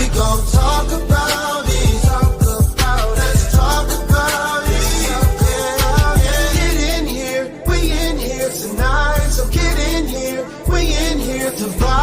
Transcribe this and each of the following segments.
we gon' talk about it. Let's talk about it. Get in here, we in here tonight. So get in here, we in here to vibe.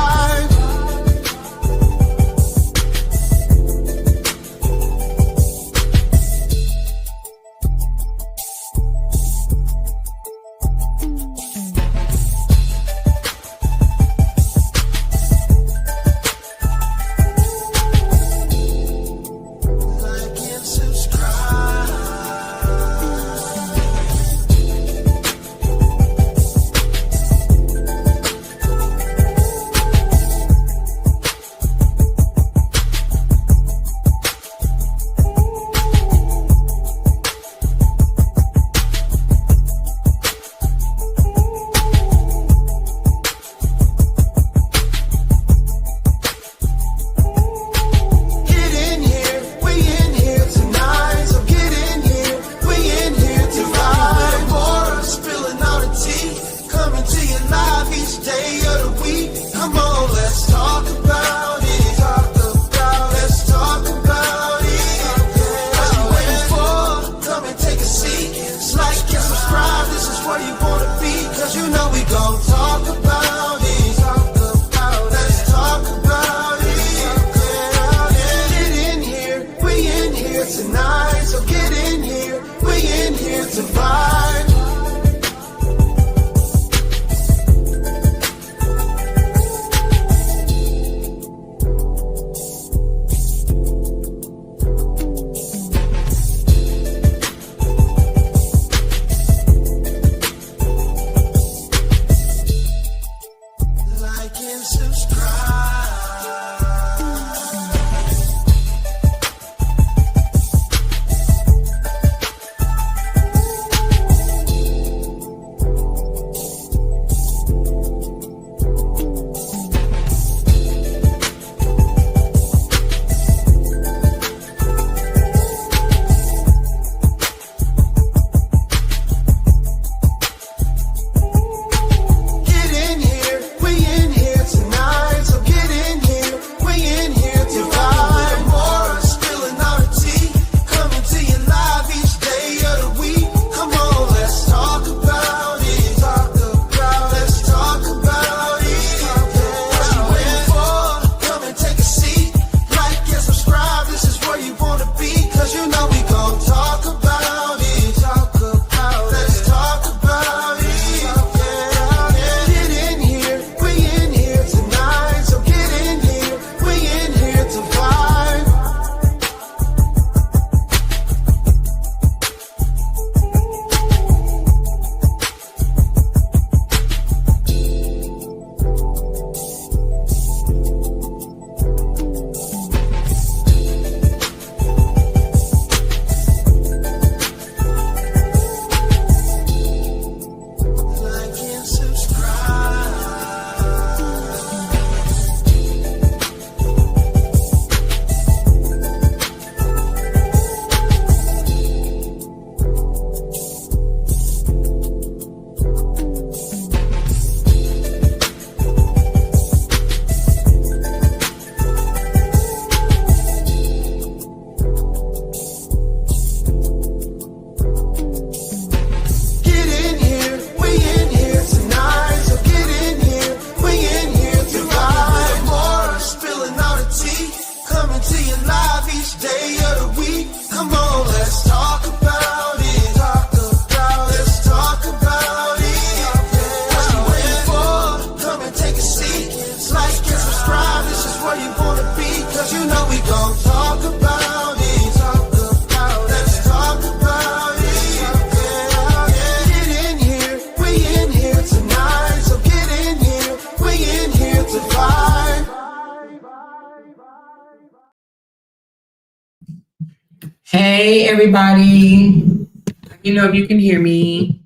Hey, everybody. Let me know if you can hear me.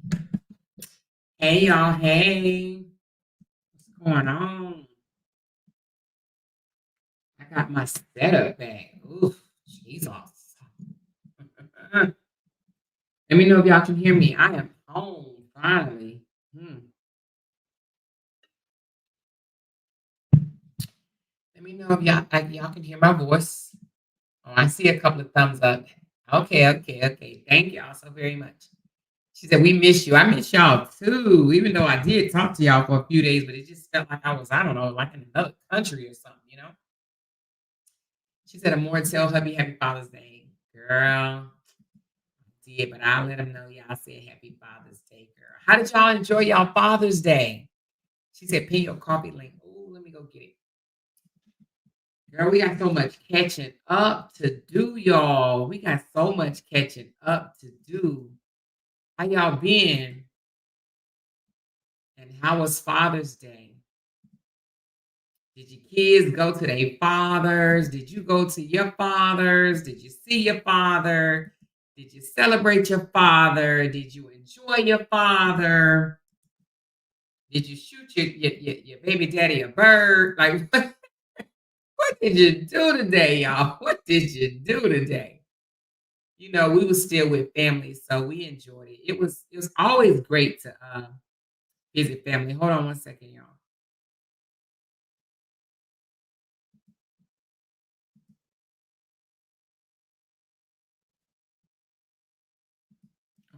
Hey, y'all. Hey. What's going on? I got my setup back. Ooh, Jesus. Let me know if y'all can hear me. I am home, finally. Let me know if y'all can hear my voice. Oh, I see a couple of thumbs up. Okay, okay, okay. Thank y'all so very much. She said, we miss you. I miss y'all too, even though I did talk to y'all for a few days, but it just felt like I was, I don't know, like in another country or something, you know? She said, more tell hubby happy Father's Day. Girl, did, but I'll let them know y'all said happy Father's Day, girl. How did y'all enjoy y'all Father's Day? She said, pin your coffee link. Oh, let me go get it. Girl, we got so much catching up to do, y'all. We got so much catching up to do. How y'all been? And how was Father's Day? Did your kids go to their fathers? Did you go to your fathers? Did you see your father? Did you celebrate your father? Did you enjoy your father? Did you shoot your baby daddy a bird? Like, what did you do today, y'all? What did you do today? You know, we were still with family, so we enjoyed it. It was always great to visit family. Hold on one second, y'all.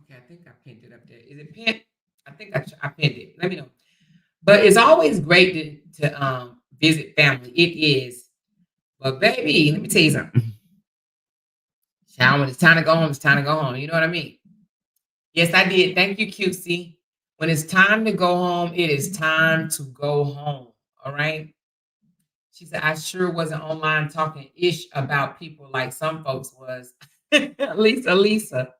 Okay, I think I pinned it up there. Is it pinned? I think I pinned it. Let me know. But it's always great to visit family. It is. But baby, let me tell you something. Child, when it's time to go home, it's time to go home. You know what I mean? Yes, I did. Thank you, Cutesy. When it's time to go home, it is time to go home. All right. She said, I sure wasn't online talking ish about people like some folks was. Lisa.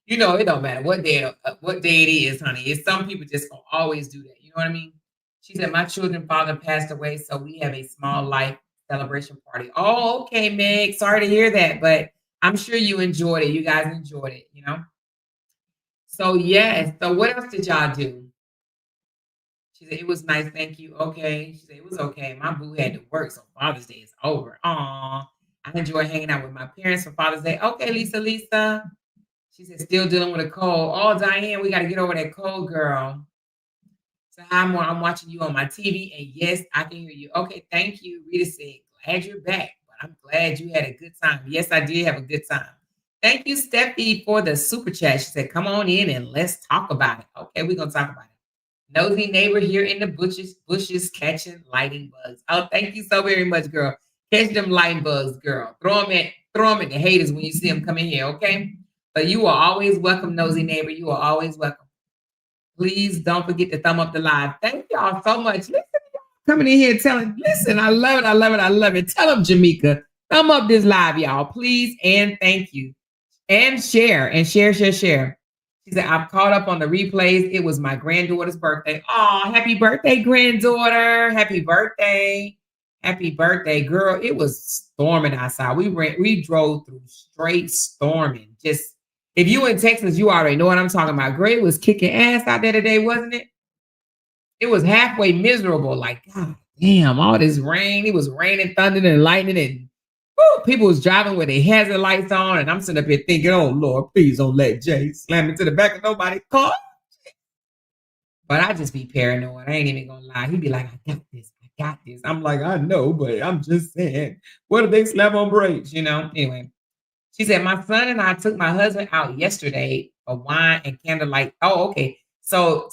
You know, it don't matter what day it is, honey. It's some people just gonna always do that. You know what I mean? She said, my children's father passed away, so we have a small life celebration party. Oh, okay, Meg. Sorry to hear that, but I'm sure you enjoyed it. You guys enjoyed it, you know? So yes. So what else did y'all do? She said, it was nice, thank you. Okay. She said, it was okay. My boo had to work, so Father's Day is over. Aw. I enjoy hanging out with my parents for Father's Day. Okay, Lisa. She said, still dealing with a cold. Oh, Diane, we got to get over that cold, girl. So I'm watching you on my TV, and yes, I can hear you. Okay, thank you. Rita said, glad you're back, but I'm glad you had a good time. Yes, I did have a good time. Thank you, Steffi, for the super chat. She said, come on in and let's talk about it. Okay, we're going to talk about it. Nosy neighbor here in the bushes catching lightning bugs. Oh, thank you so very much, girl. Catch them lightning bugs, girl. Throw them at the haters when you see them come in here, okay? But you are always welcome, nosy neighbor. You are always welcome. Please don't forget to thumb up the live. Thank y'all so much. Listen, y'all coming in here telling, listen, I love it. I love it. I love it. Tell them, Jamaica, thumb up this live, y'all, please. And thank you. And share. She said, I've caught up on the replays. It was my granddaughter's birthday. Oh, happy birthday, granddaughter. Happy birthday. Happy birthday, girl. It was storming outside. We drove through straight storming. Just if you in Texas, you already know what I'm talking about. Girl, it was kicking ass out there today, wasn't it? It was halfway miserable. Like, God damn, all this rain. It was raining, thundering, and lightning, and people was driving with their hazard lights on, and I'm sitting up here thinking, oh, Lord, please don't let Jay slam into the back of nobody's car. But I just be paranoid. I ain't even gonna lie. He'd be like, I got this. I'm like, I know, but I'm just saying, what if they slam on brakes, you know? Anyway, she said, my son and I took my husband out yesterday for wine and candlelight. Oh, okay. So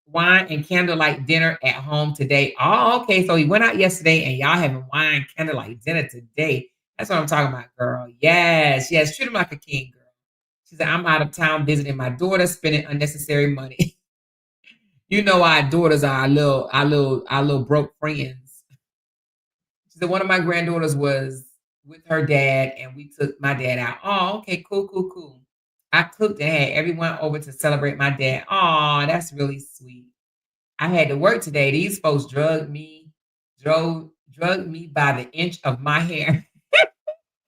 wine and candlelight dinner at home today. Oh, okay. So he went out yesterday and y'all having wine candlelight dinner today. That's what I'm talking about, girl. Yes. Treat him like a king, girl. She said, I'm out of town visiting my daughter, spending unnecessary money. You know, our daughters are our little broke friends. She said, one of my granddaughters was with her dad, and we took my dad out. Oh, okay, cool. I cooked and had everyone over to celebrate my dad. Oh, that's really sweet. I had to work today. These folks drugged me by the inch of my hair.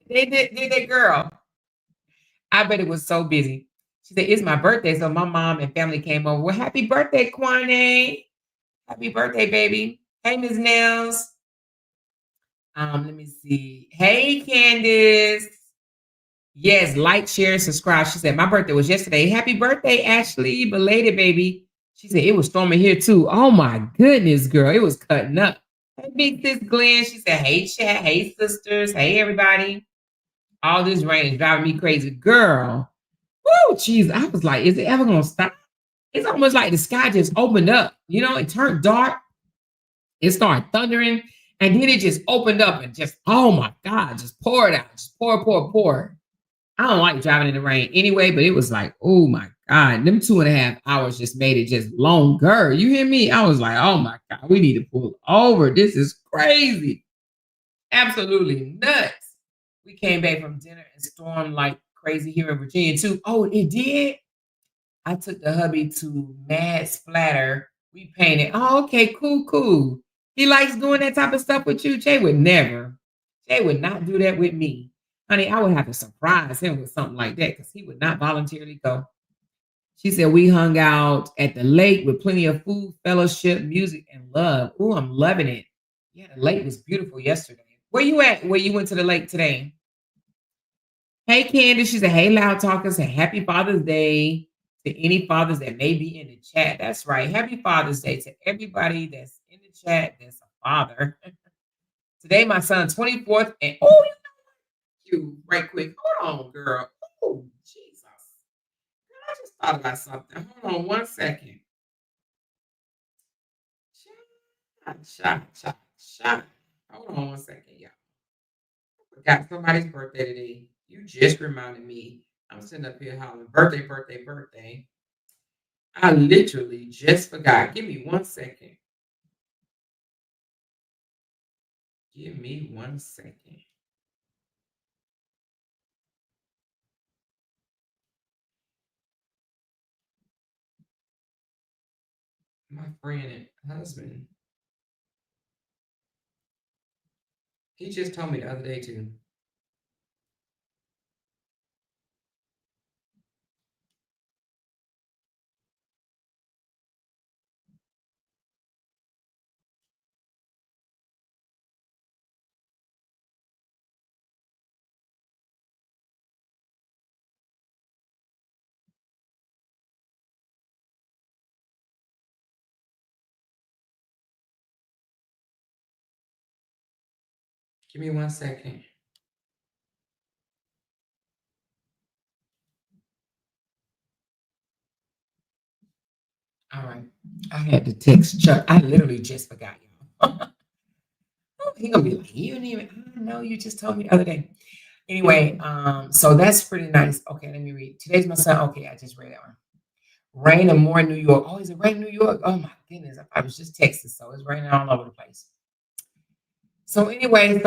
They did that, girl. I bet it was so busy. She said, it's my birthday, so my mom and family came over. Well, happy birthday, Kwane. Happy birthday, baby. Hey, Ms. Nels. Let me see. Hey, Candace. Yes, like, share, subscribe. She said, my birthday was yesterday. Happy birthday, Ashley. Belated, baby. She said, it was storming here, too. Oh, my goodness, girl. It was cutting up. Hey, big sis Glenn. She said, hey, chat. Hey, sisters. Hey, everybody. All this rain is driving me crazy. Girl. Woo, jeez. I was like, is it ever going to stop? It's almost like the sky just opened up. You know, it turned dark. It started thundering. And then it just opened up and just, oh my God, just poured out. Just pour. I don't like driving in the rain anyway, but it was like, oh my God, them 2.5 hours just made it just longer. You hear me? I was like, oh my God, we need to pull over. This is crazy. Absolutely nuts. We came back from dinner and stormed like crazy here in Virginia too. Oh, it did? I took the hubby to Mad Splatter. We painted. Oh, okay, cool. He likes doing that type of stuff with you. Jay would never. Jay would not do that with me. Honey, I would have to surprise him with something like that because he would not voluntarily go. She said, we hung out at the lake with plenty of food, fellowship, music, and love. Oh, I'm loving it. Yeah, the lake was beautiful yesterday. Where you at? Where you went to the lake today? Hey, Candace. She said, hey, Loud Talkers, and happy Father's Day to any fathers that may be in the chat. That's right. Happy Father's Day to everybody that's in the chat that's a father. Today, my son's 24th, and oh, you right quick. Hold on, girl. Oh, Jesus. I just thought about something. Hold on one second. Shot. Hold on one second, y'all. I forgot somebody's birthday today. You just reminded me. I'm sitting up here hollering, birthday. I literally just forgot. Give me one second. Give me one second. My friend and husband, he just told me the other day too. Give me one second. All right. I had to text Chuck. I literally just forgot y'all. He gonna be like, you didn't even I know you just told me the other day. Anyway, so that's pretty nice. Okay, let me read. Today's my son. Okay, I just read that one. Rain and more in New York. Oh, is it rain in New York? Oh my goodness. I was just Texas, so it's raining all over the place. So anyway,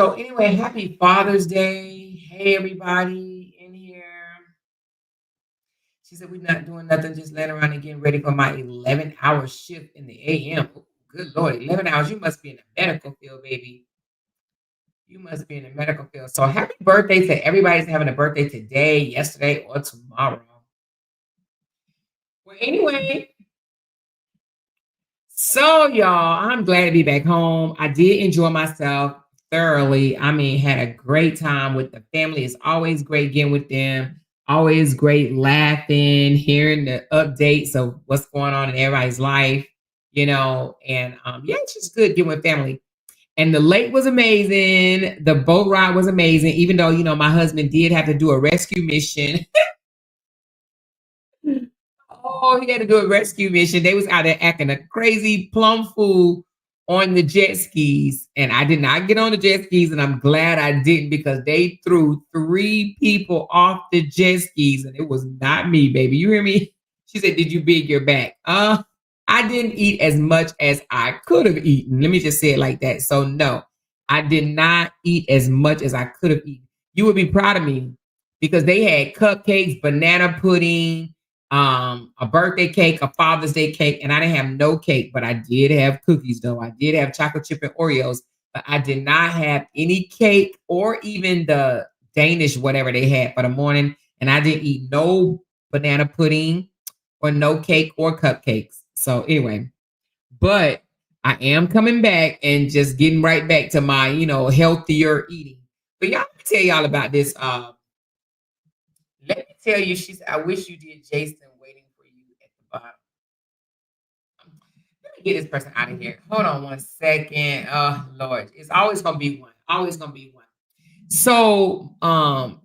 happy Father's Day. Hey everybody in here. She said we're not doing nothing, just laying around and getting ready for my 11-hour shift in the AM. Oh, good Lord, 11 hours. You must be in the medical field, baby. You must be in the medical field. So happy birthday to everybody's having a birthday today, yesterday, or tomorrow. Well, anyway, so y'all, I'm glad to be back home. I did enjoy myself thoroughly. I mean, had a great time with the family. It's always great getting with them. Always great laughing, hearing the updates of what's going on in everybody's life, and yeah, it's just good getting with family. And the lake was amazing. The boat ride was amazing, even though, my husband did have to do a rescue mission. Oh, he had to do a rescue mission. They was out there acting a crazy plum fool on the jet skis. And I did not get on the jet skis, and I'm glad I didn't because they threw 3 people off the jet skis, and it was not me, baby. You hear me? She said, did you big your back? I didn't eat as much as I could have eaten. Let me just say it like that. So no, I did not eat as much as I could have eaten. You would be proud of me because they had cupcakes, banana pudding, a birthday cake, a Father's Day cake, and I didn't have no cake, but I did have cookies though. I did have chocolate chip and Oreos, but I did not have any cake or even the Danish whatever they had for the morning, and I didn't eat no banana pudding or no cake or cupcakes. So anyway, but I am coming back and just getting right back to my, healthier eating. But y'all, let me tell y'all about this. Let me tell you, she said, I wish you did Jason waiting for you at the bottom. Let Get this person out of here. Hold on one second. Oh Lord, it's always gonna be one. Always gonna be one. So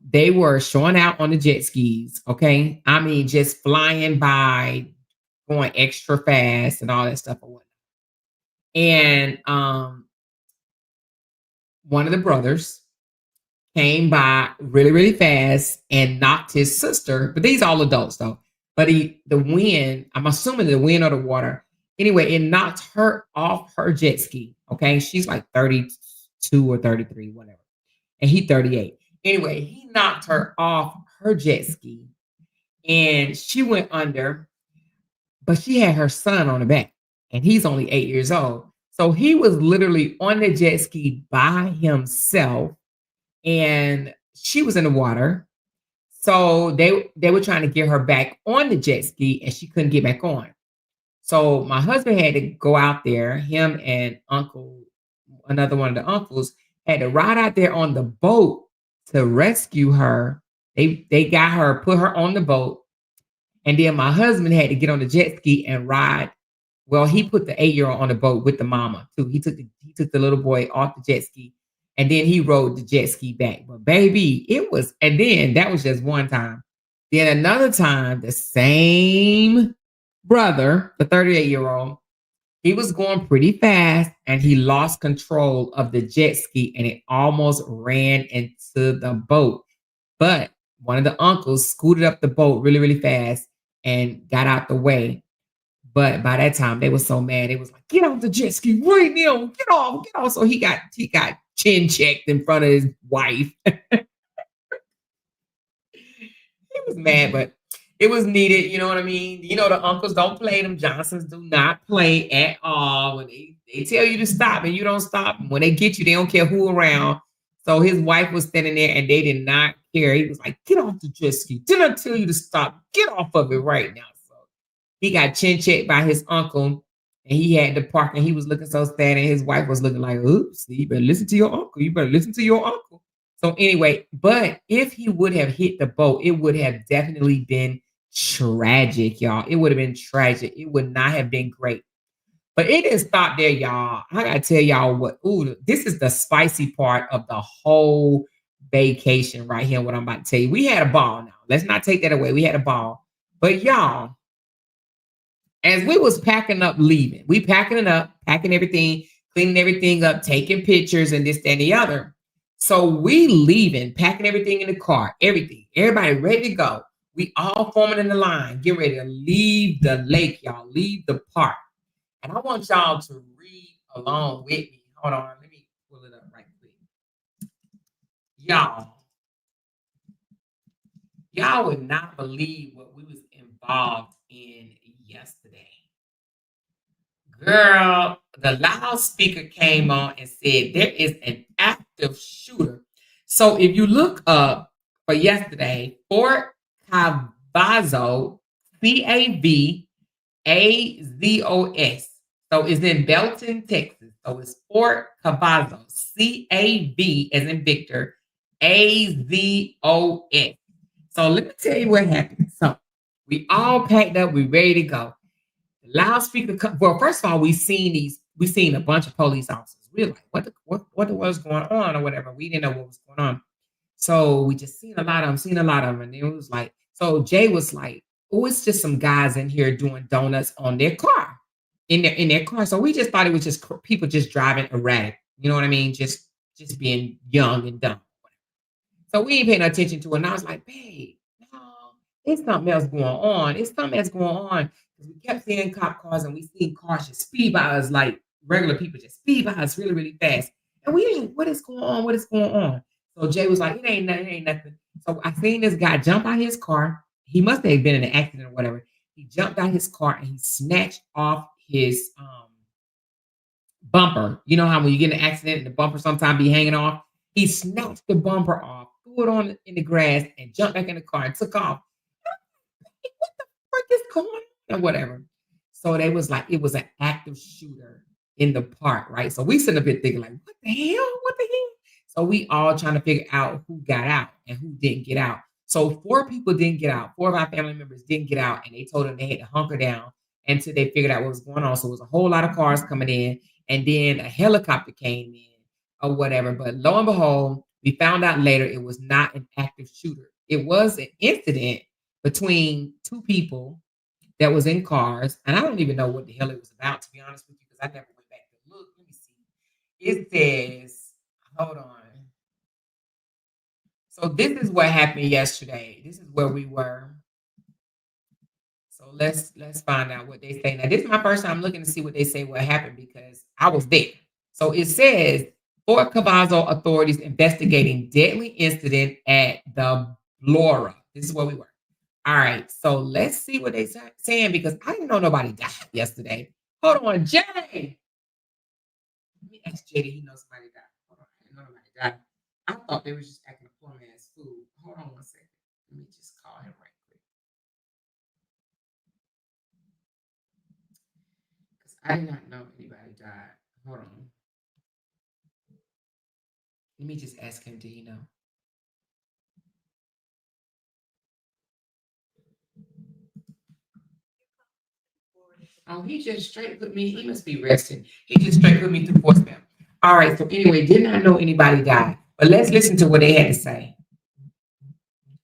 they were showing out on the jet skis. Okay. I mean, just flying by, going extra fast and all that stuff or whatnot. And one of the brothers came by really, really fast and knocked his sister, but these all adults though. But the wind, I'm assuming the wind or the water. Anyway, it knocked her off her jet ski. Okay. She's like 32 or 33, whatever. And he 38. Anyway, he knocked her off her jet ski and she went under, but she had her son on the back and he's only 8 years old. So he was literally on the jet ski by himself and she was in the water. So they were trying to get her back on the jet ski and she couldn't get back on. So my husband had to go out there, him and another one of the uncles had to ride out there on the boat to rescue her. They got her, put her on the boat, and then my husband had to get on the jet ski and ride. Well, he put the 8-year-old on the boat with the mama too. He took the little boy off the jet ski, and then he rode the jet ski back. But baby, and then that was just one time. Then another time, the same brother, the 38-year-old, he was going pretty fast and he lost control of the jet ski and it almost ran into the boat. But one of the uncles scooted up the boat really, really fast and got out the way. But by that time, they were so mad. It was like, get off the jet ski right now. Get off, get off. So he got chin checked in front of his wife. He was mad, but it was needed. You know what I mean? You know, the uncles don't play. Them Johnsons do not play at all. When they tell you to stop and you don't stop. And when they get you, they don't care who around. So his wife was standing there and they did not care. He was like, get off the jet ski. Didn't I tell you to stop? Get off of it right now. So he got chin checked by his uncle and he had to park and he was looking so sad and his wife was looking like, oops, you better listen to your uncle. You better listen to your uncle. So anyway, but if he would have hit the boat, it would have definitely been tragic, y'all. It would have been tragic. It would not have been great. But it didn't stop there, y'all. I gotta tell y'all this is the spicy part of the whole vacation right here. What I'm about to tell you. We had a ball now. Let's not take that away. We had a ball. But y'all, as we was packing up, leaving, we packing it up, packing everything, cleaning everything up, taking pictures and this, that, and the other. So we leaving, packing everything in the car, everything, everybody ready to go. We all forming in the line, get ready to leave the lake, y'all, leave the park. And I want y'all to read along with me. Hold on, let me pull it up right quick. Y'all would not believe what we was involved in yesterday. Girl, the loudspeaker came on and said there is an active shooter. So if you look up for yesterday, Fort Cavazos, Cavazos. So it's in Belton, Texas. So it's Fort Cavazos, Cav as in Victor, Azos. So let me tell you what happened. So we all packed up, we ready to go. The loudspeaker. Well, first of all, we seen a bunch of police officers. We were like, what was going on or whatever. We didn't know what was going on. So we just seen a lot of them. And it was like, so Jay was like, oh, it's just some guys in here doing donuts on their car, in their car. So we just thought it was just people just driving erratic. You know what I mean? Just being young and dumb. So we ain't paying attention to it. And I was like, babe, no, it's something else going on. It's something else going on. Because we kept seeing cop cars and we seen cars just speed by us like regular people just speed by us really, really fast. And we like, what is going on? What is going on? So Jay was like, it ain't nothing. So I seen this guy jump out his car. He must have been in an accident or whatever. He jumped out his car and he snatched off his bumper. You know how when you get in an accident and the bumper sometimes be hanging off? He snatched the bumper off, threw it on in the grass, and jumped back in the car and took off. What the frick is going on? Or whatever. So they was like, it was an active shooter in the park, right? So we sitting up here thinking like, what the hell? What the hell? So we all trying to figure out who got out and who didn't get out. So 4 people didn't get out. 4 of our family members didn't get out, and they told them they had to hunker down until they figured out what was going on. So it was a whole lot of cars coming in, and then a helicopter came in or whatever. But lo and behold, we found out later it was not an active shooter. It was an incident between two people that was in cars, and I don't even know what the hell it was about, to be honest with you, because I never went back to look. Let me see. It says, hold on. So this is what happened yesterday. This is where we were. So let's find out what they say. Now, this is my first time looking to see what they say what happened because I was there. So it says Fort Cavazo authorities investigating deadly incident at the Blora. This is where we were. All right, so let's see what they saying because I didn't know nobody died yesterday. Hold on, Jay. Let me ask Jay. He knows somebody died. Hold on, I didn't know nobody died. I thought they was just acting a plum ass fool. Hold on one second. Let me just call him right quick. Because I did not know anybody died. Hold on. Let me just ask him, do he know? Oh, he just straight put me, he must be resting. He just straight put me through voicemail. All right, so anyway, did not know anybody died. But let's listen to what they had to say.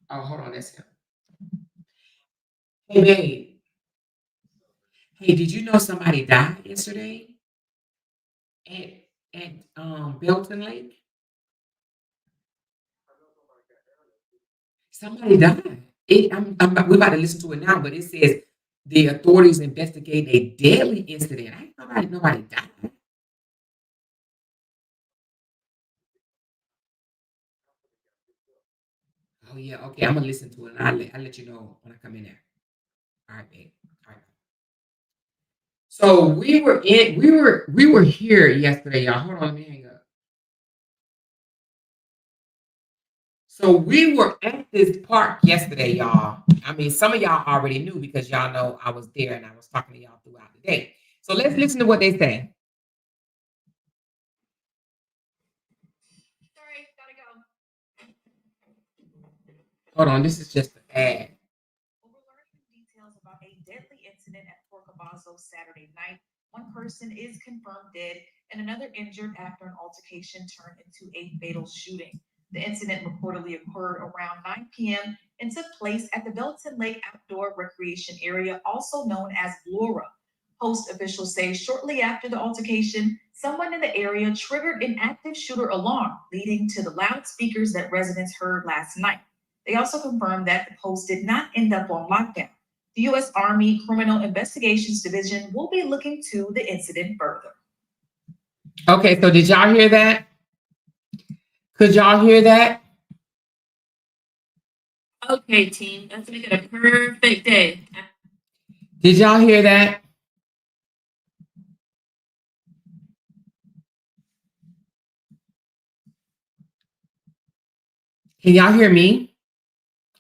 Oh, hold on, that's him. Hey, babe. Hey, did you know somebody died yesterday at Belton Lake? Somebody died. We're about to listen to it now, but it says the authorities investigate a deadly incident. I ain't nobody died. Oh yeah, okay. I'm gonna listen to it and I'll let you know when I come in there. All right, babe. All right. So we were here yesterday, y'all. Hold on, let me hang up. So we were at this park yesterday, y'all. I mean, some of y'all already knew because y'all know I was there and I was talking to y'all throughout the day. So let's listen to what they say. Sorry, gotta go. Hold on, this is just an ad. We're learning details about a deadly incident at Fort Cavazo Saturday night. One person is confirmed dead and another injured after an altercation turned into a fatal shooting. The incident reportedly occurred around 9 p.m. and took place at the Belton Lake Outdoor Recreation Area, also known as Blora. Post officials say shortly after the altercation, someone in the area triggered an active shooter alarm, leading to the loudspeakers that residents heard last night. They also confirmed that the post did not end up on lockdown. The U.S. Army Criminal Investigations Division will be looking to the incident further. Okay, so did y'all hear that? Could y'all hear that? Okay, team, let's make it a perfect day. Did y'all hear that? Can y'all hear me?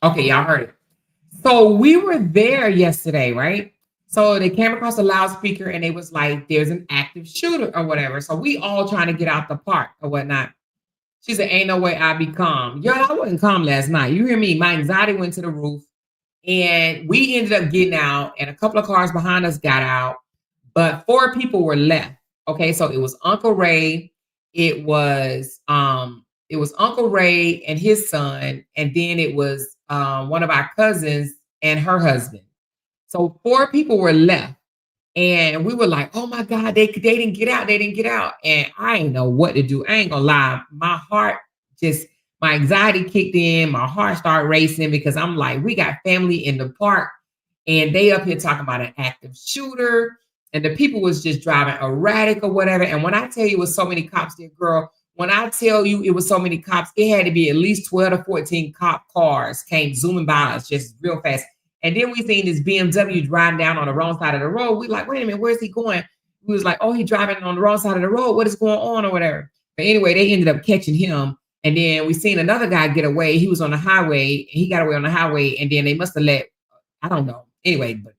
Okay, y'all heard it. So we were there yesterday, right? So they came across a loudspeaker and they was like, there's an active shooter or whatever. So we all trying to get out the park or whatnot. She said, ain't no way I'd be calm. Y'all, I wasn't calm last night. You hear me? My anxiety went to the roof. And we ended up getting out, and a couple of cars behind us got out, but 4 people were left. Okay, so it was Uncle Ray, it was Uncle Ray and his son, and then it was one of our cousins and her husband. So 4 people were left. And we were like, oh my God, they didn't get out. They didn't get out. And I didn't know what to do. I ain't gonna lie. My anxiety kicked in. My heart started racing because I'm like, we got family in the park and they up here talking about an active shooter. And the people was just driving erratic or whatever. And when I tell you it was so many cops there, girl, when I tell you it was so many cops, it had to be at least 12 to 14 cop cars came zooming by us just real fast. And then we seen this BMW driving down on the wrong side of the road. We like, wait a minute, where's he going? We was like, oh, he's driving on the wrong side of the road. What is going on or whatever? But anyway, they ended up catching him. And then we seen another guy get away. He was on the highway. He got away on the highway. And then they must have I don't know. Anyway, but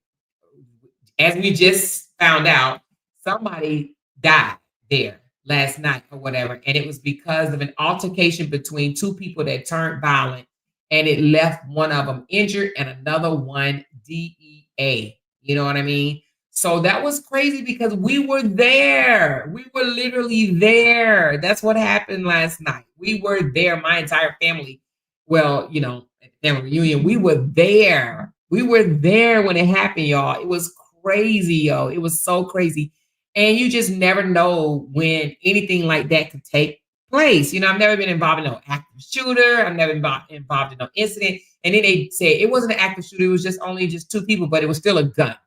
as we just found out, somebody died there last night or whatever. And it was because of an altercation between 2 people that turned violent. And it left one of them injured and another one DEA. You know what I mean? So that was crazy because we were there. We were literally there. That's what happened last night. We were there, my entire family. Well, you know, at the family reunion, we were there. We were there when it happened, y'all. It was crazy, yo. It was so crazy. And you just never know when anything like that could take place. You know, I've never been involved in no active shooter. I've never been involved in no incident. And then they said it wasn't an active shooter. It was just only just two people, but it was still a gun.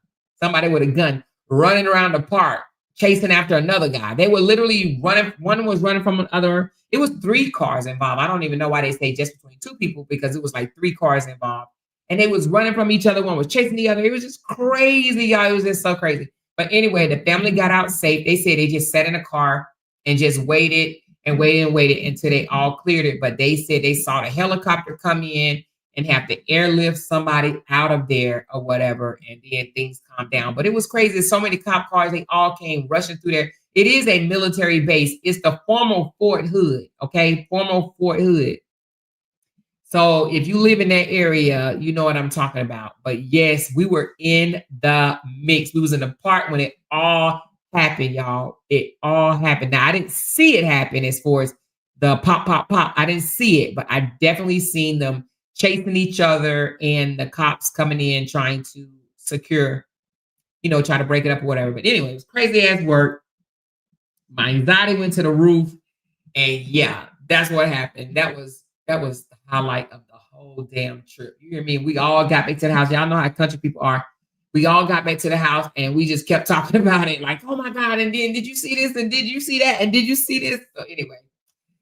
Somebody with a gun running around the park, chasing after another guy. They were literally running. One was running from another. It was three cars involved. I don't even know why they say just between two people because it was like three cars involved. And they was running from each other. One was chasing the other. It was just crazy, y'all. It was just so crazy. But anyway, the family got out safe. They said they just sat in a car and just waited and waited and waited until they all cleared it. But they said they saw the helicopter come in and have to airlift somebody out of there or whatever, and then things calmed down. But it was crazy. So many cop cars, they all came rushing through there. It is a military base. It's the former Fort Hood, okay? Former Fort Hood. So if you live in that area, you know what I'm talking about. But yes, we were in the mix. We was in the park when it all happened, y'all. It all happened. Now, I didn't see it happen as far as the pop, pop, pop. I didn't see it, but I definitely seen them chasing each other and the cops coming in trying to secure, you know, try to break it up or whatever. But anyway, it was crazy ass work. My anxiety went to the roof. And yeah, that's what happened. That was the highlight of the whole damn trip. You hear me? We all got back to the house. Y'all know how country people are. We all got back to the house and we just kept talking about it. Like, oh my God. And then did you see this? And did you see that? And did you see this? So anyway.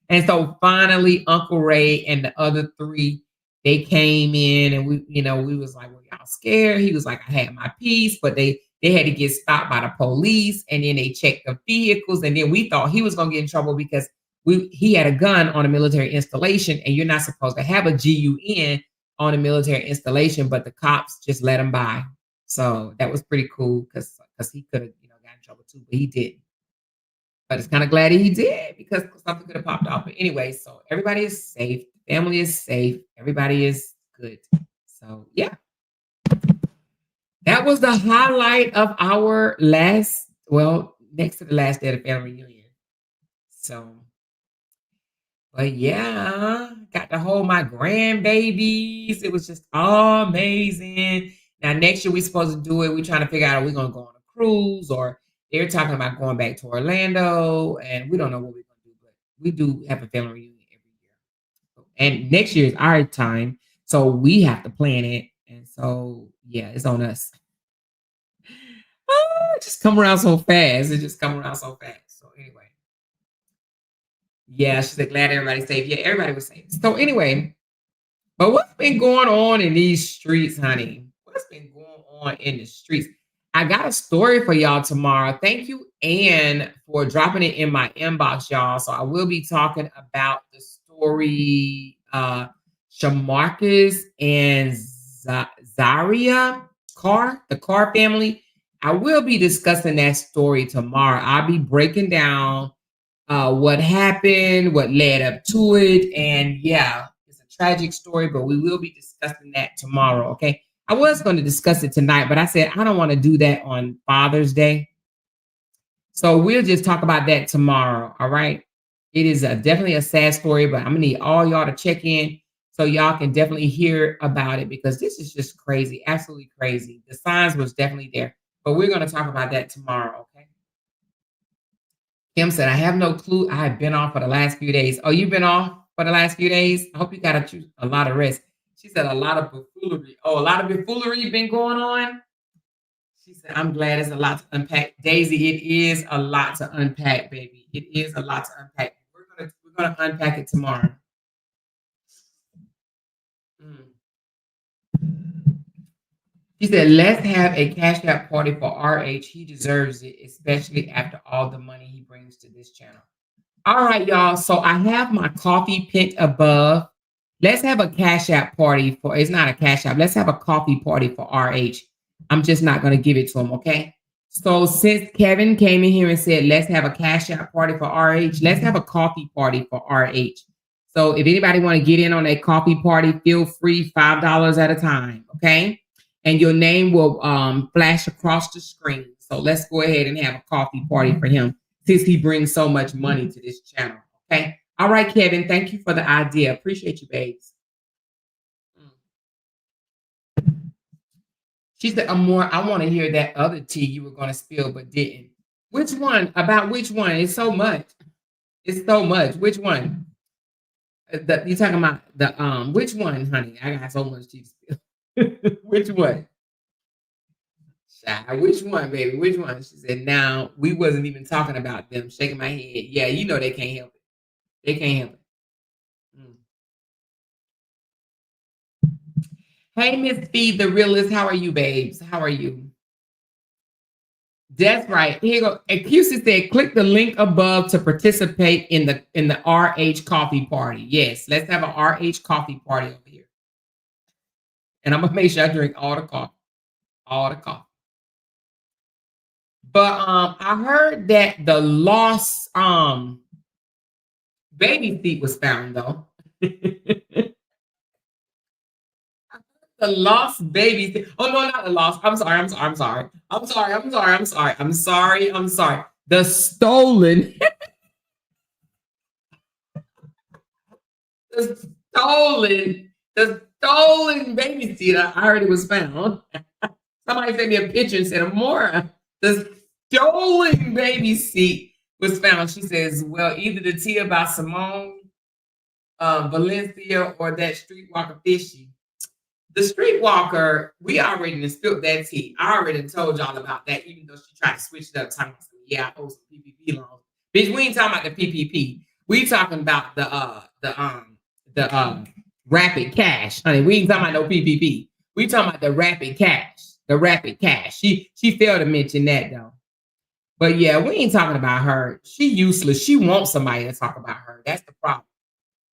And so finally, Uncle Ray and the other three, they came in and we, you know, we was like, well, y'all scared? He was like, I had my piece, but they had to get stopped by the police. And then they checked the vehicles. And then we thought he was going to get in trouble because he had a gun on a military installation and you're not supposed to have a GUN on a military installation, but the cops just let him by. So that was pretty cool because he could have, you know, got in trouble too, but he didn't. But it's kind of glad he did because something could have popped off. But anyway, so everybody is safe. Family is safe. Everybody is good. So yeah. That was the highlight of our next to the last day of the family reunion. So, but yeah, got to hold my grandbabies. It was just amazing. Now, next year we're supposed to do it. We're trying to figure out, are we going to go on a cruise or they're talking about going back to Orlando and we don't know what we're going to do, but we do have a family reunion every year. And next year is our time. So we have to plan it. And so, yeah, it's on us. Oh, it just come around so fast. It just come around so fast. So anyway. Yeah, she's like, glad everybody's safe. Yeah, everybody was safe. So anyway, but what's been going on in these streets, honey? What's been going on in the streets? I got a story for y'all tomorrow. Thank you, Ann, for dropping it in my inbox, y'all. So I will be talking about the story, Shamarcus and Zaria Carr, the Carr family. I will be discussing that story tomorrow. I'll be breaking down what happened, what led up to it. And yeah, it's a tragic story, but we will be discussing that tomorrow, okay? I was going to discuss it tonight, but I said I don't want to do that on Father's Day. So we'll just talk about that tomorrow, all right? It is definitely a sad story, but I'm going to need all y'all to check in so y'all can definitely hear about it because this is just crazy, absolutely crazy. The signs was definitely there, but we're going to talk about that tomorrow, okay? Kim said, I have no clue. I have been off for the last few days. Oh, you've been off for the last few days? I hope you got a lot of rest. She said a lot of buffoonery. Oh, a lot of buffoonery been going on? She said, I'm glad it's a lot to unpack. Daisy, it is a lot to unpack, baby. It is a lot to unpack. We're gonna unpack it tomorrow. She said, let's have a cash out party for RH. He deserves it, especially after all the money he brings to this channel. All right, y'all. So I have my coffee pinned above. Let's have a cash app party for, it's not a cash app. Let's have a coffee party for RH. I'm just not going to give it to him, okay? So since Kevin came in here and said, let's have a cash app party for RH, let's have a coffee party for RH. So if anybody want to get in on a coffee party, feel free, $5 at a time, okay? And your name will flash across the screen. So let's go ahead and have a coffee party for him since he brings so much money to this channel. Okay. All right, Kevin. Thank you for the idea. Appreciate you, babes. She said, I want to hear that other tea you were going to spill but didn't. Which one? About which one? It's so much. It's so much. Which one? You talking about the which one, honey? I got so much tea to spill. Which one? Which one, baby? Which one? She said, now we wasn't even talking about them. Shaking my head. Yeah, you know they can't help it. They can't help it. Hey, Miss Feed the Realist. How are you, babes? How are you? That's right. Here you go. QC said, click the link above to participate in the RH coffee party. Yes, let's have an RH coffee party over here. And I'm gonna make sure I drink all the coffee. All the coffee. But I heard that the lost baby seat was found though. The lost baby seat. Oh no, not the lost. I'm sorry. The stolen. the stolen baby seat. I heard it was found. Somebody sent me a picture and said, Amora, the stolen baby seat was found. She says, well, either the tea about Simone Valencia or that streetwalker fishy. The streetwalker, we already spilled that tea. I already told y'all about that, even though she tried to switch it up, talking about I owe some PPP loans. Bitch, we ain't talking about the PPP. We talking about the rapid cash, honey. We ain't talking about no PPP. We talking about the rapid cash. The rapid cash. She failed to mention that though. But yeah, we ain't talking about her. She useless. She wants somebody to talk about her. That's the problem.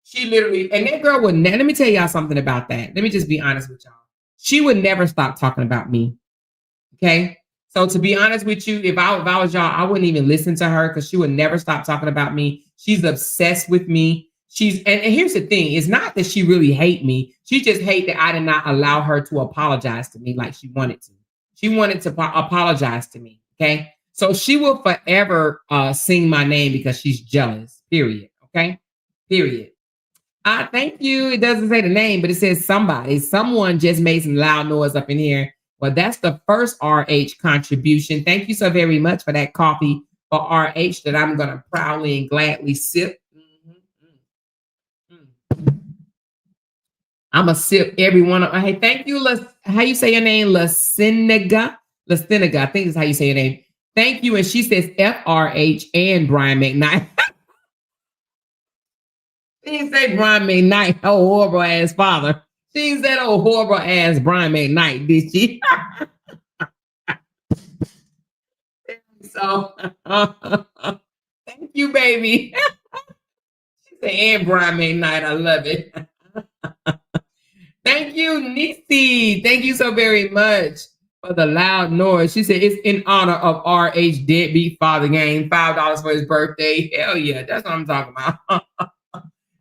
She literally, and that girl would never, let me tell y'all something about that. Let me just be honest with y'all. She would never stop talking about me. Okay. So to be honest with you, if I was y'all, I wouldn't even listen to her because she would never stop talking about me. She's obsessed with me. And here's the thing. It's not that she really hate me. She just hate that I did not allow her to apologize to me like she wanted to. She wanted to apologize to me. Okay. So she will forever sing my name because she's jealous. Period. Okay. Period. Thank you. It doesn't say the name, but it says someone just made some loud noise up in here. Well, that's the first RH contribution. Thank you so very much for that coffee for RH that I'm going to proudly and gladly sip. I'm going to sip every one of. Hey, thank you. How you say your name? Lasiniga. I think is how you say your name. Thank you. And she says FRH and Brian McKnight. She didn't say Brian McKnight, oh horrible ass father. She didn't say oh horrible ass Brian McKnight, did she? So thank you, baby. She said, and Brian McKnight, I love it. Thank you, Nisi. Thank you so very much for the loud noise. She said it's in honor of RH deadbeat father game, $5 for his birthday. Hell yeah, that's what I'm talking about.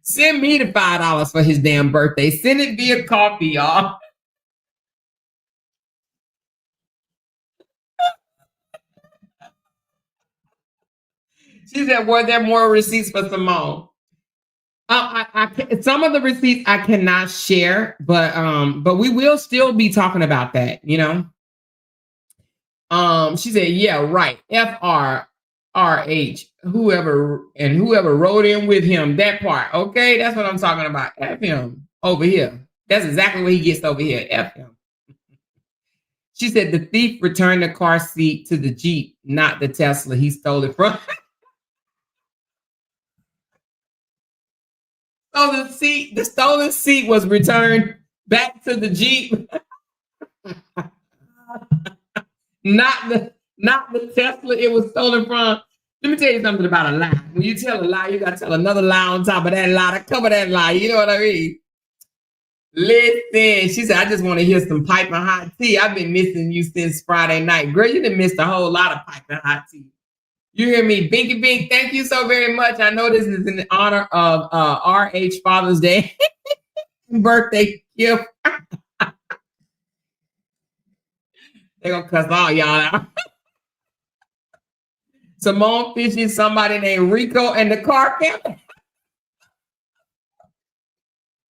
Send me the $5 for his damn birthday. Send it via coffee, y'all. She said, were there more receipts for Simone? Some of the receipts I cannot share, but we will still be talking about that, you know. She said, yeah, right. FRRH, whoever rode in with him, that part. Okay, that's what I'm talking about. F him over here. That's exactly what he gets over here. F him. She said the thief returned the car seat to the Jeep, not the Tesla he stole it from. So the stolen seat was returned back to the Jeep. Not the Tesla it was stolen from. Let me tell you something about a lie. When you tell a lie, you got to tell another lie on top of that lie to cover that lie. You know what I mean? Listen, she said, I just want to hear some piping hot tea. I've been missing you since Friday night. Girl, you done missed a whole lot of piping hot tea. You hear me? Binky Bink, thank you so very much. I know this is in honor of RH Father's Day birthday gift. They're going to cuss all y'all out. Simone fishing somebody named Rico and the car camera.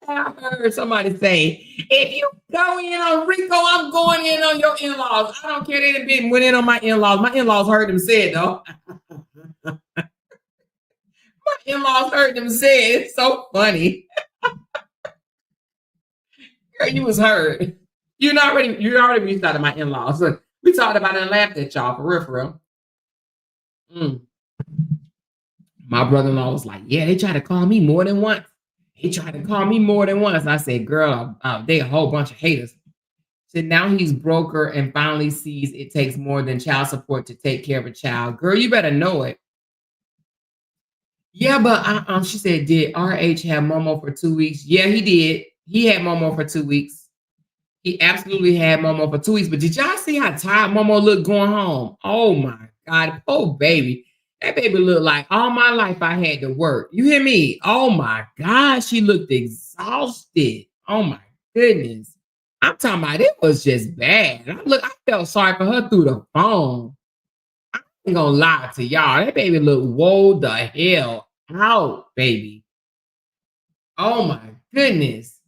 I heard somebody say, if you go in on Rico, I'm going in on your in-laws. I don't care they done been went in on my in-laws. My in-laws heard them say it though. My in-laws heard them say it. It's so funny. Girl, you was heard. You already reached out to my in-laws. So we talked about it and laughed at y'all for real, for real. My brother-in-law was like, yeah, they tried to call me more than once. He tried to call me more than once. I said, girl, they a whole bunch of haters. So now he's broker and finally sees it takes more than child support to take care of a child. Girl, you better know it. Yeah, but she said, did RH have Momo for 2 weeks? Yeah, he did. He had Momo for 2 weeks. He absolutely had Momo for 2 weeks. But did y'all see how tired Momo looked going home? Oh my God, poor baby. That baby looked like all my life I had to work. You hear me? Oh my God, she looked exhausted. Oh my goodness. I'm talking about it was just bad. I felt sorry for her through the phone. I ain't gonna lie to y'all. That baby looked whoa the hell out, baby. Oh my goodness.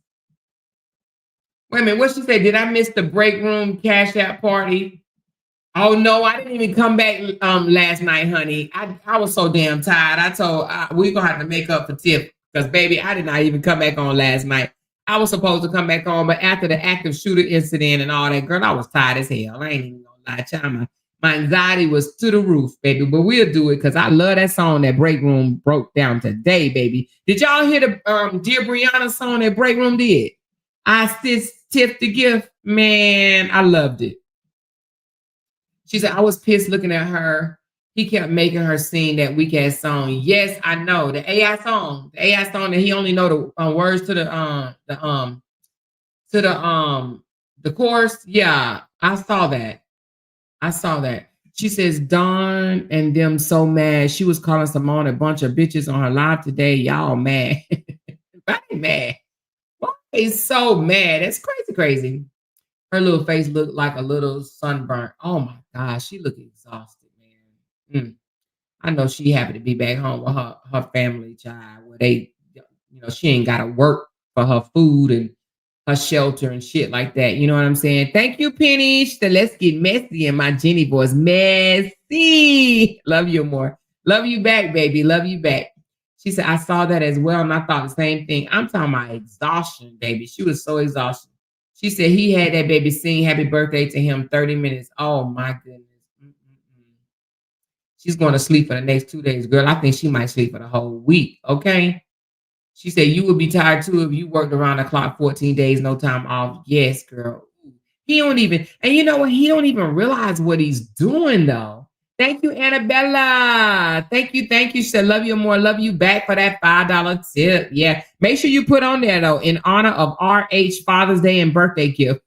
Wait a minute, what she say? Did I miss the break room cash out party? Oh no, I didn't even come back last night, honey. I was so damn tired. I told we gonna have to make up for Tiff because baby, I did not even come back on last night. I was supposed to come back on, but after the active shooter incident and all that, girl, I was tired as hell. I ain't even gonna lie, child. My anxiety was to the roof, baby. But we'll do it because I love that song that Break Room broke down today, baby. Did y'all hear the Dear Brianna song that Break Room did? I assist Tiff the gift, man. I loved it. She said, I was pissed looking at her. He kept making her sing that weak ass song. Yes, I know. The AI song. The AI song that he only know the words to the chorus. Yeah, I saw that. She says, Dawn and them so mad. She was calling Simone a bunch of bitches on her live today. Y'all mad. Why they mad? Why they so mad? That's crazy. Her little face looked like a little sunburnt. Oh my gosh, she looked exhausted, man. I know she happy to be back home with her family, child, where they, she ain't got to work for her food and her shelter and shit like that. You know what I'm saying? Thank you, Penny. She said, let's get messy in my Jenny voice. Messy. Love you more. Love you back, baby. Love you back. She said, I saw that as well, and I thought the same thing. I'm talking about exhaustion, baby. She was so exhausted. She said he had that baby sing happy birthday to him 30 minutes. Oh, my goodness. She's going to sleep for the next 2 days. Girl, I think she might sleep for the whole week, okay? She said you would be tired, too, if you worked around the clock 14 days, no time off. Yes, girl. He don't even, and you know what? He don't even realize what he's doing, though. Thank you, Annabella. Thank you. She said, love you more. Love you back for that $5 tip. Yeah. Make sure you put on there, though, in honor of RH Father's Day and birthday gift.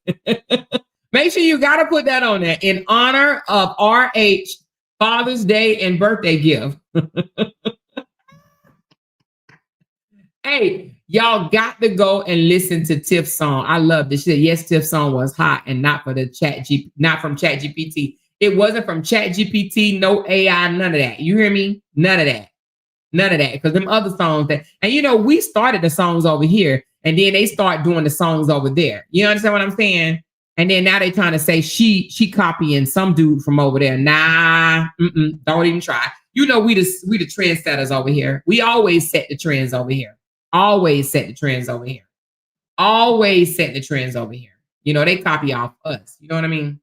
Make sure you got to put that on there in honor of RH Father's Day and birthday gift. Hey, y'all got to go and listen to Tiff's song. I love this. She said, yes, Tiff's song was hot and not from ChatGPT. It wasn't from ChatGPT, no AI, none of that. You hear me? None of that. Because them other songs and we started the songs over here and then they start doing the songs over there. You understand what I'm saying? And then now they trying to say she copying some dude from over there. Nah, don't even try. We the trendsetters over here. We always set the trends over here. They copy off us. You know what I mean?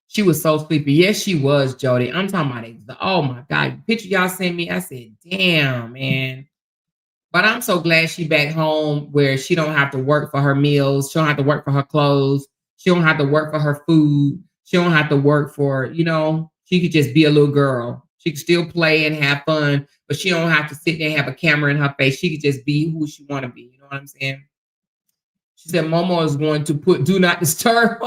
She was so sleepy. Yes, she was, Jody. I'm talking about it. Oh my God. The picture y'all sent me, I said, damn, man. But I'm so glad she back home where she don't have to work for her meals. She don't have to work for her clothes. She don't have to work for her food. She don't have to work for, she could just be a little girl. She could still play and have fun, but she don't have to sit there and have a camera in her face. She could just be who she want to be. You know what I'm saying? She said Momo is going to put do not disturb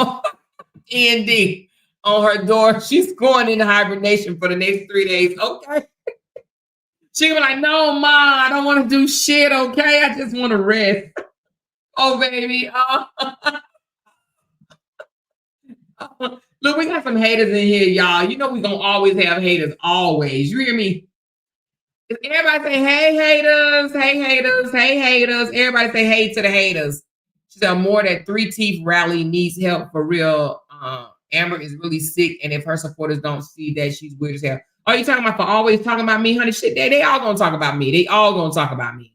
END on her door. She's going into hibernation for the next 3 days. Okay. She was like, no, Ma, I don't want to do shit, okay? I just want to rest. Oh, baby. Look, we got some haters in here, y'all. You know we gonna always have haters, always. You hear me? Everybody say, hey, haters, hey, haters, hey, haters. Everybody say, hey to the haters. She said, more that 3 Teeth rally needs help for real. Amber is really sick, and if her supporters don't see that, she's weird as hell. Are you talking about for always talking about me, honey? Shit, they all gonna talk about me. They all gonna talk about me.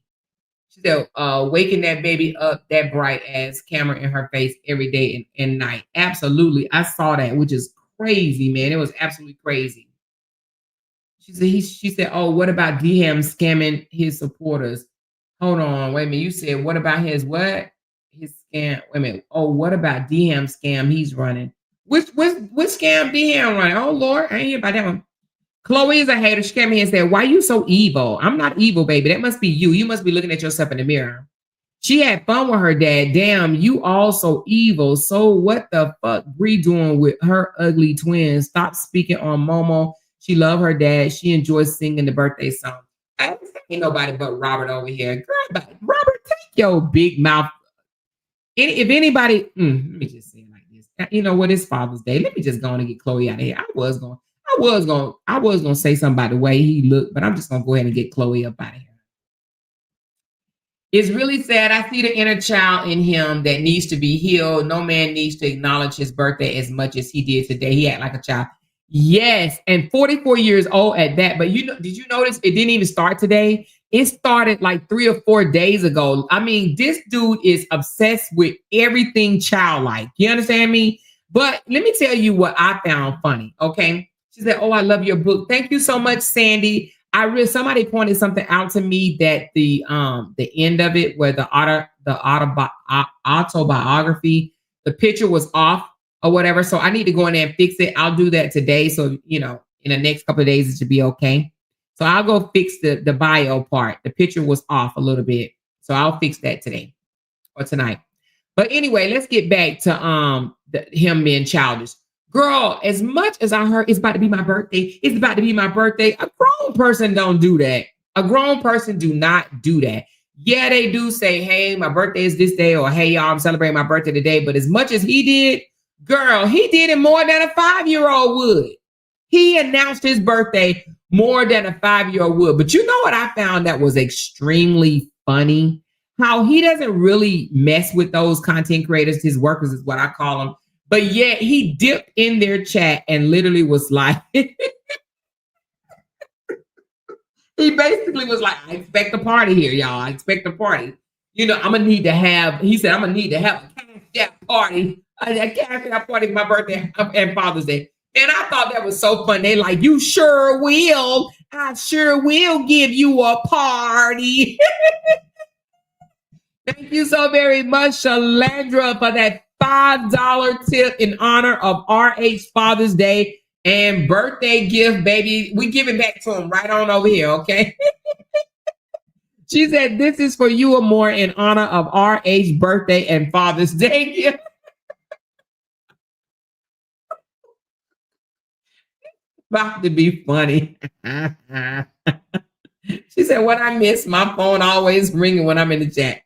She said, waking that baby up, that bright ass camera in her face every day and night. Absolutely. I saw that, which is crazy, man. It was absolutely crazy. She said, oh, what about DM scamming his supporters? Hold on, wait a minute. You said, what about his what? His scam. Wait a minute. Oh, what about DM scam he's running? Which scam DM running? Oh, Lord, I ain't hear about that one. Chloe is a hater. She came here and said, why you so evil? I'm not evil, baby. That must be you. You must be looking at yourself in the mirror. She had fun with her dad. Damn, you all so evil. So what the fuck Bree doing with her ugly twins? Stop speaking on Momo. She love her dad. She enjoys singing the birthday song. Ain't nobody but Robert over here. Girl, Robert, take your big mouth. If anybody, let me just say it like this. You know what? It's Father's Day. Let me just go on and get Chloe out of here. I was gonna say something about the way he looked, but I'm just gonna go ahead and get Chloe up out of here. It's really sad. I see the inner child in him that needs to be healed. No man needs to acknowledge his birthday as much as he did today. He acted like a child. Yes, and 44 years old at that. But you know, did you notice it didn't even start today? It started like 3 or 4 days ago. I mean, this dude is obsessed with everything childlike. You understand me? But let me tell you what I found funny. Okay. She said, oh, I love your book. Thank you so much, Sandy. Somebody pointed something out to me that the end of it where the autobiography, the picture was off or whatever. So I need to go in there and fix it. I'll do that today. So, you know, in the next couple of days, it should be okay. So I'll go fix the bio part. The picture was off a little bit. So I'll fix that today or tonight. But anyway, let's get back to him being childish. Girl, as much as I heard it's about to be my birthday, it's about to be my birthday. A grown person don't do that. A grown person do not do that. Yeah, they do say, hey, my birthday is this day, or hey, y'all, I'm celebrating my birthday today. But as much as he did, girl, he did it more than a 5-year-old would. He announced his birthday more than a 5-year-old would. But you know what I found that was extremely funny? How he doesn't really mess with those content creators, his workers is what I call them. But yet he dipped in their chat and literally was like, he basically was like, I expect a party here, y'all. I expect a party. You know, he said, I'm going to need to have a cash out party, a cash out party for my birthday and Father's Day. And I thought that was so fun. They like, you sure will. I sure will give you a party. Thank you so very much, Shalandra, for that $5 tip in honor of RH Father's Day and birthday gift, baby. We give it back to him right on over here, okay? She said, this is for you, Amor, in honor of RH birthday and Father's Day gift. About to be funny. She said, what I miss, my phone always ringing when I'm in the chat.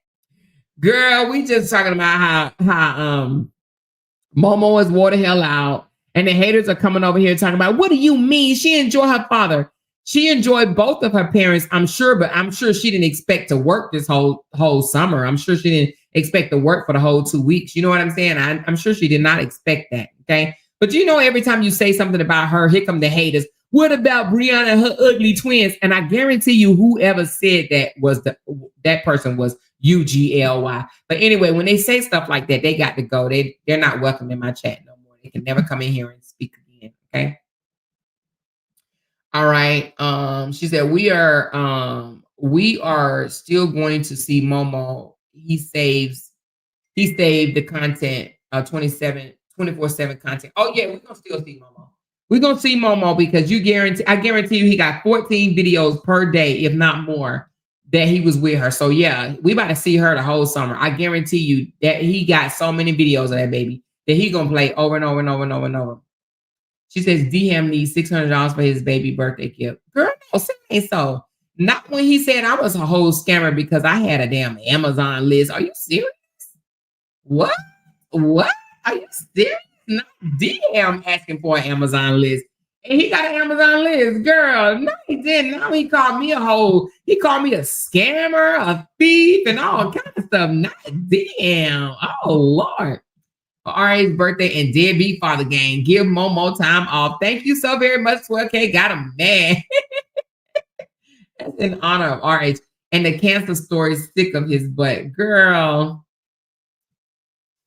Girl, we just talking about how Momo is wore the hell out, and the haters are coming over here talking about, what do you mean? She enjoyed her father. She enjoyed both of her parents, I'm sure, but I'm sure she didn't expect to work this whole summer. I'm sure she didn't expect to work for the whole 2 weeks. You know what I'm saying? I'm sure she did not expect that. Okay. But you know, every time you say something about her, here come the haters. What about Brianna and her ugly twins? And I guarantee you, whoever said that was that person was UGLY. But anyway, when they say stuff like that, they got to go. They're not welcome in my chat no more. They can never come in here and speak again. Okay. All right. She said we are still going to see Momo. He saved the content 24/7 content. Oh yeah, we're gonna still see Momo. We're gonna see Momo because I guarantee you he got 14 videos per day, if not more, that he was with her. So yeah, we about to see her the whole summer. I guarantee you that he got so many videos of that baby that he gonna play over and over and over and over and over. She says DM needs $600 for his baby birthday gift. Girl, no, say so. Not when he said I was a whole scammer because I had a damn Amazon list. Are you serious? What? Are you serious? not DM asking for an Amazon list. And he got an Amazon list, girl. No, he didn't. Now he called me a hoe. He called me a scammer, a thief, and all kind of stuff. Not DM. Oh, Lord. For RA's birthday and deadbeat father gang. Give Momo time off. Thank you so very much, 12K. Got him mad. That's in honor of RH. And the cancer story sick of his butt. Girl.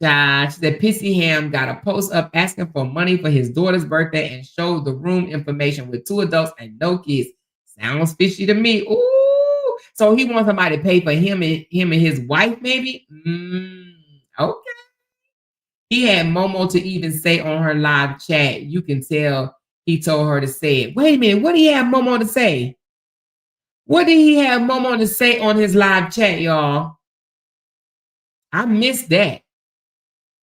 She said Pissy Ham got a post up asking for money for his daughter's birthday and showed the room information with 2 adults and no kids. Sounds fishy to me. Ooh. So he wants somebody to pay for him and his wife, maybe? Okay. He had Momo to even say on her live chat, you can tell he told her to say it. Wait a minute, what did he have Momo to say? What did he have Momo to say on his live chat, y'all? I missed that.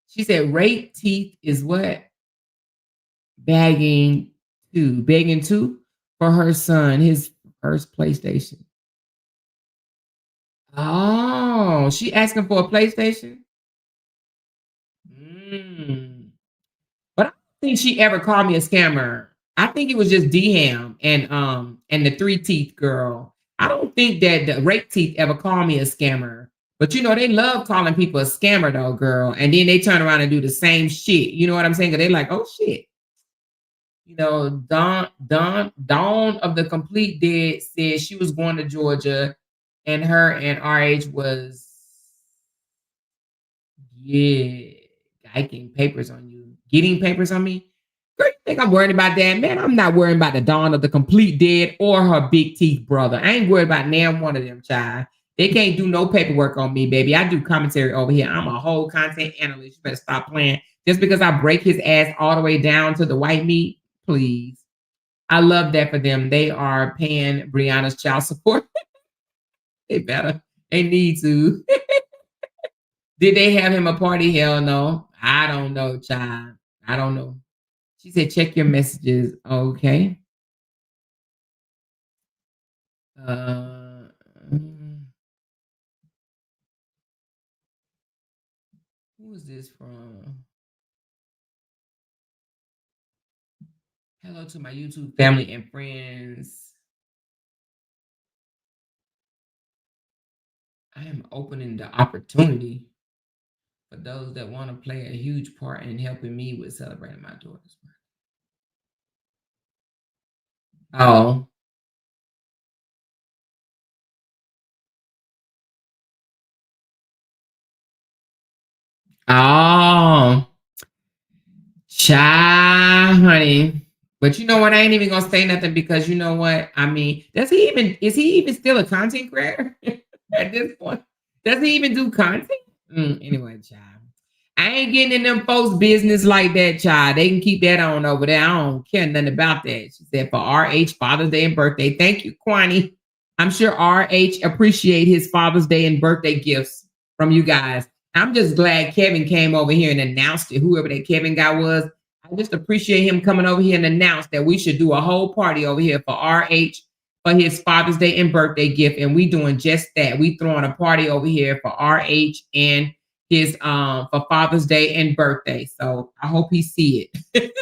She said rape teeth is what? Begging too for her son, his first PlayStation. Oh, she asking for a PlayStation? But I don't think she ever called me a scammer. I think it was just D-Ham and the 3 teeth girl. I don't think that the rape teeth ever called me a scammer. But you know, they love calling people a scammer though, girl. And then they turn around and do the same shit. You know what I'm saying? Because they're like, oh shit. You know, Dawn of the Complete Dead said she was going to Georgia and her and RH was getting papers on you. Getting papers on me? Girl, you think I'm worried about that? Man, I'm not worried about the Dawn of the Complete Dead or her big teeth brother. I ain't worried about damn one of them, child. They can't do no paperwork on me, baby. I do commentary over here. I'm a whole content analyst. You better stop playing. Just because I break his ass all the way down to the white meat, please. I love that for them. They are paying Brianna's child support. They better. They need to. Did they have him a party? Hell no. I don't know, child. I don't know. She said, check your messages. Okay. Who is this from? Hello to my YouTube family and friends. I am opening the opportunity for those that want to play a huge part in helping me with celebrating my daughter's birthday. Oh. Oh. Child, honey. But you know what? I ain't even gonna say nothing because you know what? I mean, is he even still a content creator at this point? Does he even do content? Anyway, child. I ain't getting in them folks' business like that, child. They can keep that on over there. I don't care nothing about that. She said for RH Father's Day and birthday. Thank you, Kwani. I'm sure RH appreciate his Father's Day and birthday gifts from you guys. I'm just glad Kevin came over here and announced it, whoever that Kevin guy was. I just appreciate him coming over here and announced that we should do a whole party over here for RH for his Father's Day and birthday gift. And we doing just that. We throwing a party over here for RH and his for Father's Day and birthday. So I hope he see it.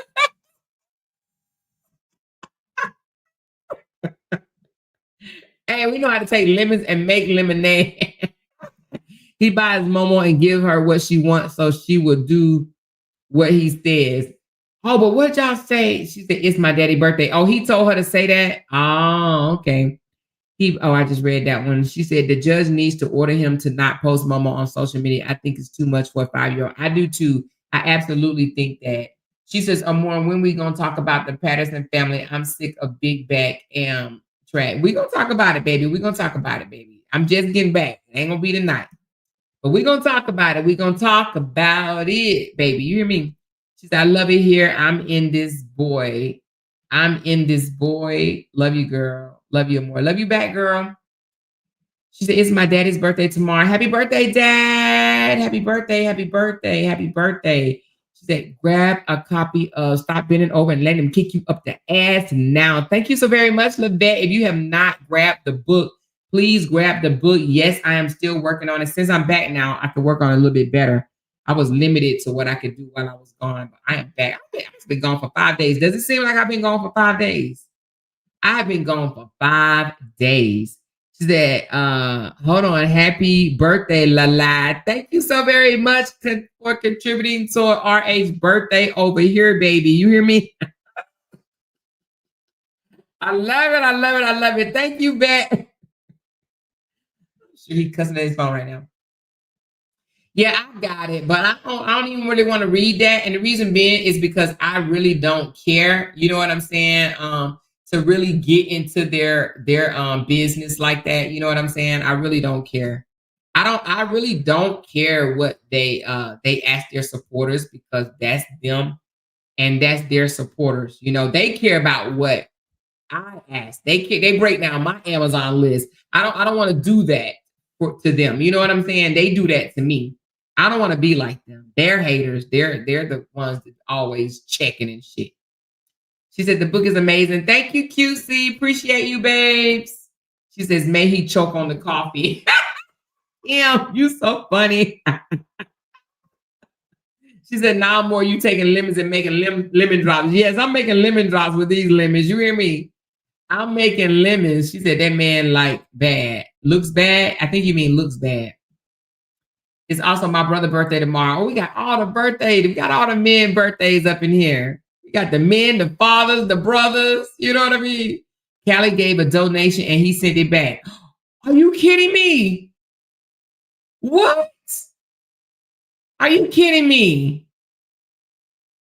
Hey, we know how to take lemons and make lemonade. He buys Momo and give her what she wants, so she will do what he says. Oh, but what y'all say? She said, it's my daddy's birthday. Oh, he told her to say that? Oh, okay. I just read that one. She said the judge needs to order him to not post Momo on social media. I think it's too much for a 5-year-old. I do too. I absolutely think that. She says, Amor, when we gonna talk about the Patterson family? I'm sick of big back track. We gonna talk about it, baby. We gonna talk about it, baby. I'm just getting back. It ain't gonna be tonight. But we're going to talk about it. We're going to talk about it, baby. You hear me? She said, I love it here. I'm in this boy. Love you, girl. Love you more. Love you back, girl. She said, it's my daddy's birthday tomorrow. Happy birthday, Dad. Happy birthday. Happy birthday. Happy birthday. She said, grab a copy of Stop Bending Over and Let Him Kick You Up the Ass now. Thank you so very much, Lavette. If you have not grabbed the book, please grab the book. Yes, I am still working on it. Since I'm back now, I can work on it a little bit better. I was limited to what I could do while I was gone. But I am back. I've been gone for 5 days. Does it seem like I've been gone for 5 days? I've been gone for 5 days. She said, hold on, happy birthday, La. Thank you so very much for contributing to RH birthday over here, baby. You hear me? I love it. I love it. I love it. Thank you, Bet. Should he cussing at his phone right now? Yeah, I got it, but I don't even really want to read that. And the reason being is because I really don't care. You know what I'm saying? To really get into their business like that. You know what I'm saying? I really don't care. I really don't care what they ask their supporters, because that's them and that's their supporters. You know, they care about what I ask. They break down my Amazon list. I don't want to do that to them. You know what I'm saying? They do that to me. I don't want to be like them. They're haters. They're the ones that always checking and shit. She said the book is amazing. Thank you, QC. Appreciate you, babes. She says, may he choke on the coffee. Yeah, you so funny. She said, now more you taking lemons and making lemon drops. Yes, I'm making lemon drops with these lemons. You hear me? I'm making lemons. She said that man like bad. Looks bad? I think you mean looks bad. It's also my brother's birthday tomorrow. Oh, we got all the birthdays. We got all the men birthdays up in here. We got the men, the fathers, the brothers. You know what I mean? Callie gave a donation and he sent it back. Are you kidding me? What? Are you kidding me?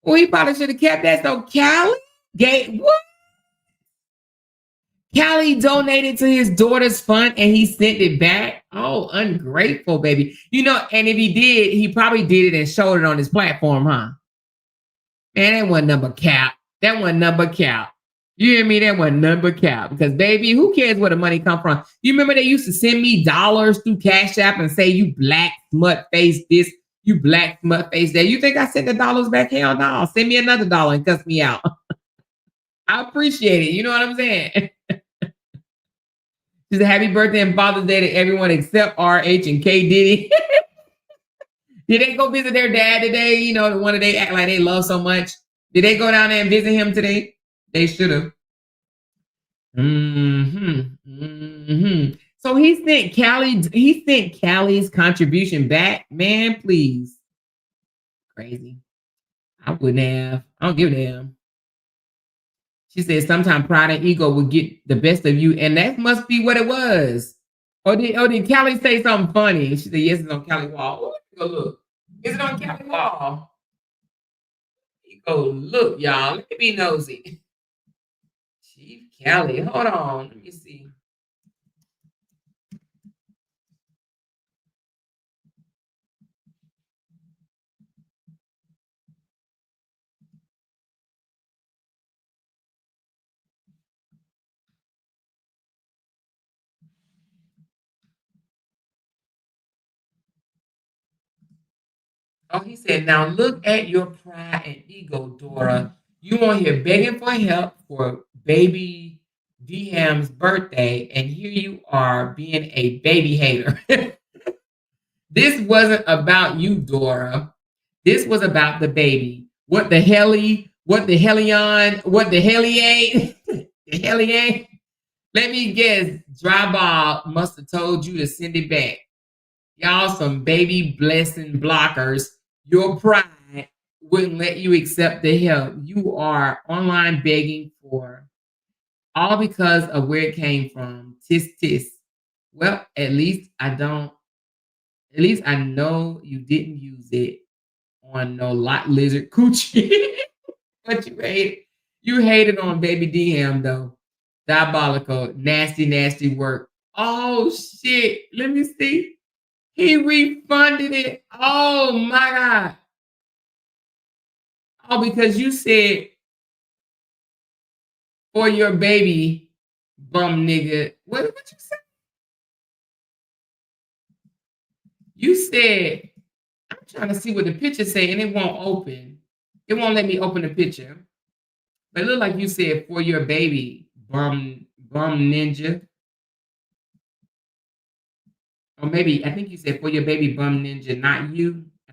Well, he probably should have kept that. So Callie gave what? Callie donated to his daughter's fund and he sent it back. Oh, ungrateful, baby. You know, and if he did, he probably did it and showed it on his platform, huh? Man, that wasn't number cap. That wasn't number cap. You hear me? That wasn't number cap. Because, baby, who cares where the money come from? You remember they used to send me dollars through Cash App and say, you black smut face this, you black smut face that. You think I sent the dollars back? Hell no. Send me another dollar and cuss me out. I appreciate it. You know what I'm saying? She said, happy birthday and Father's Day to everyone except RH and K. Diddy. Did they go visit their dad today? You know, the one that they act like they love so much. Did they go down there and visit him today? They should have. So he sent Callie's contribution back. Man, please. Crazy. I wouldn't have. I don't give a damn. She said sometimes pride and ego will get the best of you, and that must be what it was. Or did Callie say something funny? She said, yes, it's on Callie wall. Oh, let me go look. Is it on Callie wall? Let me go look, y'all. Let me be nosy. Chief Callie, hold on. Let me see. Oh, he said, now look at your pride and ego, Dora. You on here begging for help for baby DM's birthday, and here you are being a baby hater. This wasn't about you, Dora. This was about the baby. What the hellion? The hellion? The hellion? Let me guess. Dryball must have told you to send it back. Y'all some baby blessing blockers. Your pride wouldn't let you accept the help you are online begging for, all because of where it came from. Tis tis. Well, at least I know you didn't use it on no lot lizard coochie. But you hated on baby DM though. Diabolical, nasty work. Oh shit. Let me see. He refunded it. Oh my God. Oh, because you said for your baby bum nigga. What you say? You said, I'm trying to see what the picture say and it won't open. It won't let me open the picture. But it looked like you said for your baby bum ninja. Or maybe I think you said for your baby bum ninja, not you. I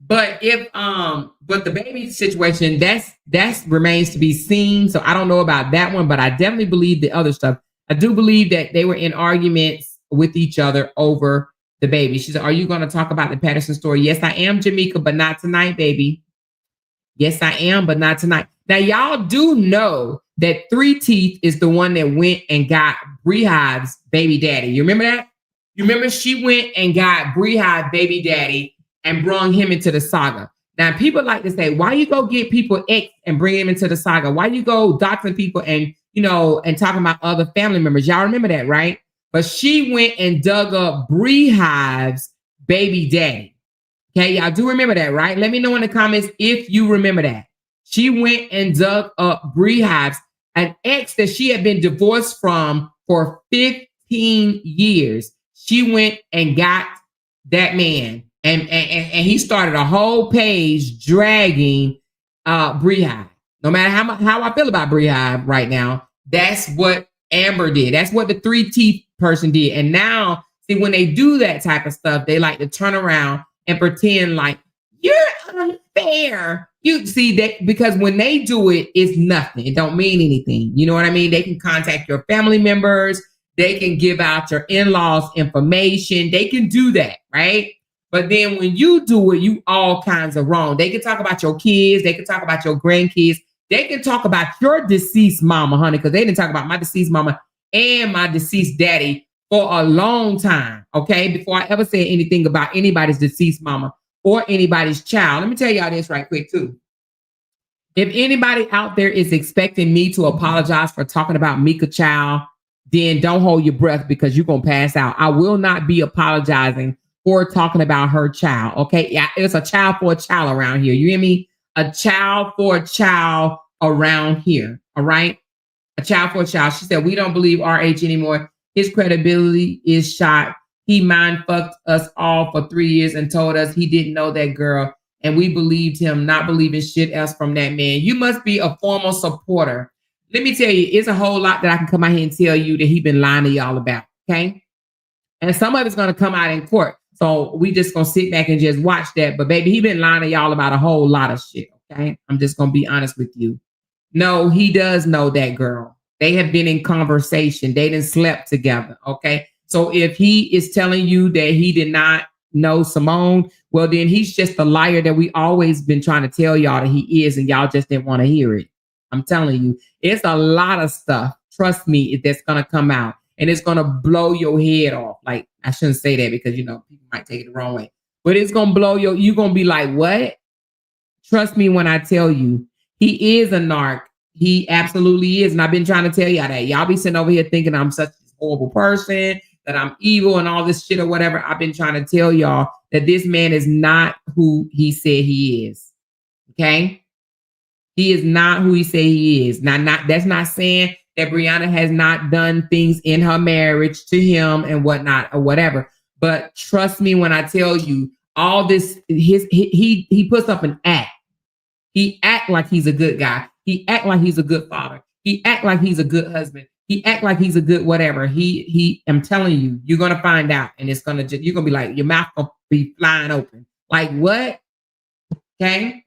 But but the baby situation, that's remains to be seen. So I don't know about that one, but I definitely believe the other stuff. I do believe that they were in arguments with each other over the baby. She said, "Are you going to talk about the Patterson story?" Yes, I am, Jamaica, but not tonight, baby. Yes, I am, but not tonight. Now, y'all do know that Three Teeth is the one that went and got Breehive's baby daddy. You remember that? You remember she went and got Breehive baby daddy and brung him into the saga. Now, people like to say, why you go get people X and bring him into the saga? Why you go doxing people and, and talking about other family members? Y'all remember that, right? But she went and dug up Breehive's baby daddy. Okay, y'all do remember that, right? Let me know in the comments if you remember that. She went and dug up Breehive's, an ex that she had been divorced from for 15 years. She went and got that man, and he started a whole page dragging Breehive. No matter how I feel about Breehive right now, that's what Amber did. That's what the Three Teeth person did. And now, see, when they do that type of stuff, they like to turn around and pretend like you're unfair. You see that, because when they do it, it's nothing. It don't mean anything. You know what I mean? They can contact your family members. They can give out your in-laws information. They can do that, right? But then when you do it, you all kinds of wrong. They can talk about your kids. They can talk about your grandkids. They can talk about your deceased mama, honey, because they didn't talk about my deceased mama and my deceased daddy for a long time, okay? Before I ever said anything about anybody's deceased mama or anybody's child. Let me tell y'all this right quick, too. If anybody out there is expecting me to apologize for talking about Mika Child, then don't hold your breath, because you're going to pass out. I will not be apologizing for talking about her child, okay? Yeah, it's a child for a child around here. You hear me? A child for a child around here, all right? A child for a child. She said, we don't believe RH anymore. His credibility is shot. He mind fucked us all for 3 years and told us he didn't know that girl. And we believed him, not believing shit else from that man. You must be a formal supporter. Let me tell you, it's a whole lot that I can come out here and tell you that he been lying to y'all about, okay? And some of it's going to come out in court. So we just going to sit back and just watch that. But baby, he been lying to y'all about a whole lot of shit, okay? I'm just going to be honest with you. No, he does know that girl. They have been in conversation. They didn't slept together, okay? So if he is telling you that he did not know Simone, well, then he's just a liar that we always been trying to tell y'all that he is, and y'all just didn't want to hear it. I'm telling you, it's a lot of stuff, trust me, that's going to come out, and it's going to blow your head off. Like, I shouldn't say that because, people might take it the wrong way, but it's going to blow you're going to be like, what? Trust me when I tell you, he is a narc. He absolutely is. And I've been trying to tell y'all that. Y'all be sitting over here thinking I'm such a horrible person, that I'm evil and all this shit or whatever. I've been trying to tell y'all that this man is not who he said he is. Okay? He is not who he said he is. Now, that's not saying that Brianna has not done things in her marriage to him and whatnot or whatever. But trust me when I tell you, all this, he puts up an act. He act like he's a good guy. He act like he's a good father. He act like he's a good husband. He act like he's a good whatever. I'm telling you, you're going to find out. And you're going to be like, your mouth going to be flying open. Like, what? Okay.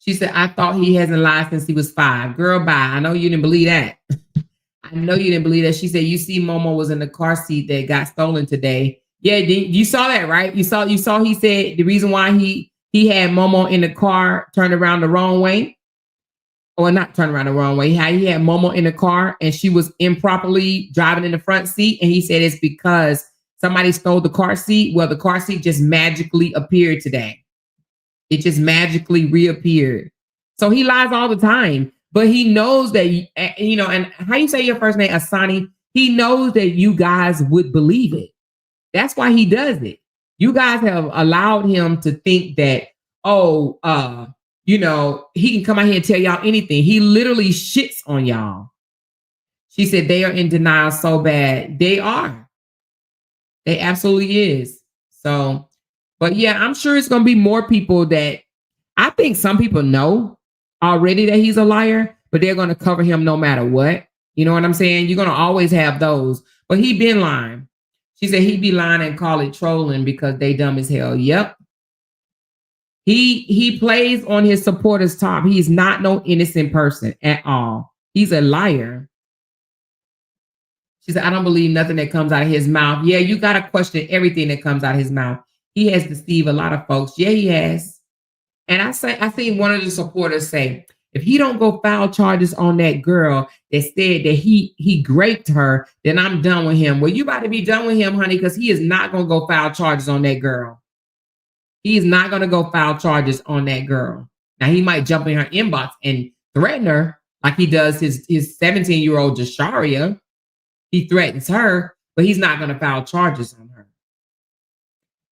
She said, I thought he hasn't lied since he was 5. Girl, bye. I know you didn't believe that. I know you didn't believe that. She said, you see Momo was in the car seat that got stolen today. Yeah, you saw that, right? You saw he said the reason why he had Momo in the car turned around the wrong way. Or not turned around the wrong way. He had Momo in the car and she was improperly driving in the front seat. And he said it's because somebody stole the car seat. Well, the car seat just magically appeared today. It just magically reappeared. So he lies all the time. But he knows that, and how you say your first name, Asani, he knows that you guys would believe it. That's why he does it. You guys have allowed him to think that, he can come out here and tell y'all anything. He literally shits on y'all. She said they are in denial so bad. They are. They absolutely is. So, but yeah, I'm sure it's going to be more people that I think some people know already that he's a liar, but they're going to cover him no matter what. You know what I'm saying? You're going to always have those, but he been lying. She said he'd be lying and call it trolling because they dumb as hell. Yep. He plays on his supporters top. He's not no innocent person at all. He's a liar. She said, I don't believe nothing that comes out of his mouth. Yeah, you got to question everything that comes out of his mouth. He has deceived a lot of folks. Yeah, he has. And I seen one of the supporters say, if he don't go file charges on that girl that said that he raped her, then I'm done with him. Well, you about to be done with him, honey, because he is not going to go file charges on that girl. He is not going to go file charges on that girl. Now, he might jump in her inbox and threaten her like he does his 17-year-old Jasharia. He threatens her, but he's not going to file charges on her.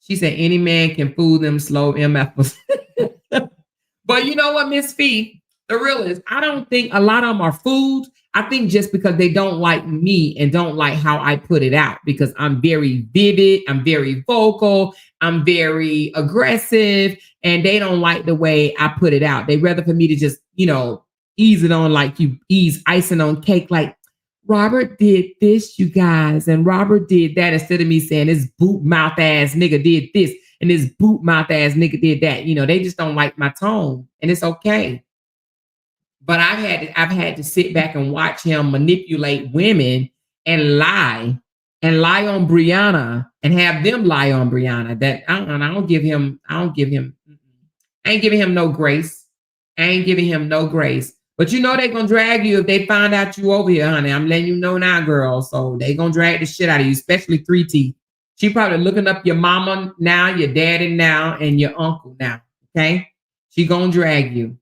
She said, any man can fool them slow MFs. But you know what, Miss Fee? The real is, I don't think a lot of them are fooled. I think just because they don't like me and don't like how I put it out, because I'm very vivid, I'm very vocal, I'm very aggressive, and they don't like the way I put it out. They rather for me to just, ease it on like you ease icing on cake, like, Robert did this, you guys, and Robert did that, instead of me saying this boot mouth ass nigga did this and this boot mouth ass nigga did that. They just don't like my tone, and it's okay. But I've had to sit back and watch him manipulate women and lie on Brianna and have them lie on Brianna. That I ain't giving him no grace. I ain't giving him no grace. But they're gonna drag you if they find out you over here, honey. I'm letting you know now, girl. So they gonna drag the shit out of you, especially 3T. She probably looking up your mama now, your daddy now, and your uncle now. Okay? She gonna drag you.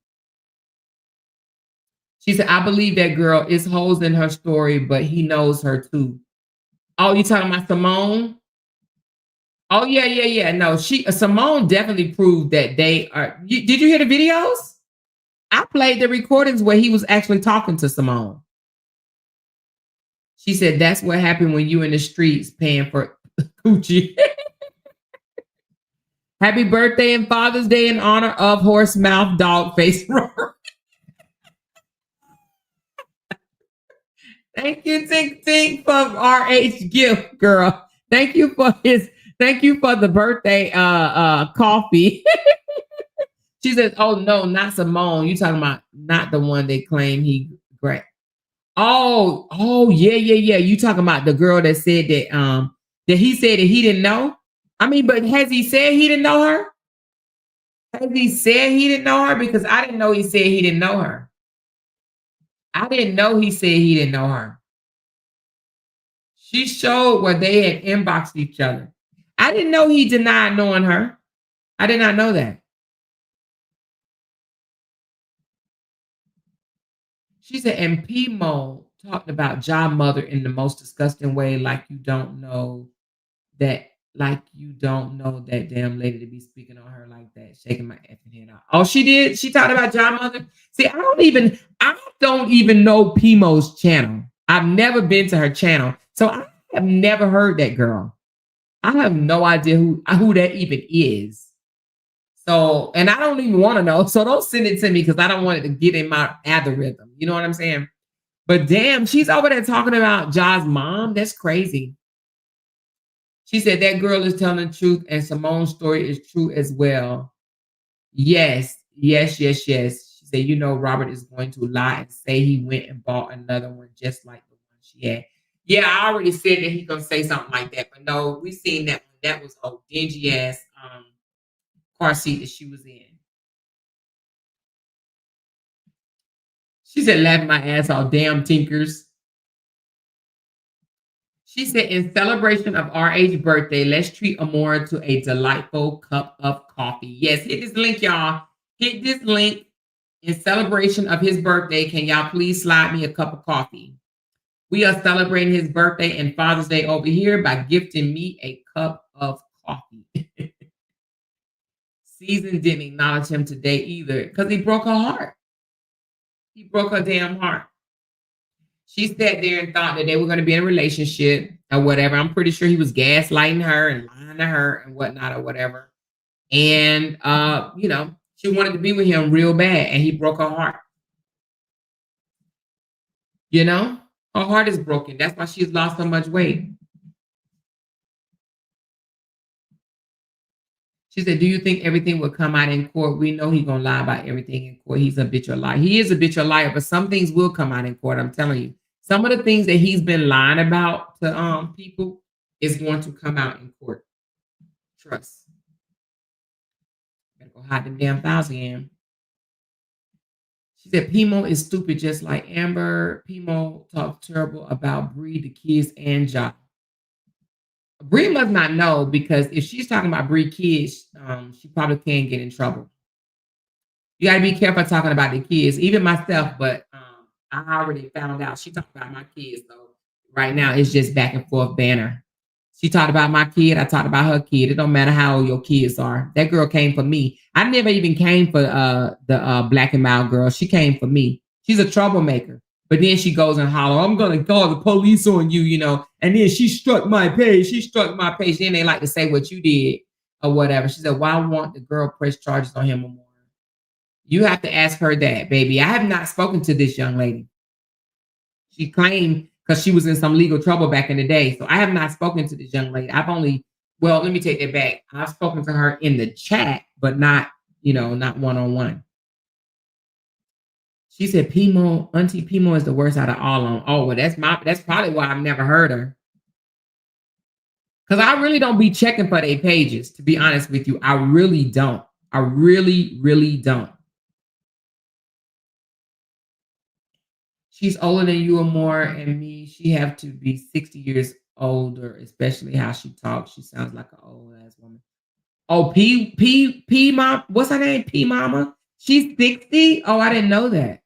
She said, I believe that girl is holes in her story, but he knows her too. Oh, you talking about Simone? Oh, yeah. No, Simone definitely proved that they are. Did you hear the videos? I played the recordings where he was actually talking to Simone. She said, that's what happened when you in the streets paying for coochie. Happy birthday and Father's Day in honor of horse mouth dog face roar. Thank you, Tink, for RH gift, girl. Thank you for the birthday coffee. She says, oh no, not Simone. You talking about not the one they claim he great. Oh, yeah. You talking about the girl that said that he said that he didn't know? I mean, but has he said he didn't know her? Has he said he didn't know her? Because I didn't know he said he didn't know her. I didn't know he said he didn't know her. She showed where they had inboxed each other. I didn't know he denied knowing her. I did not know that. She said, and P-Mo talked about job mother in the most disgusting way, like you don't know that damn lady to be speaking on her like that, shaking my effing head out. Oh, she did? She talked about job mother? See, I don't even know P-Mo's channel. I've never been to her channel. So I have never heard that girl. I have no idea who that even is. So, and I don't even want to know. So don't send it to me because I don't want it to get in my algorithm. You know what I'm saying? But damn, she's over there talking about Ja's mom. That's crazy. She said that girl is telling the truth and Simone's story is true as well. Yes. She said, Robert is going to lie and say he went and bought another one just like the one she had. Yeah, I already said that he's going to say something like that. But no, we seen that one. That was a dingy ass car seat that she was in. She said, laughing my ass off, damn tinkers. She said, in celebration of RH's birthday, let's treat Amora to a delightful cup of coffee. Yes, hit this link, y'all. Hit this link in celebration of his birthday. Can y'all please slide me a cup of coffee? We are celebrating his birthday and Father's Day over here by gifting me a cup of coffee. Season didn't acknowledge him today either because he broke her heart. He broke her damn heart. She sat there and thought that they were going to be in a relationship or whatever. I'm pretty sure he was gaslighting her and lying to her and whatnot or whatever. And, she wanted to be with him real bad and he broke her heart. Her heart is broken. That's why she's lost so much weight. She said, do you think everything will come out in court? We know he's going to lie about everything in court. He's a habitual liar. He is a habitual liar, but some things will come out in court. I'm telling you. Some of the things that he's been lying about to people is going to come out in court. Trust. Better go hide them damn files again. She said, Pimo is stupid just like Amber. Pimo talks terrible about Bree, the kids, and Ja. Bree must not know, because if she's talking about Bree kids, she probably can get in trouble. You got to be careful talking about the kids, even myself, but I already found out she talked about my kids. So right now it's just back and forth banner. She talked about my kid. I talked about her kid. It don't matter how old your kids are. That girl came for me. I never even came for the black and mild girl. She came for me. She's a troublemaker. But then she goes and holler, I'm going to call the police on you, you know. And then she struck my page. She struck my page. Then they like to say what you did or whatever. She said, why won't the girl press charges on him more? You have to ask her that, baby. I have not spoken to this young lady. She claimed because she was in some legal trouble back in the day. So I have not spoken to this young lady. I've only, well, let me take that back. I've spoken to her in the chat, but not, not one-on-one. She said, Pimo, Auntie Pimo is the worst out of all of them. Oh, well, that's probably why I've never heard her. Because I really don't be checking for their pages, to be honest with you. I really don't. I really, really don't. She's older than you or more, and me. She have to be 60 years older, especially how she talks. She sounds like an old ass woman. Oh, P mom. What's her name? P mama. She's 60. Oh, I didn't know that.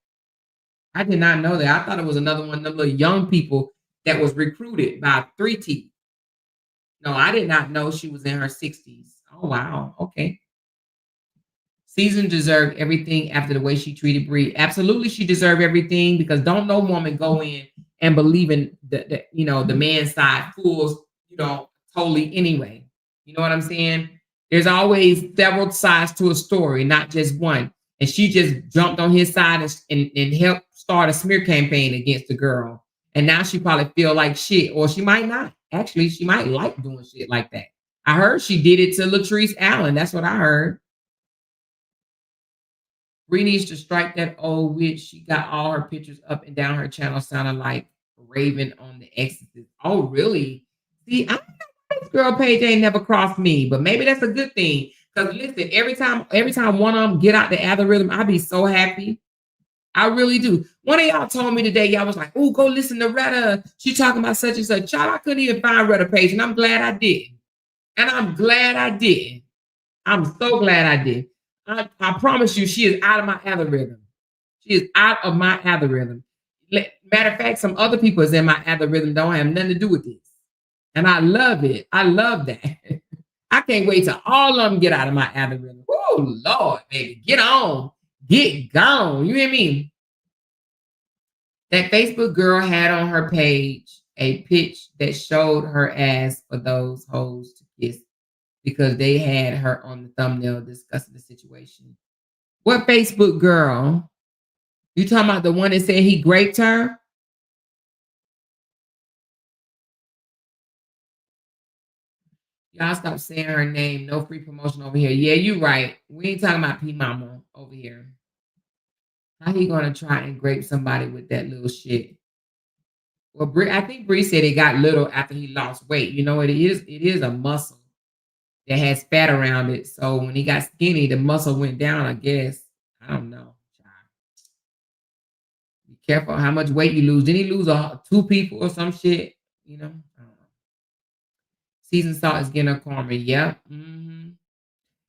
I did not know that. I thought it was another one of them little young people that was recruited by 3T. No, I did not know she was in her 60s. Oh, wow. Okay. Season deserved everything after the way she treated Bree. Absolutely, she deserved everything, because don't no woman go in and believe in the man's side fools, totally anyway. You know what I'm saying? There's always several sides to a story, not just one. And she just jumped on his side and helped start a smear campaign against the girl. And now she probably feel like shit, or she might not. Actually, she might like doing shit like that. I heard she did it to Latrice Allen. That's what I heard. Bree needs to strike that old witch. She got all her pictures up and down her channel sounding like Raven on The Exorcist. Oh, really? See, I don't know, this girl page ain't never crossed me, but maybe that's a good thing. Because listen, every time one of them get out the algorithm, I be so happy. I really do. One of y'all told me today, y'all was like, oh, go listen to Retta. She talking about such and such. Child, I couldn't even find Retta page, and I'm glad I did. And I'm glad I did. I'm so glad I did. I promise you, she is out of my algorithm. She is out of my algorithm. Matter of fact, some other people is in my algorithm don't have nothing to do with this. And I love it. I love that. I can't wait till all of them get out of my algorithm. Oh, Lord, baby. Get on. Get gone. You hear me? That Facebook girl had on her page a pitch that showed her ass for those hoes to kiss, because they had her on the thumbnail discussing the situation. What Facebook girl? You talking about the one that said he raped her? Y'all stop saying her name. No free promotion over here. Yeah, you right. We ain't talking about P Mama over here. How he gonna try and grape somebody with that little shit? Well, I think Bree said it got little after he lost weight. You know, it is a muscle that has fat around it. So when he got skinny, the muscle went down, I guess. I don't know. Be careful how much weight you lose. Didn't he lose 2 people or some shit? I don't know. Season salt is getting a karma. Yep. Mm-hmm.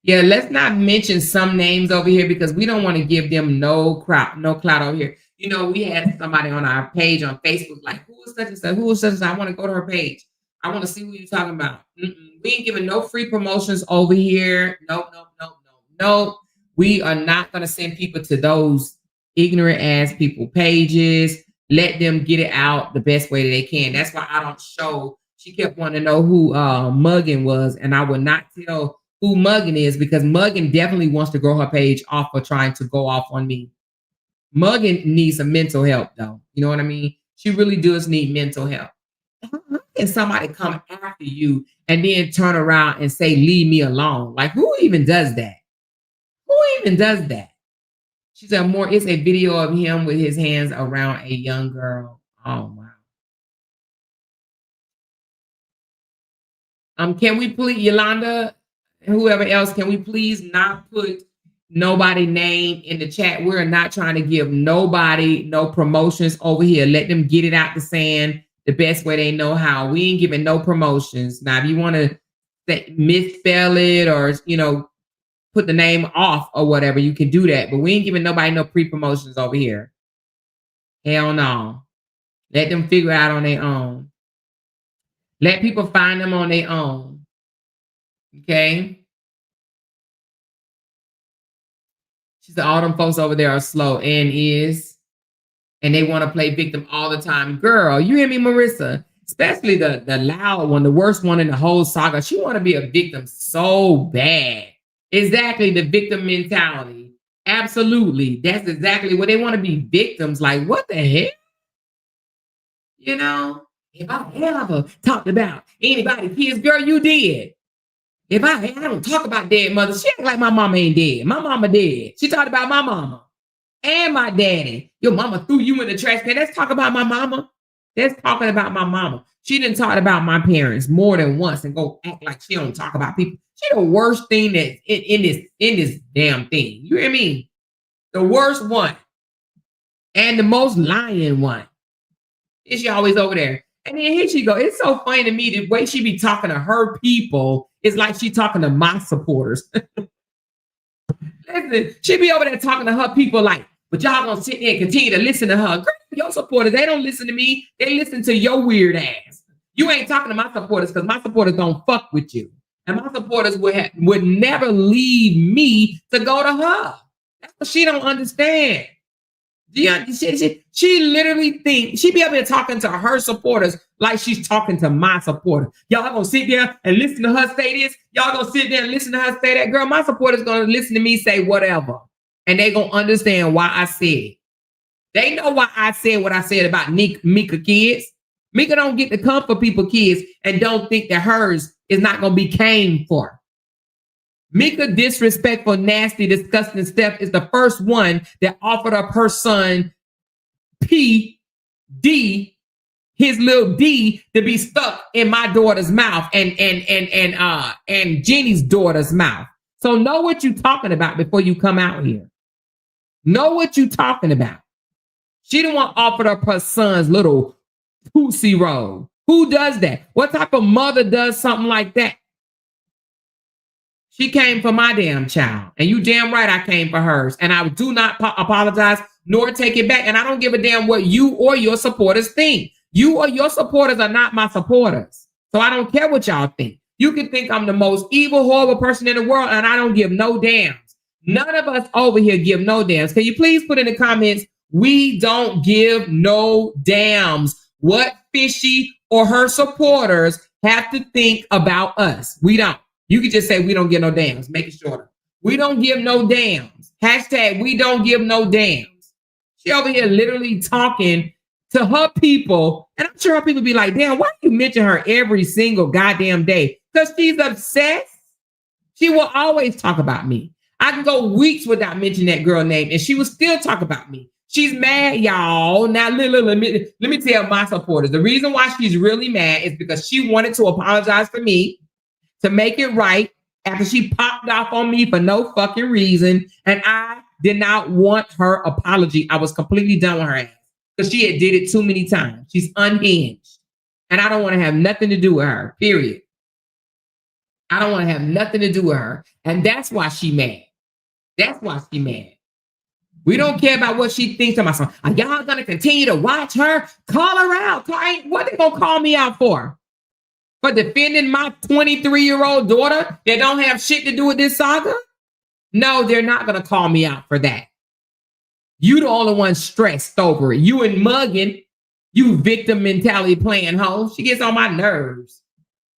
Yeah, let's not mention some names over here, because we don't want to give them no clout over here. We had somebody on our page on Facebook like, who is such and such? Who is such and such? I want to go to her page. I want to see who you're talking about. We ain't giving no free promotions over here. No. We are not going to send people to those ignorant ass people pages. Let them get it out the best way that they can. That's why I don't show. She kept wanting to know who Muggin was, and I would not tell who Muggin is, because Muggin definitely wants to grow her page off for trying to go off on me. Muggin needs some mental help, though. You know what I mean? She really does need mental help. How can can somebody come after you and then turn around and say, leave me alone? Like, who even does that? Who even does that? She said, more, it's a video of him with his hands around a young girl. Oh, wow. Can we please, Yolanda, whoever else, can we please not put nobody name in the chat? We're not trying to give nobody no promotions over here. Let them get it out the sand the best way they know how. We ain't giving no promotions. Now, if you want to misspell it or, you know, put the name off or whatever, you can do that. But we ain't giving nobody no pre-promotions over here. Hell no. Let them figure it out on their own. Let people find them on their own. Okay? She said, all them folks over there are slow and they want to play victim all the time. Girl, you hear me, Marissa? Especially the loud one, the worst one in the whole saga. She want to be a victim so bad. Exactly, the victim mentality. Absolutely. That's exactly what they want to be, victims. Like, what the hell? You know? If I ever talked about anybody, kids, girl, you did. If I don't talk about dead mothers, she act like my mama ain't dead. My mama dead. She talked about my mama and my daddy. Your mama threw you in the trash can. Let's talk about my mama. That's talking about my mama. She didn't talk about my parents more than once and go act like she don't talk about people. She the worst thing that's in this damn thing. You hear me? The worst one. And the most lying one. Is she always over there? And then here she go. It's so funny to me the way she be talking to her people is like she talking to my supporters. Listen, she be over there talking to her people like, but y'all gonna sit there and continue to listen to her. Girl, your supporters, they don't listen to me. They listen to your weird ass. You ain't talking to my supporters because my supporters don't fuck with you. And my supporters would never leave me to go to her. That's what she don't understand. She literally thinks she be up here talking to her supporters like she's talking to my supporters. Y'all gonna sit there and listen to her say this. Y'all gonna sit there and listen to her say that. Girl, my supporters gonna listen to me say whatever. And they gonna understand why I said it. They know why I said what I said about Mika kids. Mika don't get to come for people kids and don't think that hers is not gonna be came for. Mika, disrespectful, nasty, disgusting Steph is the first one that offered up her son, P, D, his little D, to be stuck in my daughter's mouth and Jenny's daughter's mouth. So know what you're talking about before you come out here. Know what you're talking about. She the one offered up her son's little pussy roll. Who does that? What type of mother does something like that? She came for my damn child. And you damn right I came for hers. And I do not apologize nor take it back. And I don't give a damn what you or your supporters think. You or your supporters are not my supporters. So I don't care what y'all think. You can think I'm the most evil, horrible person in the world, and I don't give no damns. None of us over here give no damns. Can you please put in the comments, we don't give no damns what Fishy or her supporters have to think about us. We don't. You can just say we don't give no damns. Make it shorter. We don't give no damns. Hashtag we don't give no damns. She over here literally talking to her people. And I'm sure her people be like, damn, why do you mention her every single goddamn day? Because she's obsessed. She will always talk about me. I can go weeks without mentioning that girl name and she will still talk about me. She's mad, y'all. Now, let me tell my supporters. The reason why she's really mad is because she wanted to apologize for me, to make it right after she popped off on me for no fucking reason. And I did not want her apology. I was completely done with her ass because she had did it too many times. She's unhinged. And I don't want to have nothing to do with her, period. I don't want to have nothing to do with her. And that's why she mad. That's why she mad. We don't care about what she thinks of my son. Are y'all going to continue to watch her? Call her out. What they going to call me out for? For defending my 23-year-old daughter that don't have shit to do with this saga? No, they're not going to call me out for that. You the only one stressed over it. You and Muggin, you victim mentality playing hoe. She gets on my nerves.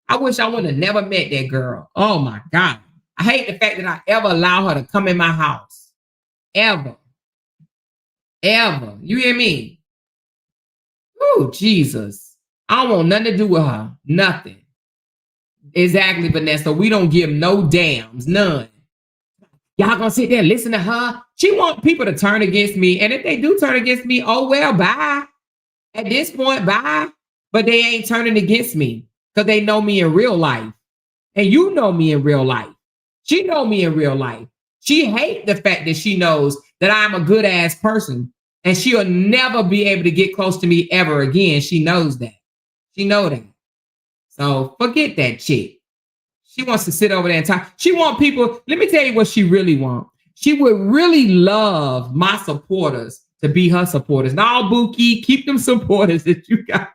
I wish I would have never met that girl. Oh my God. I hate the fact that I ever allow her to come in my house. Ever. Ever. You hear me? Oh, Jesus. I don't want nothing to do with her. Nothing. Exactly, Vanessa. We don't give no damns. None. Y'all gonna sit there and listen to her? She want people to turn against me. And if they do turn against me, oh well, bye. At this point, bye. But they ain't turning against me because they know me in real life. And you know me in real life. She know me in real life. She hate the fact that she knows that I'm a good ass person. And she'll never be able to get close to me ever again. She knows that. She know that. So forget that chick. She wants to sit over there and talk. She want people. Let me tell you what she really want. She would really love my supporters to be her supporters. Now, Buki, keep them supporters that you got.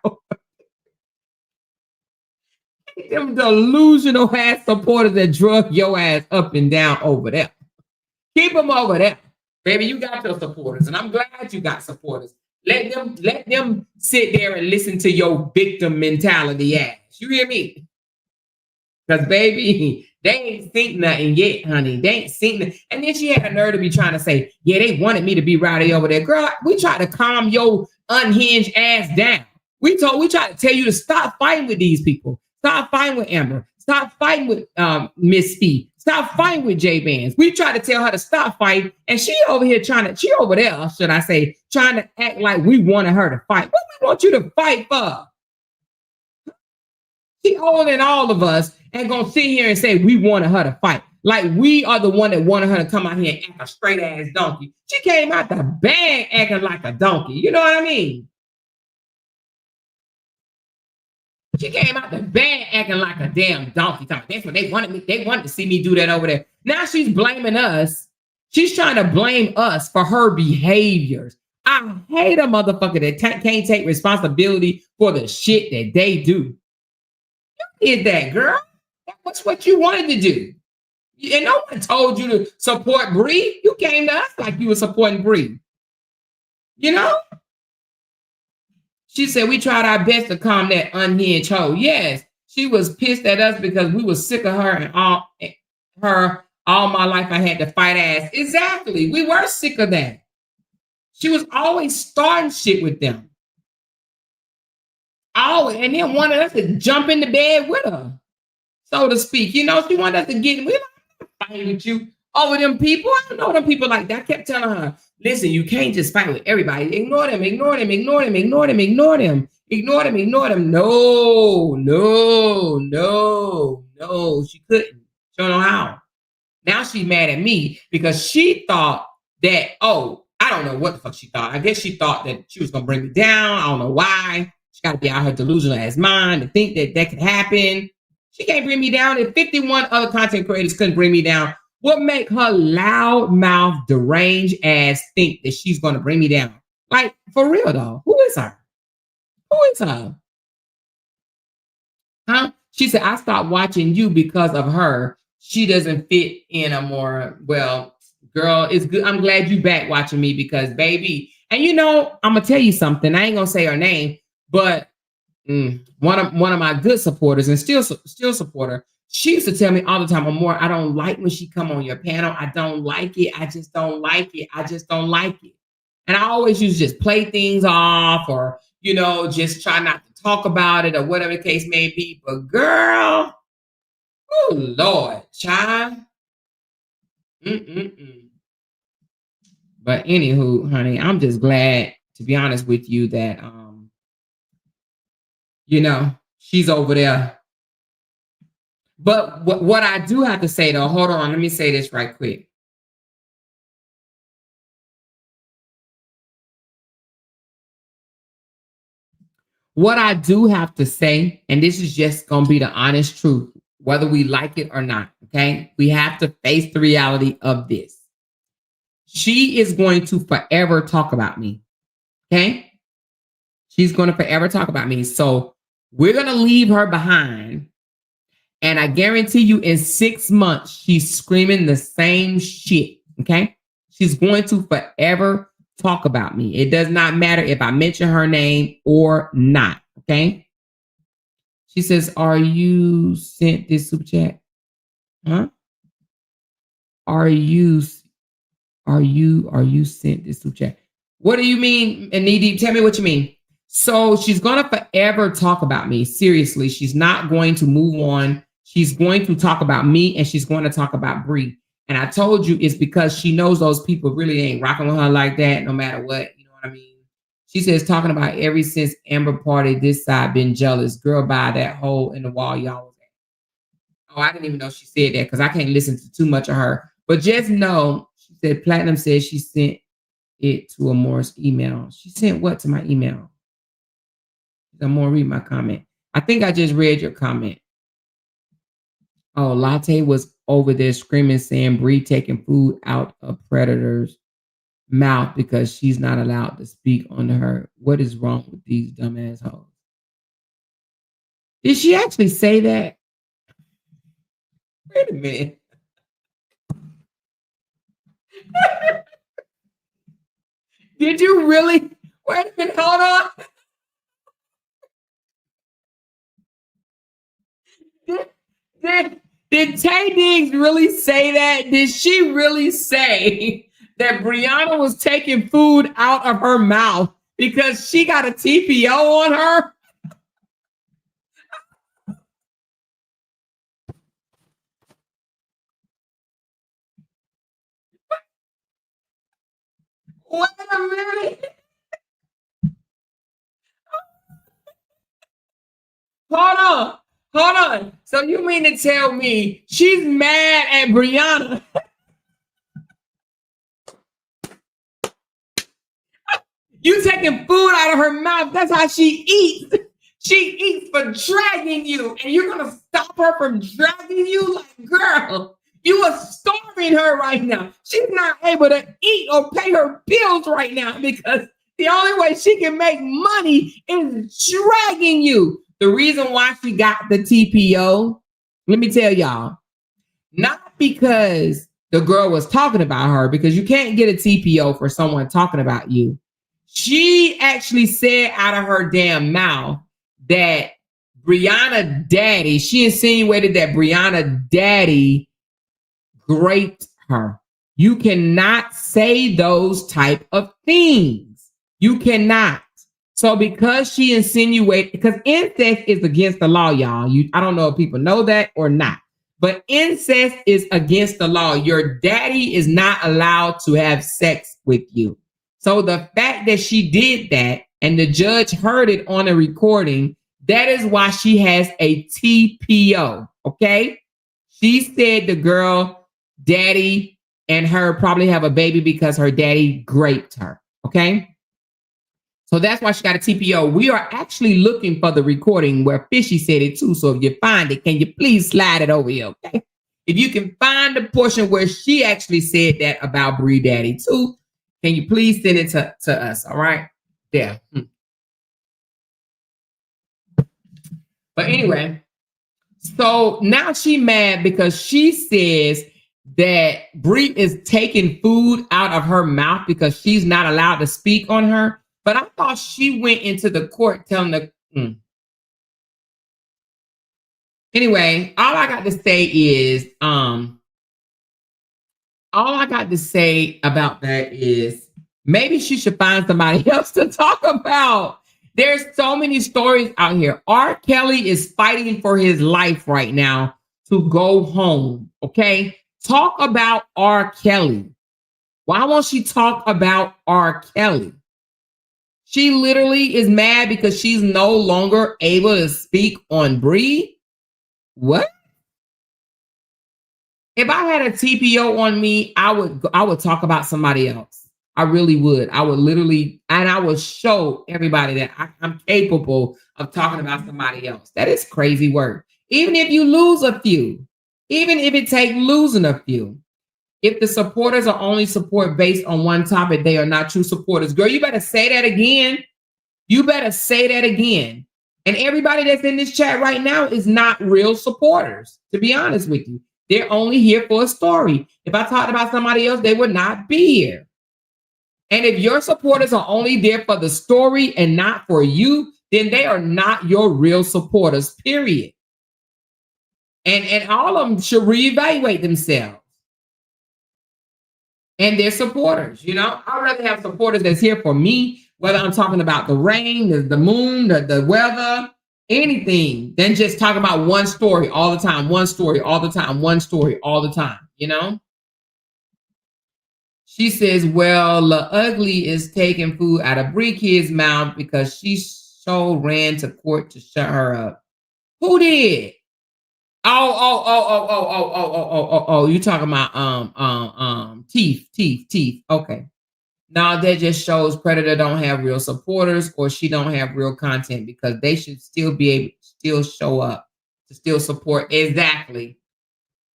Keep them delusional ass supporters that drug your ass up and down over there. Keep them over there. Baby, you got your supporters, and I'm glad you got supporters. Let them sit there and listen to your victim mentality ass. You hear me? Because, baby, they ain't think nothing yet, honey. They ain't seen nothing. And then she had a nerve to be trying to say, yeah, they wanted me to be rowdy over there. Girl, we tried to calm your unhinged ass down. We tried to tell you to stop fighting with these people. Stop fighting with Amber. Stop fighting with Miss Fee. Stop fighting with J Bands. We tried to tell her to stop fighting. And she over there, should I say, trying to act like we wanted her to fight. What we want you to fight for? She holding all of us and gonna sit here and say we wanted her to fight. Like we are the one that wanted her to come out here and act a straight ass donkey. She came out the bag acting like a donkey. You know what I mean? She came out the bag acting like a damn donkey. That's what they wanted me. They wanted to see me do that over there. Now she's blaming us. She's trying to blame us for her behaviors. I hate a motherfucker that can't take responsibility for the shit that they do. You did that, girl. That's what you wanted to do. And no one told you to support Bree. You came to us like you were supporting Bree. You know? She said we tried our best to calm that unhinged hoe. Yes, she was pissed at us because we were sick of her and all my life I had to fight ass. Exactly. We were sick of that. She was always starting shit with them. Always. And then wanted us to jump in the bed with her, so to speak. You know, she wanted us to get, we're not fighting with you over them people. I don't know them people like that. I kept telling her, listen, you can't just fight with everybody. Ignore them, ignore them, ignore them, ignore them, ignore them, ignore them, ignore them. No. She couldn't. She don't know how. Now she's mad at me because she thought that, I don't know what the fuck she thought. I guess she thought that she was going to bring me down. I don't know why. She got to be out her delusional ass mind to think that that could happen. She can't bring me down. If 51 other content creators couldn't bring me down, what make her loud mouth, deranged ass think that she's going to bring me down? Like, for real, though. Who is her? Who is her? Huh? She said, I stopped watching you because of her. She doesn't fit in a more, well, girl, it's good. I'm glad you back watching me because, baby, and you know, I'm going to tell you something. I ain't going to say her name, but one of my good supporters and still support her, she used to tell me all the time, Amor, I don't like when she come on your panel. I don't like it. I just don't like it. I just don't like it. And I always used to just play things off or, you know, just try not to talk about it or whatever the case may be. But girl, oh Lord, child. But anywho, honey, I'm just glad, to be honest with you, that you know, she's over there. But what I do have to say, though, hold on, let me say this right quick. What I do have to say, and this is just going to be the honest truth, whether we like it or not, okay? We have to face the reality of this. She is going to forever talk about me, okay? She's going to forever talk about me. So we're going to leave her behind. And I guarantee you in 6 months, she's screaming the same shit, okay? She's going to forever talk about me. It does not matter if I mention her name or not, okay? She says, are you sent this super chat? Huh? Are you sent this super chat? What do you mean, Needy? Tell me what you mean. So she's going to forever talk about me. Seriously, she's not going to move on. She's going to talk about me and she's going to talk about Bree. And I told you it's because she knows those people really ain't rocking with her like that, no matter what. You know what I mean? She says, talking about ever since Amber party, this side been jealous. Girl, by that hole in the wall y'all was at. Oh, I didn't even know she said that because I can't listen to too much of her. But just know, she said, Platinum said she sent it to a Morris email. She sent what to my email? I'm going to read my comment. I think I just read your comment. Oh, Latte was over there screaming, saying Bree taking food out of Predator's mouth because she's not allowed to speak on her. What is wrong with these dumb assholes? Did she actually say that? Wait a minute. Did you really? Wait a minute, hold on. Did Tay Diggs really say that? Did she really say that Brianna was taking food out of her mouth because she got a TPO on her? Wait a minute. Hold on. So you mean to tell me she's mad at Brianna? You taking food out of her mouth. That's how she eats. She eats for dragging you. And you're going to stop her from dragging you? Like, girl, you are starving her right now. She's not able to eat or pay her bills right now because the only way she can make money is dragging you. The reason why she got the TPO, let me tell y'all, not because the girl was talking about her, because you can't get a TPO for someone talking about you. She actually said out of her damn mouth that Brianna daddy, she insinuated that Brianna daddy raped her. You cannot say those type of things. You cannot. So because she insinuated, because incest is against the law, y'all. I don't know if people know that or not, but incest is against the law. Your daddy is not allowed to have sex with you. So the fact that she did that and the judge heard it on a recording, that is why she has a TPO, okay? She said the girl, daddy, and her probably have a baby because her daddy raped her, okay? So that's why she got a TPO. We are actually looking for the recording where Fishy said it too. So if you find it, can you please slide it over here, okay? If you can find the portion where she actually said that about Bree Daddy too, can you please send it to us, all right? There. But anyway, so now she mad because she says that Bree is taking food out of her mouth because she's not allowed to speak on her. But I thought she went into the court telling the... Anyway, all I got to say is, about that is maybe she should find somebody else to talk about. There's so many stories out here. R. Kelly is fighting for his life right now to go home, okay? Talk about R. Kelly. Why won't she talk about R. Kelly? She literally is mad because she's no longer able to speak on Bree. What? If I had a TPO on me, I would talk about somebody else. I really would. I would literally, and I would show everybody that I'm capable of talking about somebody else. That is crazy work. Even if you lose a few, even if it takes losing a few. If the supporters are only support based on one topic, they are not true supporters. Girl, you better say that again. You better say that again. And everybody that's in this chat right now is not real supporters, to be honest with you. They're only here for a story. If I talked about somebody else, they would not be here. And if your supporters are only there for the story and not for you, then they are not your real supporters, period. And all of them should reevaluate themselves and their supporters. You know, I'd rather have supporters that's here for me Whether I'm talking about the rain, the moon, the weather, anything, then just talk about one story all the time, one story all the time, one story all the time, you know? She says, well, the ugly is taking food out of Bree Kid's mouth because she so ran to court to shut her up. Who did? Oh, you talking about teeth. Okay. Now that just shows Predator don't have real supporters or she don't have real content because they should still be able to still show up to still support. Exactly.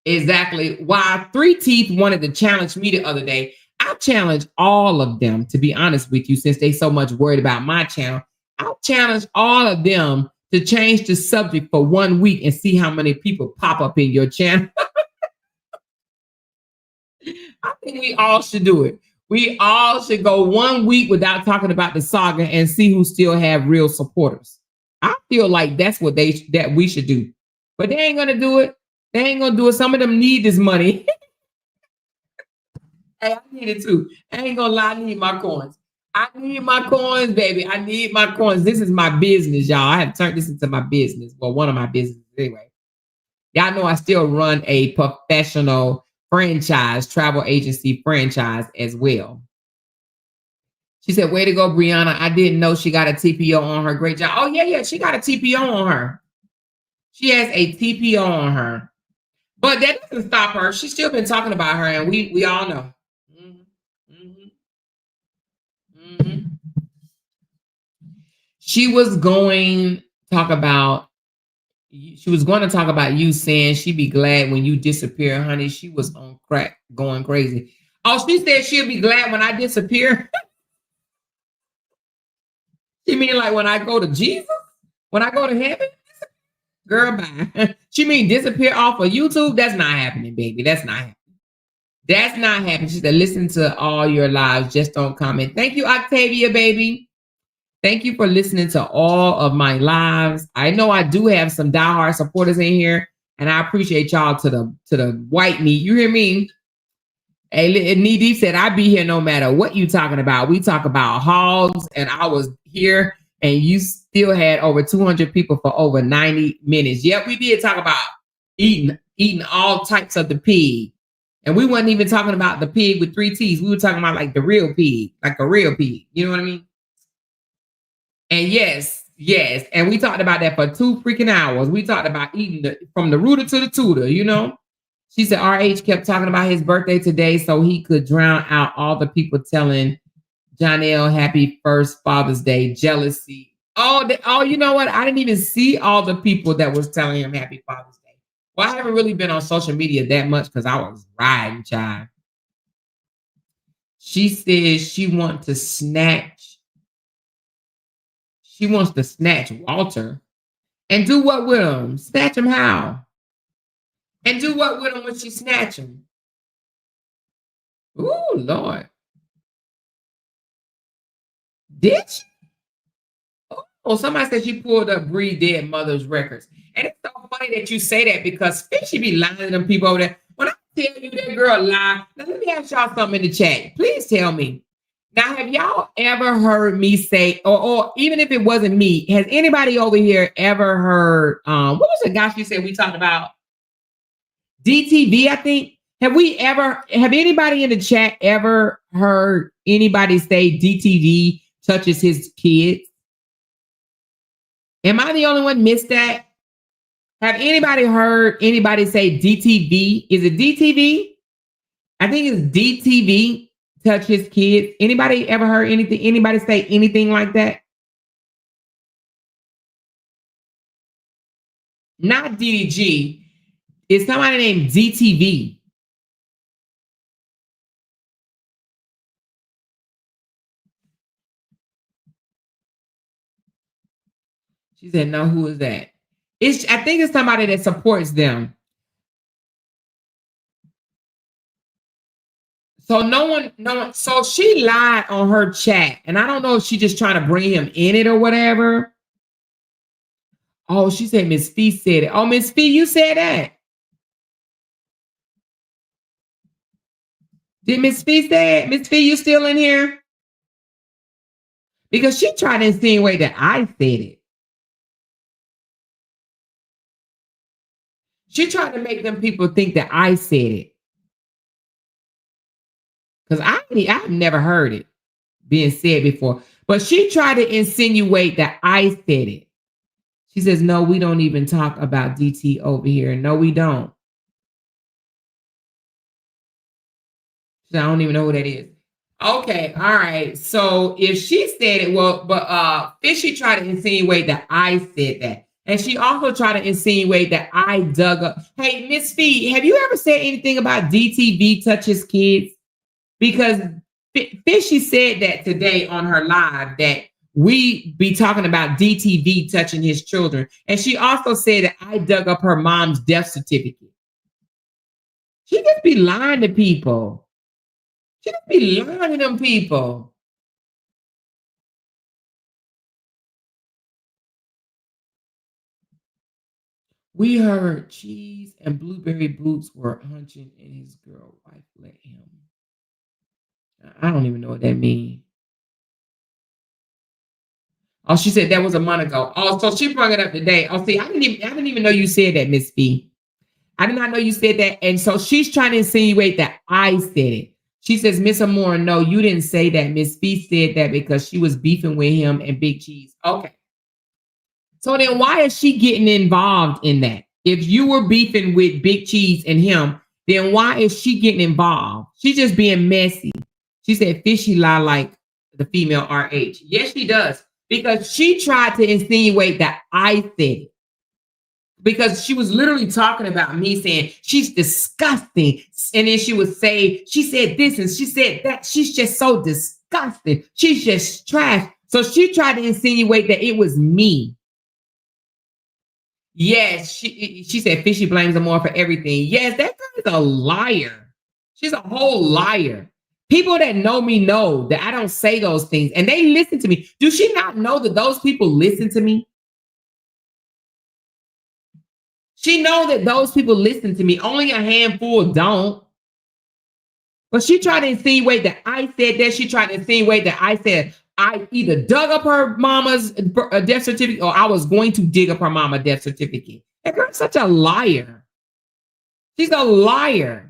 Why 3 Teeth wanted to challenge me the other day. I challenge all of them, to be honest with you, since they so much worried about my channel. I'll challenge all of them to change the subject for 1 week and see how many people pop up in your channel. I think we all should do it. We all should go 1 week without talking about the saga and see who still have real supporters. I feel like that's what we should do. But they ain't gonna do it. They ain't gonna do it. Some of them need this money. Hey, I need it too. I ain't gonna lie, I need my coins. I need my coins, baby. I need my coins. This is my business, y'all. I have turned this into my business. Well, one of my businesses anyway. Y'all know I still run a professional franchise, travel agency franchise as well. She said, way to go, Brianna. I didn't know she got a TPO on her. Great job. Oh, yeah. She got a TPO on her. She has a TPO on her. But that doesn't stop her. She's still been talking about her, and we all know. She was going to talk about you saying she'd be glad when you disappear, honey. She was on crack going crazy. Oh, she said she'll be glad when I disappear. She mean like when I go to Jesus? When I go to heaven? Girl, bye. She mean disappear off of YouTube? That's not happening, baby. That's not happening. That's not happening. She said, listen to all your lives. Just don't comment. Thank you, Octavia, baby. Thank you for listening to all of my lives. I know I do have some diehard supporters in here, and I appreciate y'all to the white meat. You hear me? Hey, Knee Deep said, I'd be here no matter what you talking about. We talk about hogs, and I was here, and you still had over 200 people for over 90 minutes. Yep, we did talk about eating all types of the pig. And we wasn't even talking about the pig with 3 T's. We were talking about like the real pig, like a real pig. You know what I mean? And yes. And we talked about that for 2 freaking hours. We talked about eating from the rooter to the tutor, you know? She said RH kept talking about his birthday today so he could drown out all the people telling Janelle happy first Father's Day. Jealousy. Oh, you know what? I didn't even see all the people that was telling him happy Father's Day. Well, I haven't really been on social media that much because I was riding, child. She says she wants to snatch Walter. And do what with him? Snatch him how? And do what with him when she snatch him? Ooh, Lord. Did she? Oh, somebody said she pulled up Bree dead mother's records. And it's so funny that you say that because she be lying to them people over there. When I tell you that girl lie, now let me ask y'all something in the chat. Please tell me. Now, have y'all ever heard me say, or even if it wasn't me, has anybody over here ever heard, what was the guy she said we talked about? DTV, I think. Have anybody in the chat ever heard anybody say DTV touches his kids? Am I the only one missed that? Have anybody heard anybody say DTV? Is it DTV? I think it's DTV touch his kids. Anybody ever heard anybody say anything like that? Not DDG. It's somebody named DTV. She said, no, who is that? I think it's somebody that supports them. So no one, so she lied on her chat. And I don't know if she's just trying to bring him in it or whatever. Oh, she said Miss Fee said it. Oh, Miss Fee, you said that. Did Miss Fee say it? Miss Fee, you still in here? Because she tried to insinuate that I said it. She tried to make them people think that I said it. Because I've never heard it being said before. But she tried to insinuate that I said it. She says, no, we don't even talk about DT over here. No, we don't. I don't even know who that is. Okay, all right. So if she said it, well, but Fishy tried to insinuate that I said that. And she also tried to insinuate that I dug up. Hey, Miss Fee, have you ever said anything about DTV touches kids? Because Fishy said that today on her live that we be talking about DTV touching his children. And she also said that I dug up her mom's death certificate. She just be lying to people. She just be lying to them people. We heard cheese and blueberry boots were hunching and his girl wife let him. I don't even know what that means. Oh, she said that was a month ago. Oh, so she brought it up today. Oh, see, I didn't even know you said that, Miss Fee. I did not know you said that. And so she's trying to insinuate that I said it. She says, Miss Amore, no, you didn't say that. Miss Fee said that because she was beefing with him and Big Cheese. Okay. So then why is she getting involved in that? If you were beefing with Big Cheese and him, then why is she getting involved? She's just being messy. She said, Fishy lie like the female RH. Yes, she does. Because she tried to insinuate that I said it. Because she was literally talking about me saying, she's disgusting. And then she would say, she said this and she said that. She's just so disgusting. She's just trash. So she tried to insinuate that it was me. Yes, she said Fishy blames Amore for everything. Yes, that girl is a liar. She's a whole liar. People that know me know that I don't say those things and they listen to me. Do she not know that those people listen to me? She knows that those people listen to me. Only a handful don't. But she tried to insinuate that I said that. She tried to insinuate that I said I either dug up her mama's death certificate or I was going to dig up her mama's death certificate. That girl's such a liar. She's a liar.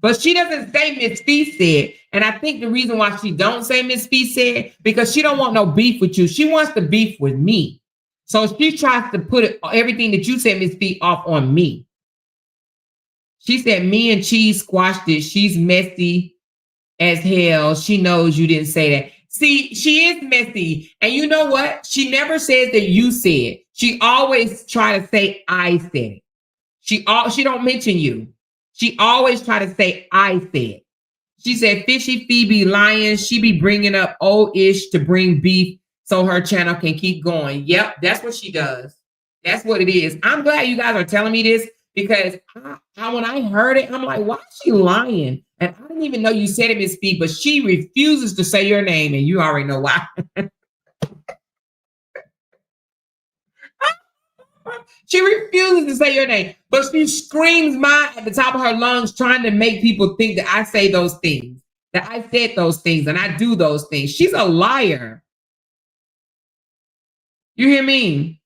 But she doesn't say Miss Fee said. And I think the reason why she don't say Miss Fee said, because she don't want no beef with you. She wants to beef with me. So she tries to put everything that you said, Miss Fee, off on me. She said me and Cheese squashed it. She's messy as hell. She knows you didn't say that. See, she is messy. And you know what? She never says that you said. She always try to say I said it. She don't mention you. She always try to say I said. She said Fishy Phoebe lying. She be bringing up old ish to bring beef so her channel can keep going. Yep, that's what she does. That's what it is. I'm glad you guys are telling me this because when I heard it, I'm like, why is she lying? And I didn't even know you said it, Miss Phoebe, but she refuses to say your name, and you already know why. She refuses to say your name, but she screams mine at the top of her lungs, trying to make people think that I say those things, that I said those things, and I do those things. She's a liar. You hear me?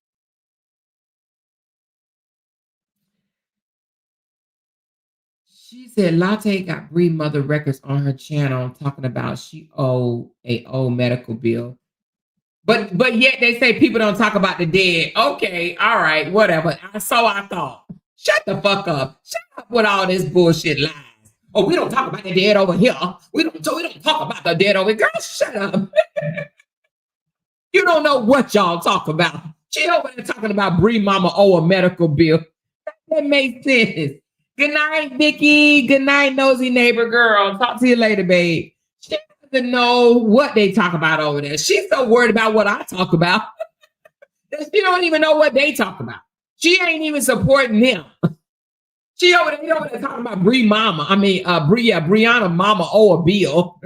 She said Latte got Bree Mother Records on her channel talking about she owe a old medical bill. But yet they say people don't talk about the dead. Okay, all right, whatever. So I thought. Shut the fuck up. Shut up with all this bullshit lies. Oh, we don't talk about the dead over here. We don't talk about the dead over here. Girl, shut up. You don't know what y'all talk about. She over there talking about Bree Mama owe a medical bill. That makes sense. Good night, Vicky. Good night, nosy neighbor girl. Talk to you later, babe. She doesn't know what they talk about over there. She's so worried about what I talk about. She don't even know what they talk about. She ain't even supporting them. She over there talking about Bree Mama. I mean, Brianna Mama owe a bill.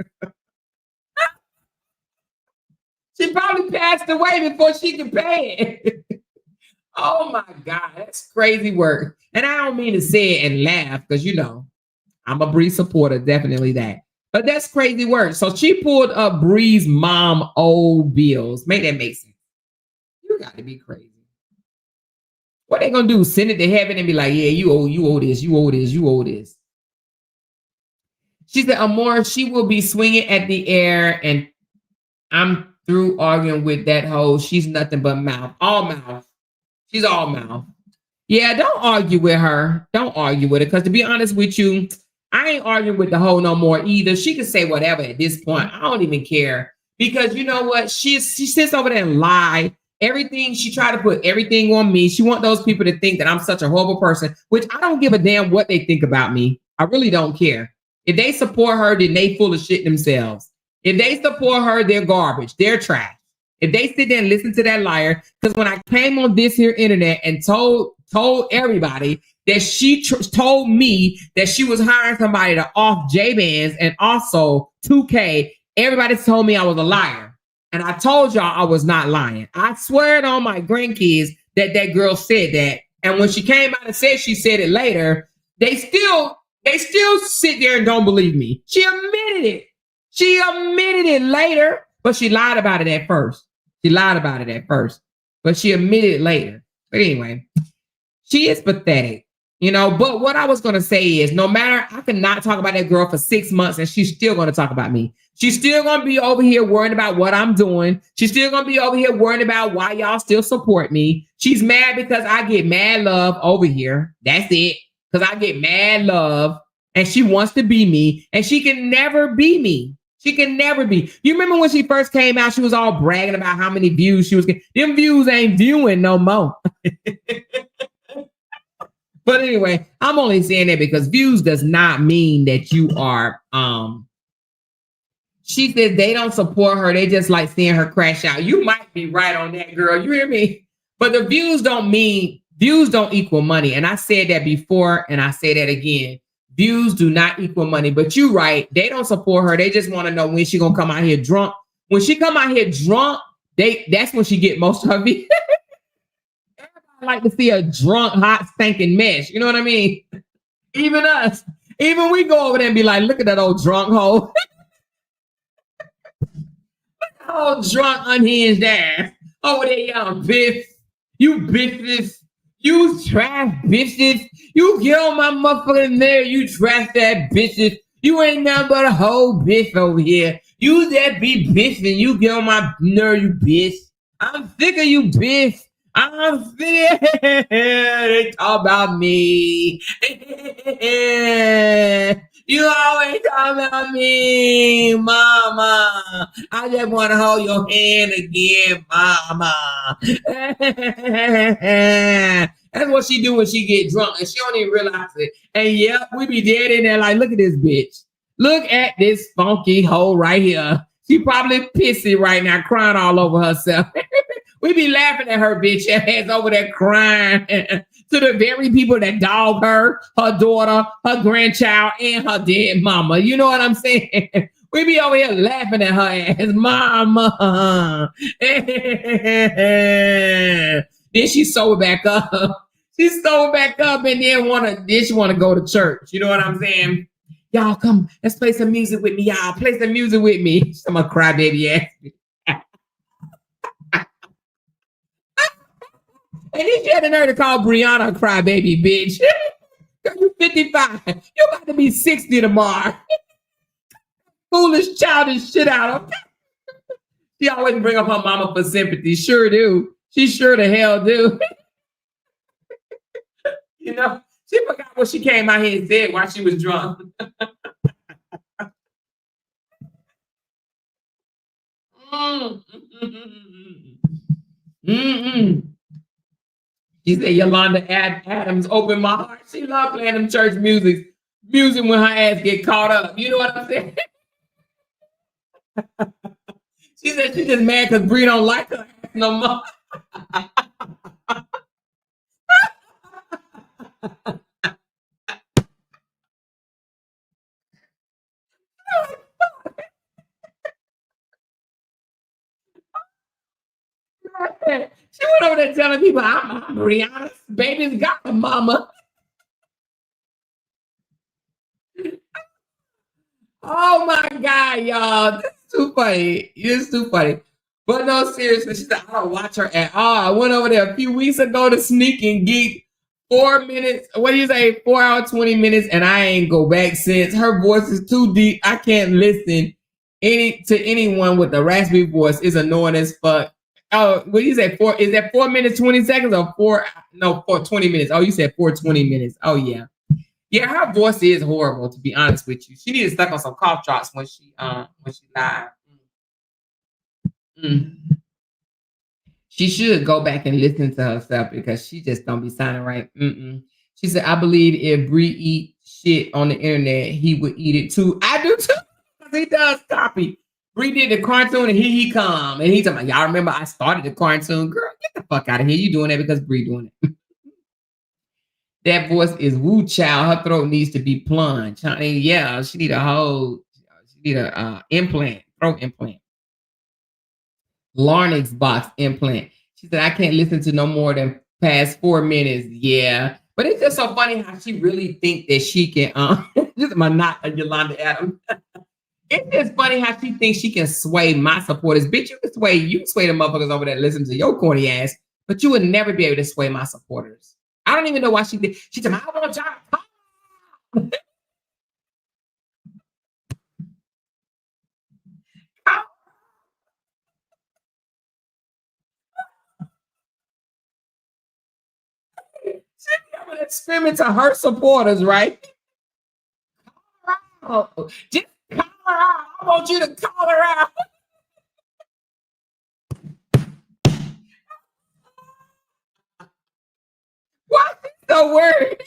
She probably passed away before she could pay it. Oh my God, that's crazy work. And I don't mean to say it and laugh because, you know, I'm a Bree supporter, definitely that. But that's crazy work. So she pulled up Bree's mom old bills. Make that make sense. You got to be crazy. What they gonna do? Send it to heaven and be like, yeah, you owe this, you owe this, you owe this. She said, Amor, she will be swinging at the air, and I'm through arguing with that hoe. She's nothing but mouth, all mouth. She's all mouth. Yeah, don't argue with her. Don't argue with her, because to be honest with you, I ain't arguing with the hoe no more either. She can say whatever at this point. I don't even care, because you know what? She sits over there and lie. Everything, she tried to put everything on me. She want those people to think that I'm such a horrible person, which I don't give a damn what they think about me. I really don't care. If they support her, then they full of shit themselves. If they support her, they're garbage. They're trash. If they sit there and listen to that liar, because when I came on this here internet and told everybody that she told me that she was hiring somebody to off J-Bands and also 2K, everybody told me I was a liar. And I told y'all I was not lying. I swear it on my grandkids that that girl said that. And when she came out and said she said it later, they still sit there and don't believe me. She admitted it. She admitted it later, but she lied about it at first. She lied about it at first, but she admitted it later. But anyway, she is pathetic, you know. But what I was going to say is, no matter, I cannot talk about that girl for 6 months and she's still going to talk about me. She's still going to be over here worrying about what I'm doing. She's still going to be over here worrying about why y'all still support me. She's mad because I get mad love over here. That's it. Because I get mad love and she wants to be me, and she can never be me. She can never be. You remember when she first came out, she was all bragging about how many views she was getting. Them views ain't viewing no more. But anyway, I'm only saying that because views does not mean that you are, she said they don't support her. They just like seeing her crash out. You might be right on that, girl. You hear me? But the views don't equal money. And I said that before, and I say that again. Views do not equal money. But you're right. They don't support her. They just want to know when she gonna come out here drunk. When she come out here drunk, that's when she get most of her views. Everybody like to see a drunk, hot, stinking mess. You know what I mean? Even us. Even we go over there and be like, look at that old drunk hoe. Old drunk, unhinged ass. Over there, y'all biff. You bitches. You trash bitches. You get on my motherfucking nerve. You trash that bitches. You ain't nothing but a whole bitch over here. You that be biffing. You get on my nerve, you bitch. I'm sick of you, bitch. I'm sick. They talk about me. You always talk about me, mama. I just want to hold your hand again, mama. That's what she do when she get drunk, and she don't even realize it. And yep, we be dead in there like, look at this bitch. Look at this funky hoe right here. She probably pissy right now, crying all over herself. We be laughing at her bitch ass over there crying to the very people that dog her daughter, her grandchild, and her dead mama. You know what I'm saying? We be over here laughing at her ass, mama. Then she sold back up. She sold back up and then she wanna go to church. You know what I'm saying? Y'all come, let's play some music with me, y'all. Play some music with me. I'm a crybaby ass. And then she had the nerve to call Brianna a crybaby, bitch. You 55. You about to be 60 tomorrow. Foolish, childish shit out of her. She always bring up her mama for sympathy. Sure do. She sure the hell do. You know, she forgot what she came out here and said while she was drunk. She said Yolanda Adams opened my heart. She loved playing them church music when her ass get caught up. You know what I'm saying? She said she's just mad because Bree don't like her ass no more. She went over there telling people, I'm Brianna's baby's got a mama. Oh my God, y'all. This is too funny. It's too funny. But no, seriously, she said, I don't watch her at all. I went over there a few weeks ago to sneak and geek 4 minutes. What do you say? 4 hours, 20 minutes, and I ain't go back since. Her voice is too deep. I can't listen to anyone with a raspy voice. Is annoying as fuck. Oh, what do you say? Is that 4 minutes, 20 seconds or 20 minutes? Oh, you said 4:20 minutes. Oh, yeah. Yeah, her voice is horrible, to be honest with you. She needs to stuck on some cough drops when she live. Mm. She should go back and listen to herself because she just don't be sounding right. Mm-mm. She said, I believe if Bree eat shit on the internet, he would eat it too. I do too. He does copy. Bree did the cartoon and here he come. And he's talking, y'all remember I started the cartoon? Girl, get the fuck out of here. You doing that because Bree doing it. That voice is woo child. Her throat needs to be plunged. Honey, yeah, she need a implant, throat implant. Larynx box implant. She said, I can't listen to no more than past 4 minutes. Yeah. But it's just so funny how she really think that she can, this is my not Yolanda Adams. It's just funny how she thinks she can sway my supporters. Bitch, you can sway the motherfuckers over there listen to your corny ass, but you would never be able to sway my supporters. I don't even know why she did. She said, I want y'all to talk. Screaming to her supporters, right? Oh, just call her out. I want you to call her out. What is the word?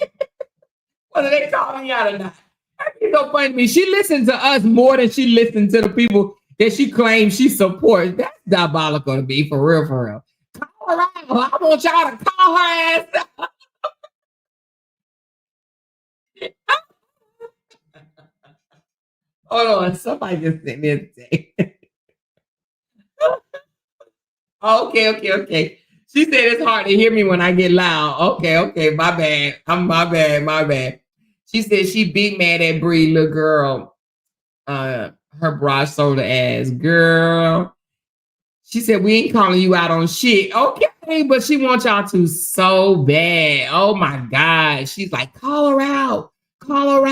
Whether they calling you out or not. It's so funny to me. She listens to us more than she listens to the people that she claims she supports. That's diabolical to be, for real, for real. Call her out. I want y'all to call her ass out. Hold on, somebody just sent me a thing. Okay. She said it's hard to hear me when I get loud. Okay, my bad. My bad. She said she big mad at Bree, little girl. Her broad shoulder ass girl. She said we ain't calling you out on shit. Okay, but she wants y'all to so bad. Oh my God. She's like, call her out. Call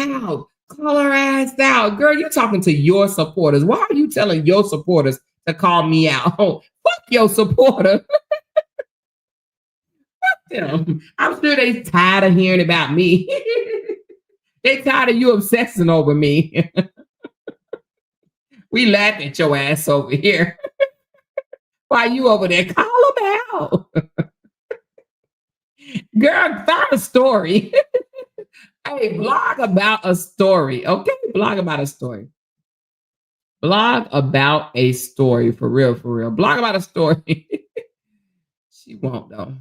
her ass out. Girl, you're talking to your supporters. Why are you telling your supporters to call me out? Oh, fuck your supporter. Them. I'm sure they tired of hearing about me. They tired of you obsessing over me. We laugh at your ass over here. Why you over there? Call them out. Girl, find a story. Hey, blog about a story. Okay, blog about a story. Blog about a story. For real. Blog about a story. She won't, though.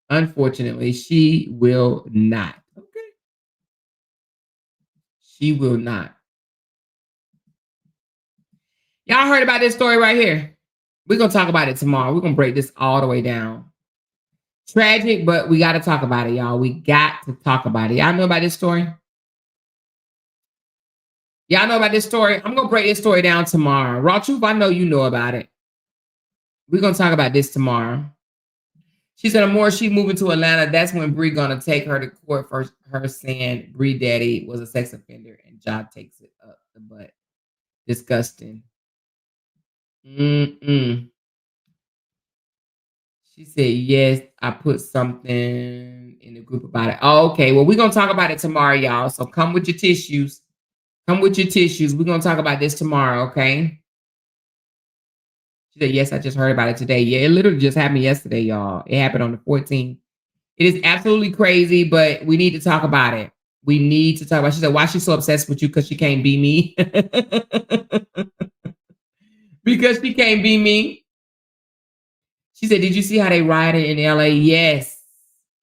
Unfortunately, she will not. Okay. She will not. Y'all heard about this story right here? We're going to talk about it tomorrow. We're going to break this all the way down. Tragic, but we got to talk about it, y'all. We got to talk about it. Y'all know about this story? Y'all know about this story? I'm going to break this story down tomorrow. Raw Truth, I know you know about it. We're going to talk about this tomorrow. She said, the more she moving to Atlanta, that's when Bree going to take her to court for her saying Bree daddy was a sex offender and Ja takes it up the butt. Disgusting. She said, yes, I put something in the group about it. Oh, okay. Well, we're going to talk about it tomorrow, y'all. So come with your tissues. We're going to talk about this tomorrow, okay? She said, yes, I just heard about it today. Yeah, it literally just happened yesterday, y'all. It happened on the 14th. It is absolutely crazy, but we need to talk about it. She said, why is she so obsessed with you? Because she can't be me. Because she can't be me. She said, did you see how they rioted in LA? Yes.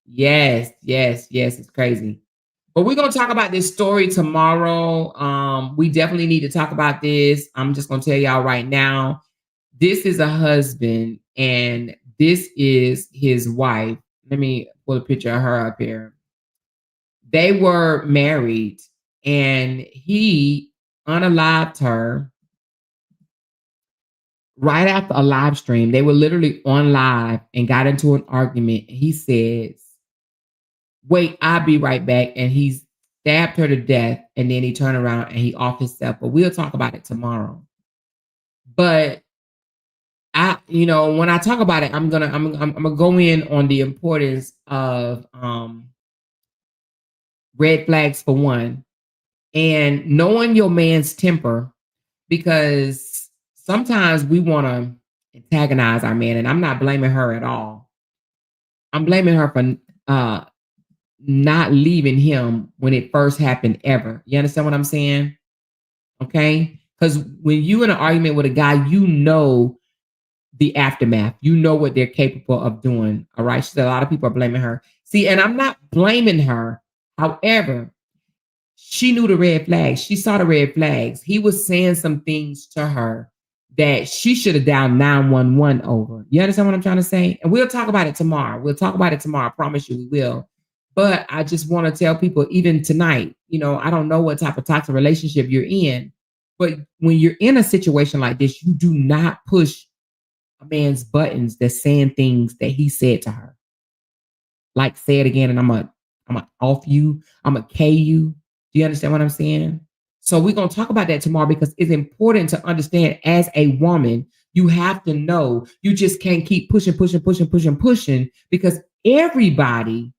It's crazy. But we're going to talk about this story tomorrow. We definitely need to talk about this. I'm just going to tell y'all right now. This is a husband and this is his wife. Let me pull a picture of her up here. They were married and he unalived her right after a live stream. They were literally on live and got into an argument. He says, "Wait, I'll be right back." And he stabbed her to death. And then he turned around and he off himself. But we'll talk about it tomorrow. But when I talk about it, I'm gonna go in on the importance of red flags for one, and knowing your man's temper, because sometimes we want to antagonize our man, and I'm not blaming her at all. I'm blaming her for uh not leaving him when it first happened ever. You understand what I'm saying? Okay? Because when you in an argument with a guy, you know the aftermath. You know what they're capable of doing. All right. She said a lot of people are blaming her. See, and I'm not blaming her. However, she knew the red flags. She saw the red flags. He was saying some things to her that she should have dialed 911 over. You understand what I'm trying to say? And we'll talk about it tomorrow. We'll talk about it tomorrow. I promise you we will. But I just want to tell people, even tonight, I don't know what type of toxic relationship you're in, but when you're in a situation like this, you do not push a man's buttons that's saying things that he said to her. Like, say it again, and I'm gonna off you, I'm gonna K you. Do you understand what I'm saying? So we're gonna talk about that tomorrow, because it's important to understand, as a woman, you have to know you just can't keep pushing, pushing, pushing, pushing, pushing, because everybody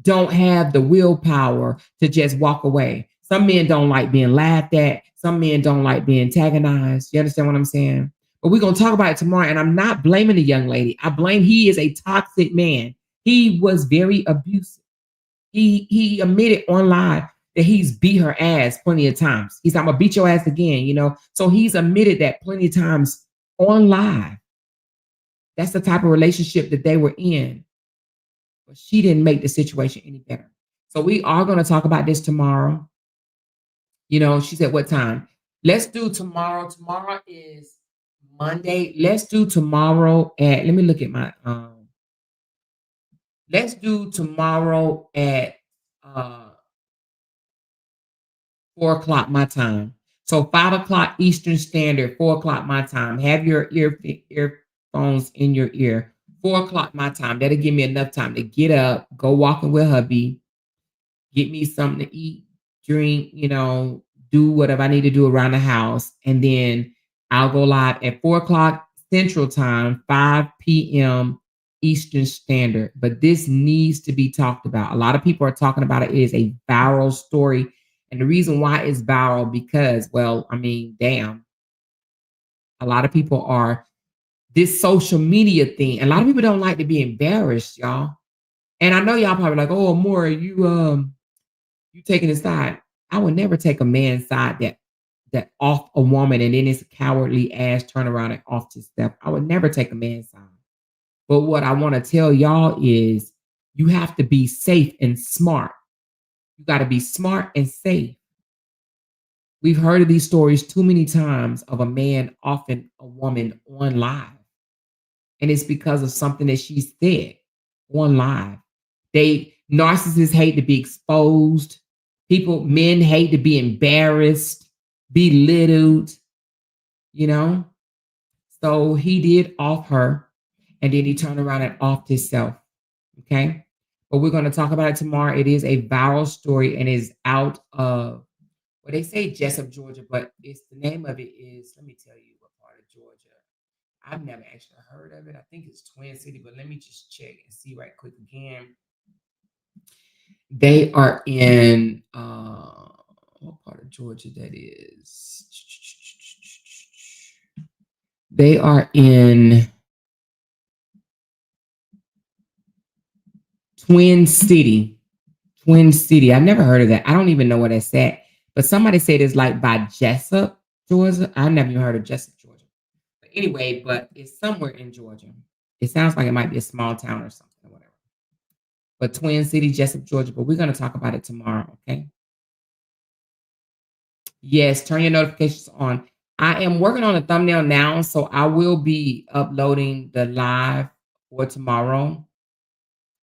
don't have the willpower to just walk away. Some men don't like being laughed at. Some men don't like being antagonized. You understand what I'm saying? But we're going to talk about it tomorrow. And I'm not blaming the young lady. I blame he is a toxic man. He was very abusive. He admitted online that he's beat her ass plenty of times. He's, "I'm going to beat your ass again." So he's admitted that plenty of times on live. That's the type of relationship that they were in. But she didn't make the situation any better. So we are going to talk about this tomorrow. She said, "What time?" Let's do tomorrow. Tomorrow is Monday. Let's do tomorrow at, let me look at my, let's do tomorrow at uh 4 o'clock my time. So 5 o'clock Eastern Standard, 4 o'clock my time. Have your earphones in your ear. 4 o'clock my time. That'll give me enough time to get up, go walking with hubby, get me something to eat, drink, do whatever I need to do around the house. And then I'll go live at 4 o'clock Central Time, 5 p.m. Eastern Standard. But this needs to be talked about. A lot of people are talking about it. It is a viral story. And the reason why it's viral, because, well, I mean, damn, a lot of people are, this social media thing. A lot of people don't like to be embarrassed, y'all. And I know y'all probably like, "Oh, Amora, you taking his side." I would never take a man's side that off a woman and then his cowardly ass turn around and off his step. I would never take a man's side. But what I want to tell y'all is, you have to be safe and smart. You got to be smart and safe. We've heard of these stories too many times of a man offing a woman on live. And it's because of something that she said on live. Narcissists hate to be exposed. Men hate to be embarrassed, belittled, you know? So he did off her, and then he turned around and offed himself. Okay. But we're going to talk about it tomorrow. It is a viral story and is out of, well, they say Jessup, Georgia, but it's, the name of it is, let me tell you what part of Georgia. I've never actually heard of it. I think it's Twin City, but let me just check and see right quick again. They are in what part of Georgia that is? They are in Twin City. Twin City. I've never heard of that. I don't even know where that's at. But somebody said it's like by Jessup, Georgia. I've never even heard of Jessup, Georgia. But anyway, but it's somewhere in Georgia. It sounds like it might be a small town or something or whatever. But Twin City, Jessup, Georgia. But we're going to talk about it tomorrow, okay? Yes, turn your notifications on. I am working on a thumbnail now, so I will be uploading the live for tomorrow.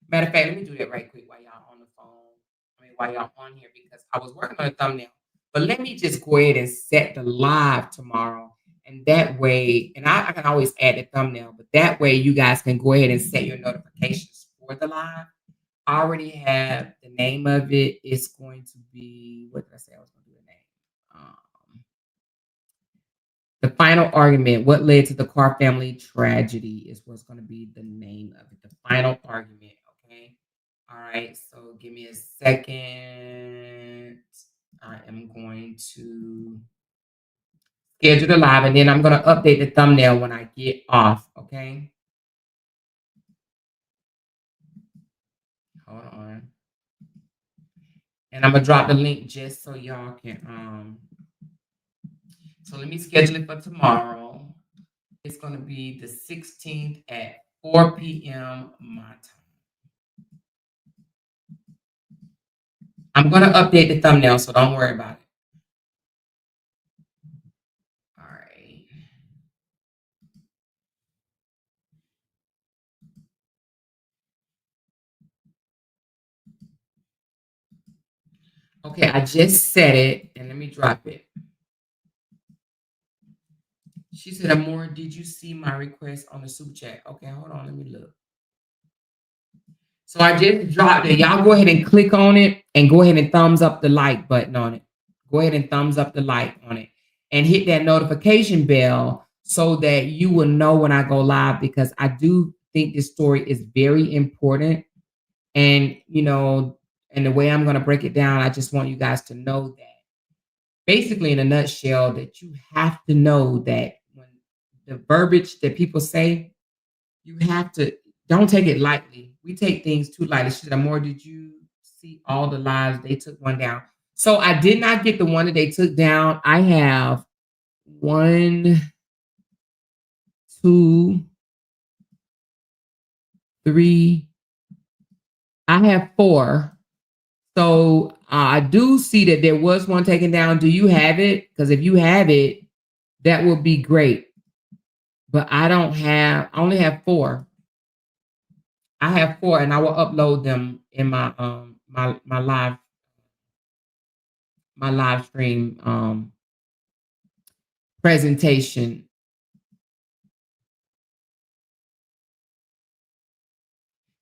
Matter of fact, let me do that right quick while y'all on the phone. While y'all on here, because I was working on a thumbnail. But let me just go ahead and set the live tomorrow. And that way, and I can always add the thumbnail, but that way you guys can go ahead and set your notifications for the live. I already have the name of it. It's going to be, what did I say I was going to do the name? The final argument, what led to the Carr family tragedy, is what's going to be the name of it. The final argument, okay? All right, so give me a second. I am going to schedule the live, and then I'm going to update the thumbnail when I get off, okay? Hold on. And I'm going to drop the link just so y'all can, so let me schedule it for tomorrow. It's going to be the 16th at 4 p.m. my time. I'm going to update the thumbnail, so don't worry about it. All right. Okay, I just set it, and let me drop it. She said, Amor, did you see my request on the super chat? Okay, hold on, let me look. So I just dropped it. Y'all go ahead and click on it and go ahead and thumbs up the like button on it. Go ahead and thumbs up the like on it and hit that notification bell so that you will know when I go live, because I do think this story is very important. And, you know, and the way I'm going to break it down, I just want you guys to know that basically in a nutshell, that you have to know that when the verbiage that people say, you have to, don't take it lightly. We take things too lightly. She said, Amor, did you see all the lives? They took one down. So I did not get the one that they took down. I have 1, 2, 3. I have 4. So I do see that there was one taken down. Do you have it? Because if you have it, that would be great. But I only have 4. I have 4, and I will upload them in my my live stream presentation.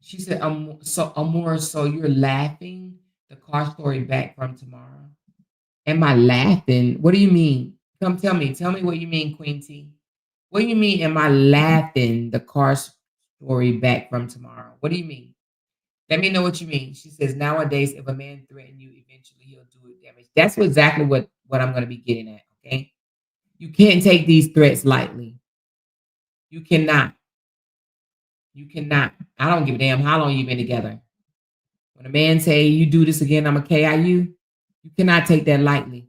She said, so Amor, so you're laughing the car story back from tomorrow? Am I laughing? What do you mean? Come tell me. Tell me what you mean, Queen T. What do you mean, am I laughing the car story back from tomorrow? What do you mean? Let me know what you mean. She says, nowadays, if a man threatens you, eventually he'll do it damage. That's exactly what I'm going to be getting at, okay? You can't take these threats lightly. You cannot. You cannot. I don't give a damn how long you've been together. When a man say, you do this again, I'm a KIU, you cannot take that lightly.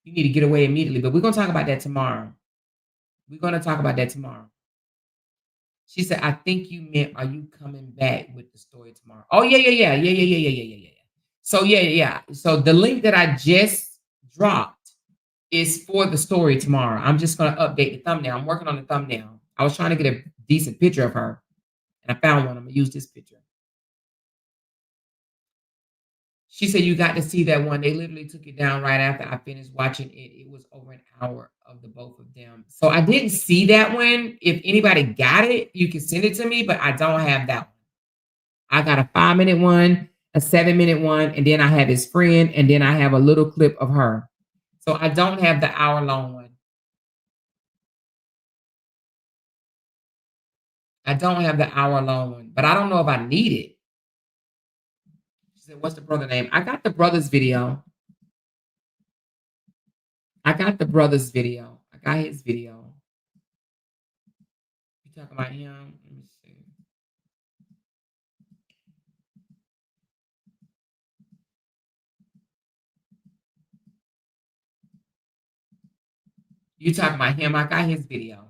You need to get away immediately. But we're going to talk about that tomorrow. We're going to talk about that tomorrow. She said, I think you meant, are you coming back with the story tomorrow? Oh, yeah. So, yeah. So the link that I just dropped is for the story tomorrow. I'm just going to update the thumbnail. I'm working on the thumbnail. I was trying to get a decent picture of her, and I found one. I'm going to use this picture. She said, you got to see that one. They literally took it down right after I finished watching it. It was over an hour of the both of them. So I didn't see that one. If anybody got it, you can send it to me, but I don't have that one. I got a 5-minute one, a 7-minute one, and then I have his friend, and then I have a little clip of her. So I don't have the hour-long one. I don't have the hour-long one, but I don't know if I need it. She said, what's the brother name? I got the brother's video. I got the brother's video. I got his video. You talking about him? Let me see. You talking about him? I got his video.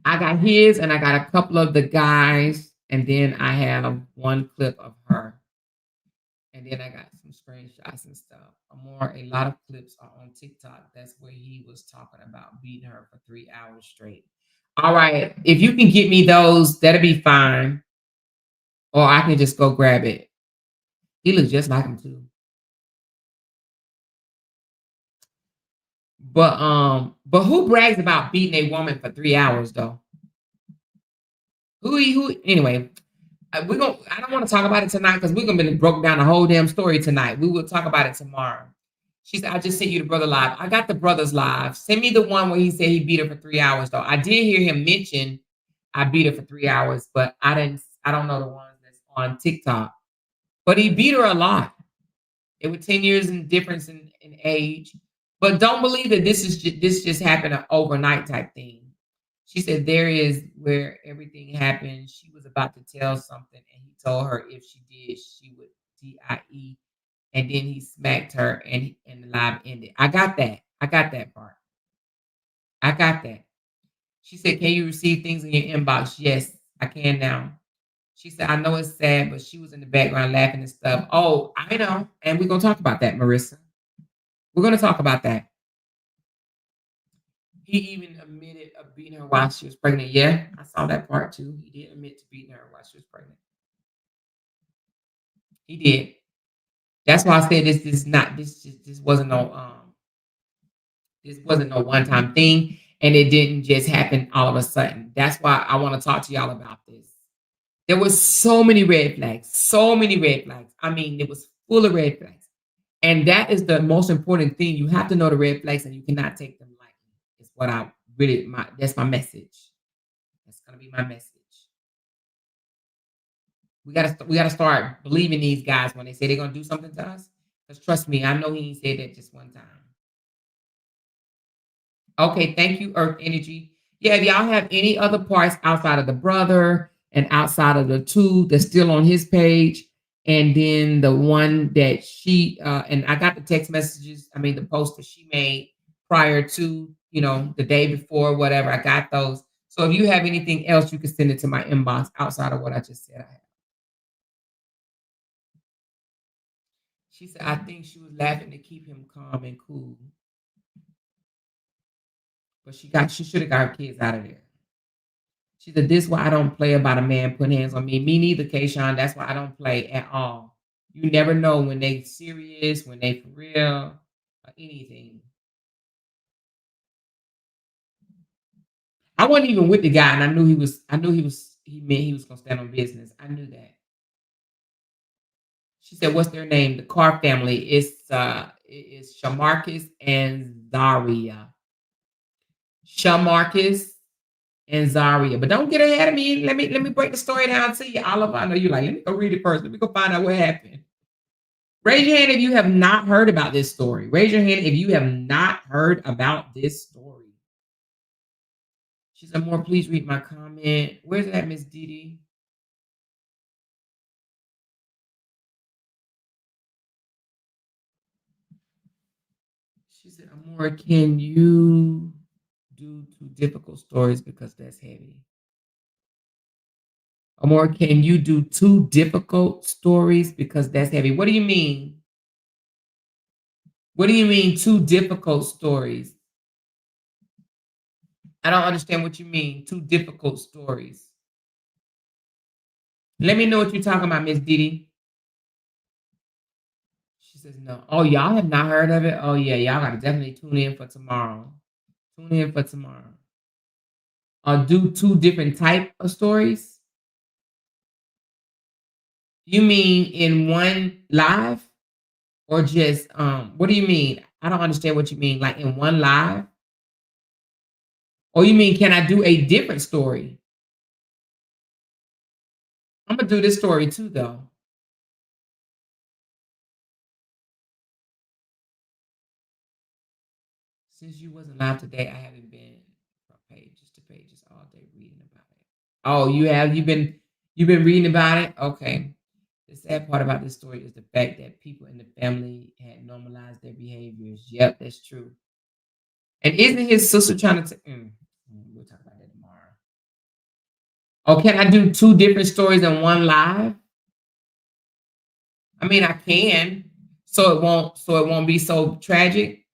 I got his, and I got a couple of the guys, and then I have one clip of her. And then I got some screenshots and stuff. A lot of clips are on TikTok. That's where he was talking about beating her for 3 hours straight. All right. If you can get me those, that'll be fine. Or I can just go grab it. He looks just like him too. But who brags about beating a woman for 3 hours though? Who anyway? We're gonna. I don't want to talk about it tonight because we're gonna be broke down the whole damn story tonight. We will talk about it tomorrow. She said, "I just sent you the brother live. I got the brother's live. Send me the one where he said he beat her for 3 hours though. I did hear him mention I beat her for 3 hours, but I didn't. I don't know the ones that's on TikTok. But he beat her a lot. It was 10 years in difference in age. But don't believe that this just happened an overnight type thing. She said there is where everything happened. She was about to tell something, and he told her if she did, she would die. And then he smacked her, and the live ended. I got that. I got that part. I got that. She said, "Can you receive things in your inbox?" Yes, I can now. She said, "I know it's sad, but she was in the background laughing and stuff." Oh, I know. And we're gonna talk about that, Marissa. We're gonna talk about that. He even admitted of beating her while she was pregnant. Yeah, I saw that part too. He did admit to beating her while she was pregnant. He did. That's why I said this wasn't no one time thing, and it didn't just happen all of a sudden. That's why I want to talk to y'all about this. There was so many red flags, so many red flags. I mean, it was full of red flags, and that is the most important thing. You have to know the red flags, and you cannot take them lightly. It's what I really that's my message. That's gonna be my message. We gotta start believing these guys when they say they're gonna do something to us. Because trust me, I know he ain't said that just one time. Okay, thank you, Earth Energy. Yeah, if y'all have any other parts outside of the brother and outside of the two that's still on his page, and then the one that she and I got the text messages, I mean the post that she made prior to, the day before, whatever, I got those. So if you have anything else, you can send it to my inbox outside of what I just said I have. She said, I think she was laughing to keep him calm and cool. But she should have got her kids out of there. She said, this is why I don't play about a man putting hands on me. Me neither, Kayshawn. That's why I don't play at all. You never know when they serious, when they for real, or anything. I wasn't even with the guy, and I knew he meant he was gonna stand on business. I knew that. She said, what's their name? The Carr family. It's Shamarcus and Zaria. Shamarcus and Zaria. But don't get ahead of me. Let me break the story down to you. Oliver, I know you like, let me go read it first. Let me go find out what happened. Raise your hand if you have not heard about this story. Raise your hand if you have not heard about this story. She said, more, please read my comment. Where's that, Miss Didi? She said, Amor, can you do two difficult stories because that's heavy? Amor, can you do two difficult stories because that's heavy? What do you mean? What do you mean two difficult stories? I don't understand what you mean, two difficult stories. Let me know what you're talking about, Miss Didi. She says no. Oh, y'all have not heard of it? Oh, yeah, y'all got to definitely tune in for tomorrow. Tune in for tomorrow. Do two different type of stories? You mean in one live? Or just, what do you mean? I don't understand what you mean. Like in one live? Or you mean, can I do a different story? I'm going to do this story too, though. Since you wasn't live today, I haven't been from pages to pages all day reading about it. Oh, you have? You've been reading about it? Okay. The sad part about this story is the fact that people in the family had normalized their behaviors. Yep, that's true. And isn't his sister trying to? We'll talk about that tomorrow. Oh, can I do two different stories in one live? I mean, I can, so it won't be so tragic.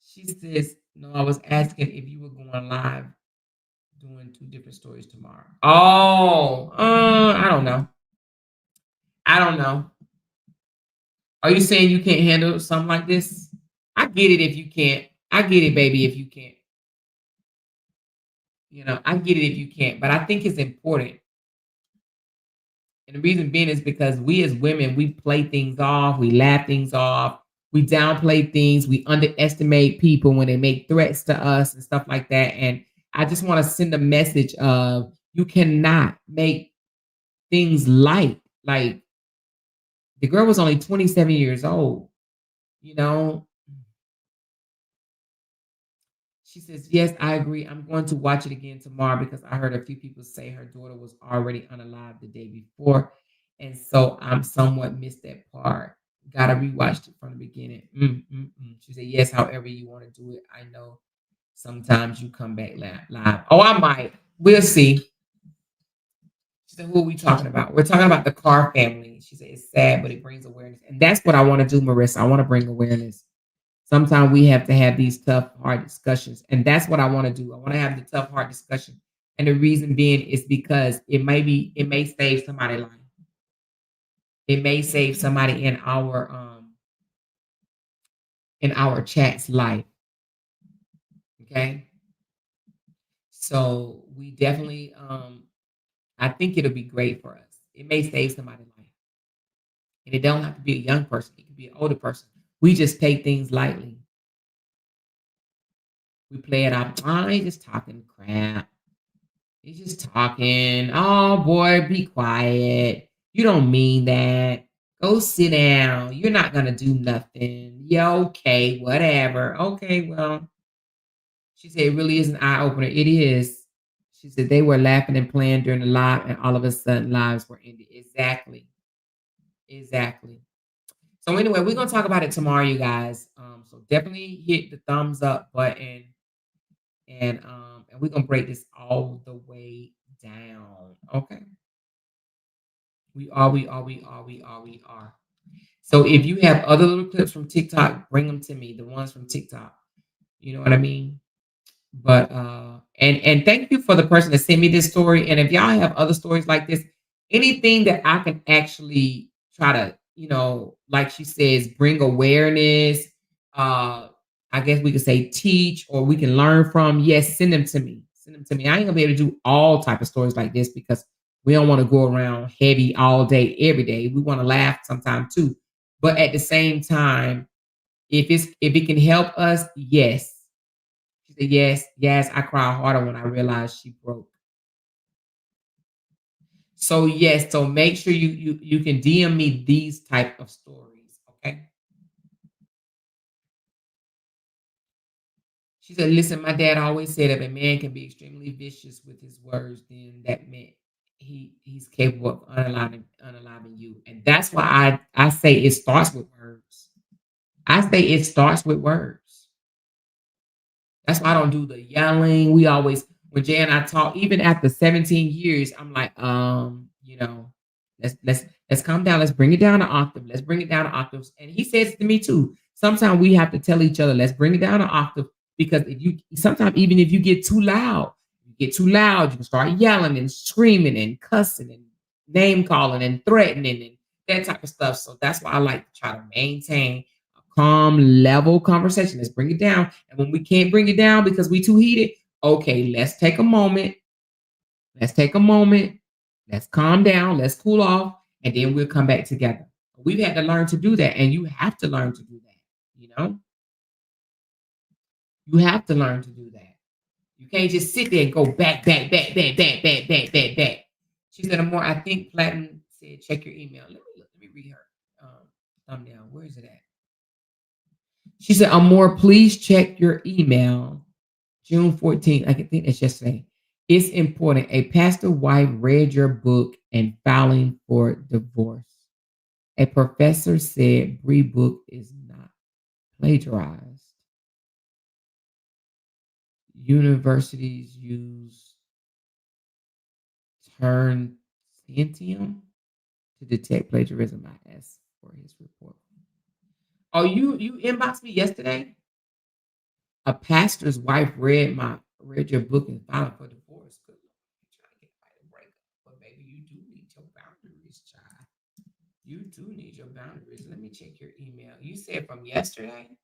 She says, "No, I was asking if you were going live, doing two different stories tomorrow." Oh, I don't know. I don't know. Are you saying you can't handle something like this? I get it if you can't. I get it, baby, if you can't. I get it if you can't. But I think it's important. And the reason being is because we as women, we play things off, we laugh things off, we downplay things, we underestimate people when they make threats to us and stuff like that. And I just want to send a message of you cannot make things light. Like the girl was only 27 years old, you know. She says, "Yes, I agree. I'm going to watch it again tomorrow because I heard a few people say her daughter was already unalive the day before. And so I'm somewhat missed that part. Gotta rewatch it from the beginning." She said, "Yes, however you want to do it. I know sometimes you come back live. Oh, I might. We'll see." She said, "Who are we talking about?" We're talking about the Carr family. She said, "It's sad, but it brings awareness." And that's what I want to do, Marissa. I want to bring awareness. Sometimes we have to have these tough, hard discussions. And that's what I want to do. I want to have the tough, hard discussion. And the reason being is because it may save somebody's life. It may save somebody in our chat's life. Okay. So we definitely I think it'll be great for us. It may save somebody's life. And it don't have to be a young person, it could be an older person. We just take things lightly. We play it off. Oh, he's just talking crap. He's just talking. Oh boy, be quiet. You don't mean that. Go sit down. You're not gonna do nothing. Yeah, okay, whatever. Okay, well, she said it really is an eye opener. It is. She said they were laughing and playing during the live, and all of a sudden lives were ended. Exactly. Exactly. So anyway, we're gonna talk about it tomorrow, you guys. So definitely hit the thumbs up button, and we're gonna break this all the way down. Okay. We are. So if you have other little clips from TikTok, bring them to me. The ones from TikTok. You know what I mean? But and thank you for the person that sent me this story. And if y'all have other stories like this, anything that I can actually try to, like she says, bring awareness, uh, I guess we could say teach or we can learn from, yes, send them to me. Send them to me. I ain't gonna be able to do all type of stories like this because we don't want to go around heavy all day, every day. We want to laugh sometime too. But at the same time, if it can help us, yes. She said, "Yes, yes, I cried harder when I realized she broke." So yes, so make sure you can DM me these type of stories, okay? She said, "Listen, my dad always said if a man can be extremely vicious with his words, then that meant he's capable of unaliving you." And that's why I say it starts with words. I say it starts with words. That's why I don't do the yelling. We always, when Jay and I talk, even after 17 years, I'm like, let's calm down. Let's bring it down to octave. Let's bring it down to octaves. And he says to me too. Sometimes we have to tell each other, let's bring it down to octave because if you sometimes even if you get too loud, you can start yelling and screaming and cussing and name calling and threatening and that type of stuff. So that's why I like to try to maintain calm, level conversation. Let's bring it down. And when we can't bring it down because we too heated, okay, let's take a moment. Let's take a moment. Let's calm down. Let's cool off. And then we'll come back together. We've had to learn to do that. And you have to learn to do that. You know, you have to learn to do that. You can't just sit there and go back. She said, "Amore, I think Platinum said, check your email." Let me look. Let me read her thumbnail. Where is it at? She said, "Amore, please check your email. June 14th, I can think that's yesterday. It's important. A pastor wife read your book and filing for divorce. A professor said Bree book is not plagiarized. Universities use turn Centium to detect plagiarism." I asked for his report. Oh, you inboxed me yesterday? A pastor's wife read your book and filed for divorce. Good Lord, you trying to get a break up. But baby, you do need your boundaries, child. You do need your boundaries. Let me check your email. You said from yesterday?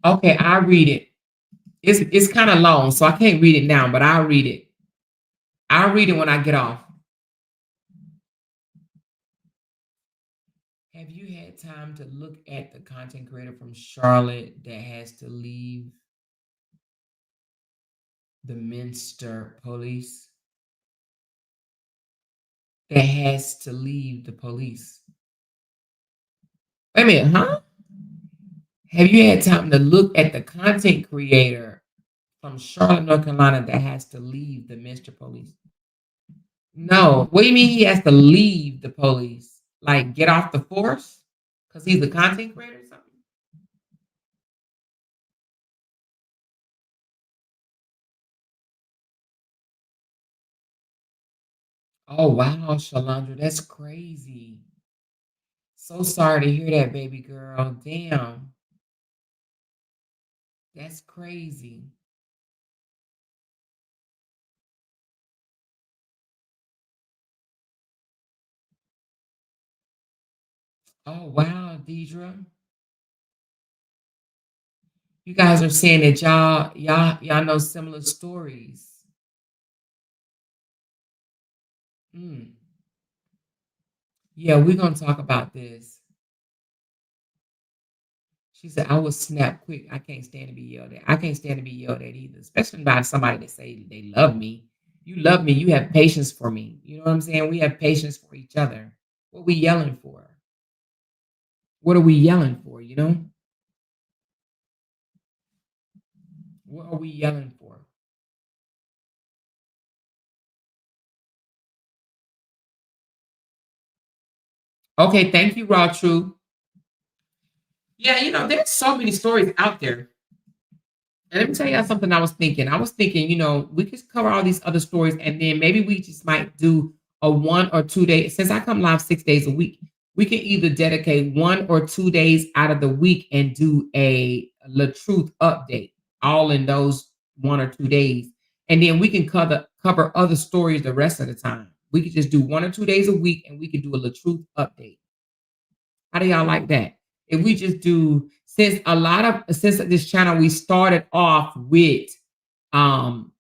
Okay, I read it. It's kind of long, so I can't read it now, but I'll read it. I'll read it when I get off. Have you had time to look at the content creator from Charlotte that has to leave the Minster police? That has to leave the police. Wait a minute, huh? Have you had time to look at the content creator from Charlotte, North Carolina that has to leave the Minster police? No. What do you mean he has to leave the police? Like get off the force? Because he's a content creator or something? Oh wow, Shalandra, that's crazy. So sorry to hear that, baby girl. Damn, that's crazy. Oh wow, Deidre. You guys are saying that y'all know similar stories. Mm. Yeah, we're gonna talk about this. She said, I will snap quick. I can't stand to be yelled at. I can't stand to be yelled at either, especially by somebody that say they love me. You love me, you have patience for me. You know what I'm saying? We have patience for each other. What we yelling for? What are we yelling for, you know? What are we yelling for? Okay, thank you, Raw True. Yeah, there's so many stories out there. And let me tell you something I was thinking. I was thinking, we could cover all these other stories and then maybe we just might do a 1 or 2 day. Since I come live 6 days a week, we can either dedicate 1 or 2 days out of the week and do a La Truth update all in those 1 or 2 days. And then we can cover other stories the rest of the time. We could just do 1 or 2 days a week and we could do a La Truth update. How do y'all like that? If we just do, since this channel we started off with um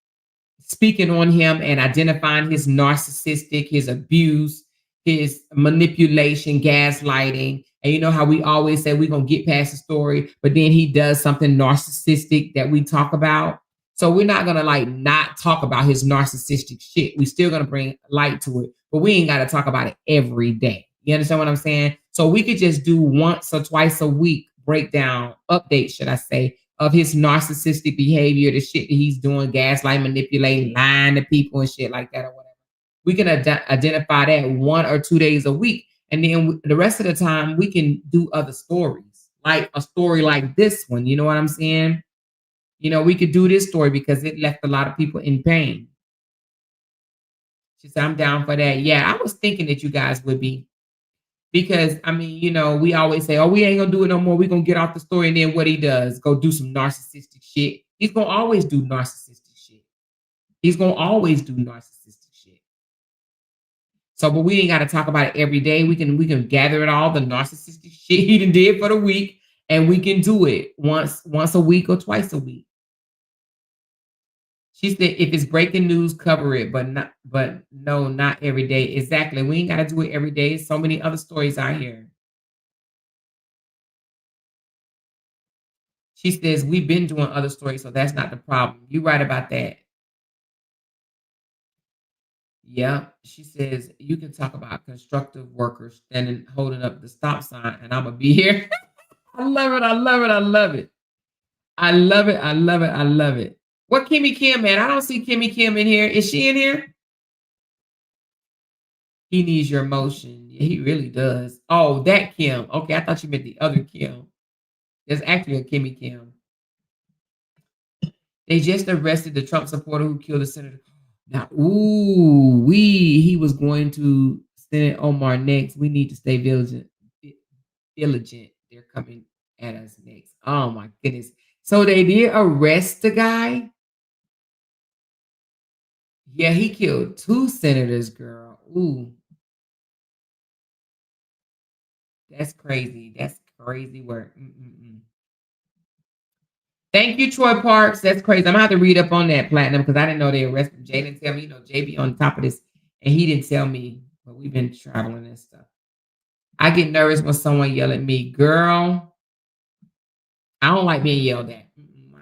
speaking on him and identifying his narcissistic, his abuse, his manipulation, gaslighting. And you know how we always say we're going to get past the story, but then he does something narcissistic that we talk about. So we're not going to like not talk about his narcissistic shit. We still going to bring light to it, but we ain't got to talk about it every day. You understand what I'm saying? So we could just do once or twice a week breakdown, update, should I say, of his narcissistic behavior, the shit that he's doing, gaslight, manipulating, lying to people and shit like that or whatever. We can identify that 1 or 2 days a week. And then the rest of the time, we can do other stories, like a story like this one. You know what I'm saying? We could do this story because it left a lot of people in pain. She said, I'm down for that. Yeah, I was thinking that you guys would be. Because I mean, we always say, "Oh, we ain't gonna do it no more. We're gonna get off the story." And then what he does, go do some narcissistic shit. He's gonna always do narcissistic shit. He's gonna always do narcissistic shit. So, but we ain't got to talk about it every day. We can gather it all the narcissistic shit he did for the week, and we can do it once a week or twice a week. She said, "If it's breaking news, cover it, but no, not every day." Exactly. We ain't got to do it every day. So many other stories out here. She says, we've been doing other stories, so that's not the problem. You're right about that. Yeah. She says, you can talk about constructive workers standing, holding up the stop sign, and I'm going to be here. I love it. I love it. I love it. I love it. I love it. I love it. What Kimmy Kim, man? I don't see Kimmy Kim in here. Is she in here? He needs your emotion. Yeah, he really does. Oh, that Kim. Okay, I thought you meant the other Kim. There's actually a Kimmy Kim. They just arrested the Trump supporter who killed the senator. Now, he was going to Senate Omar next. We need to stay diligent. Diligent. They're coming at us next. Oh my goodness. So they did arrest the guy. Yeah, he killed 2 senators, girl. Ooh, that's crazy. That's crazy work. Mm-mm-mm. Thank you, Troy Parks. That's crazy. I'm gonna have to read up on that, Platinum, because I didn't know they arrested him. Jay didn't tell me. You know, Jay be on top of this, and he didn't tell me. But we've been traveling and stuff. I get nervous when someone yell at me, girl. I don't like being yelled at.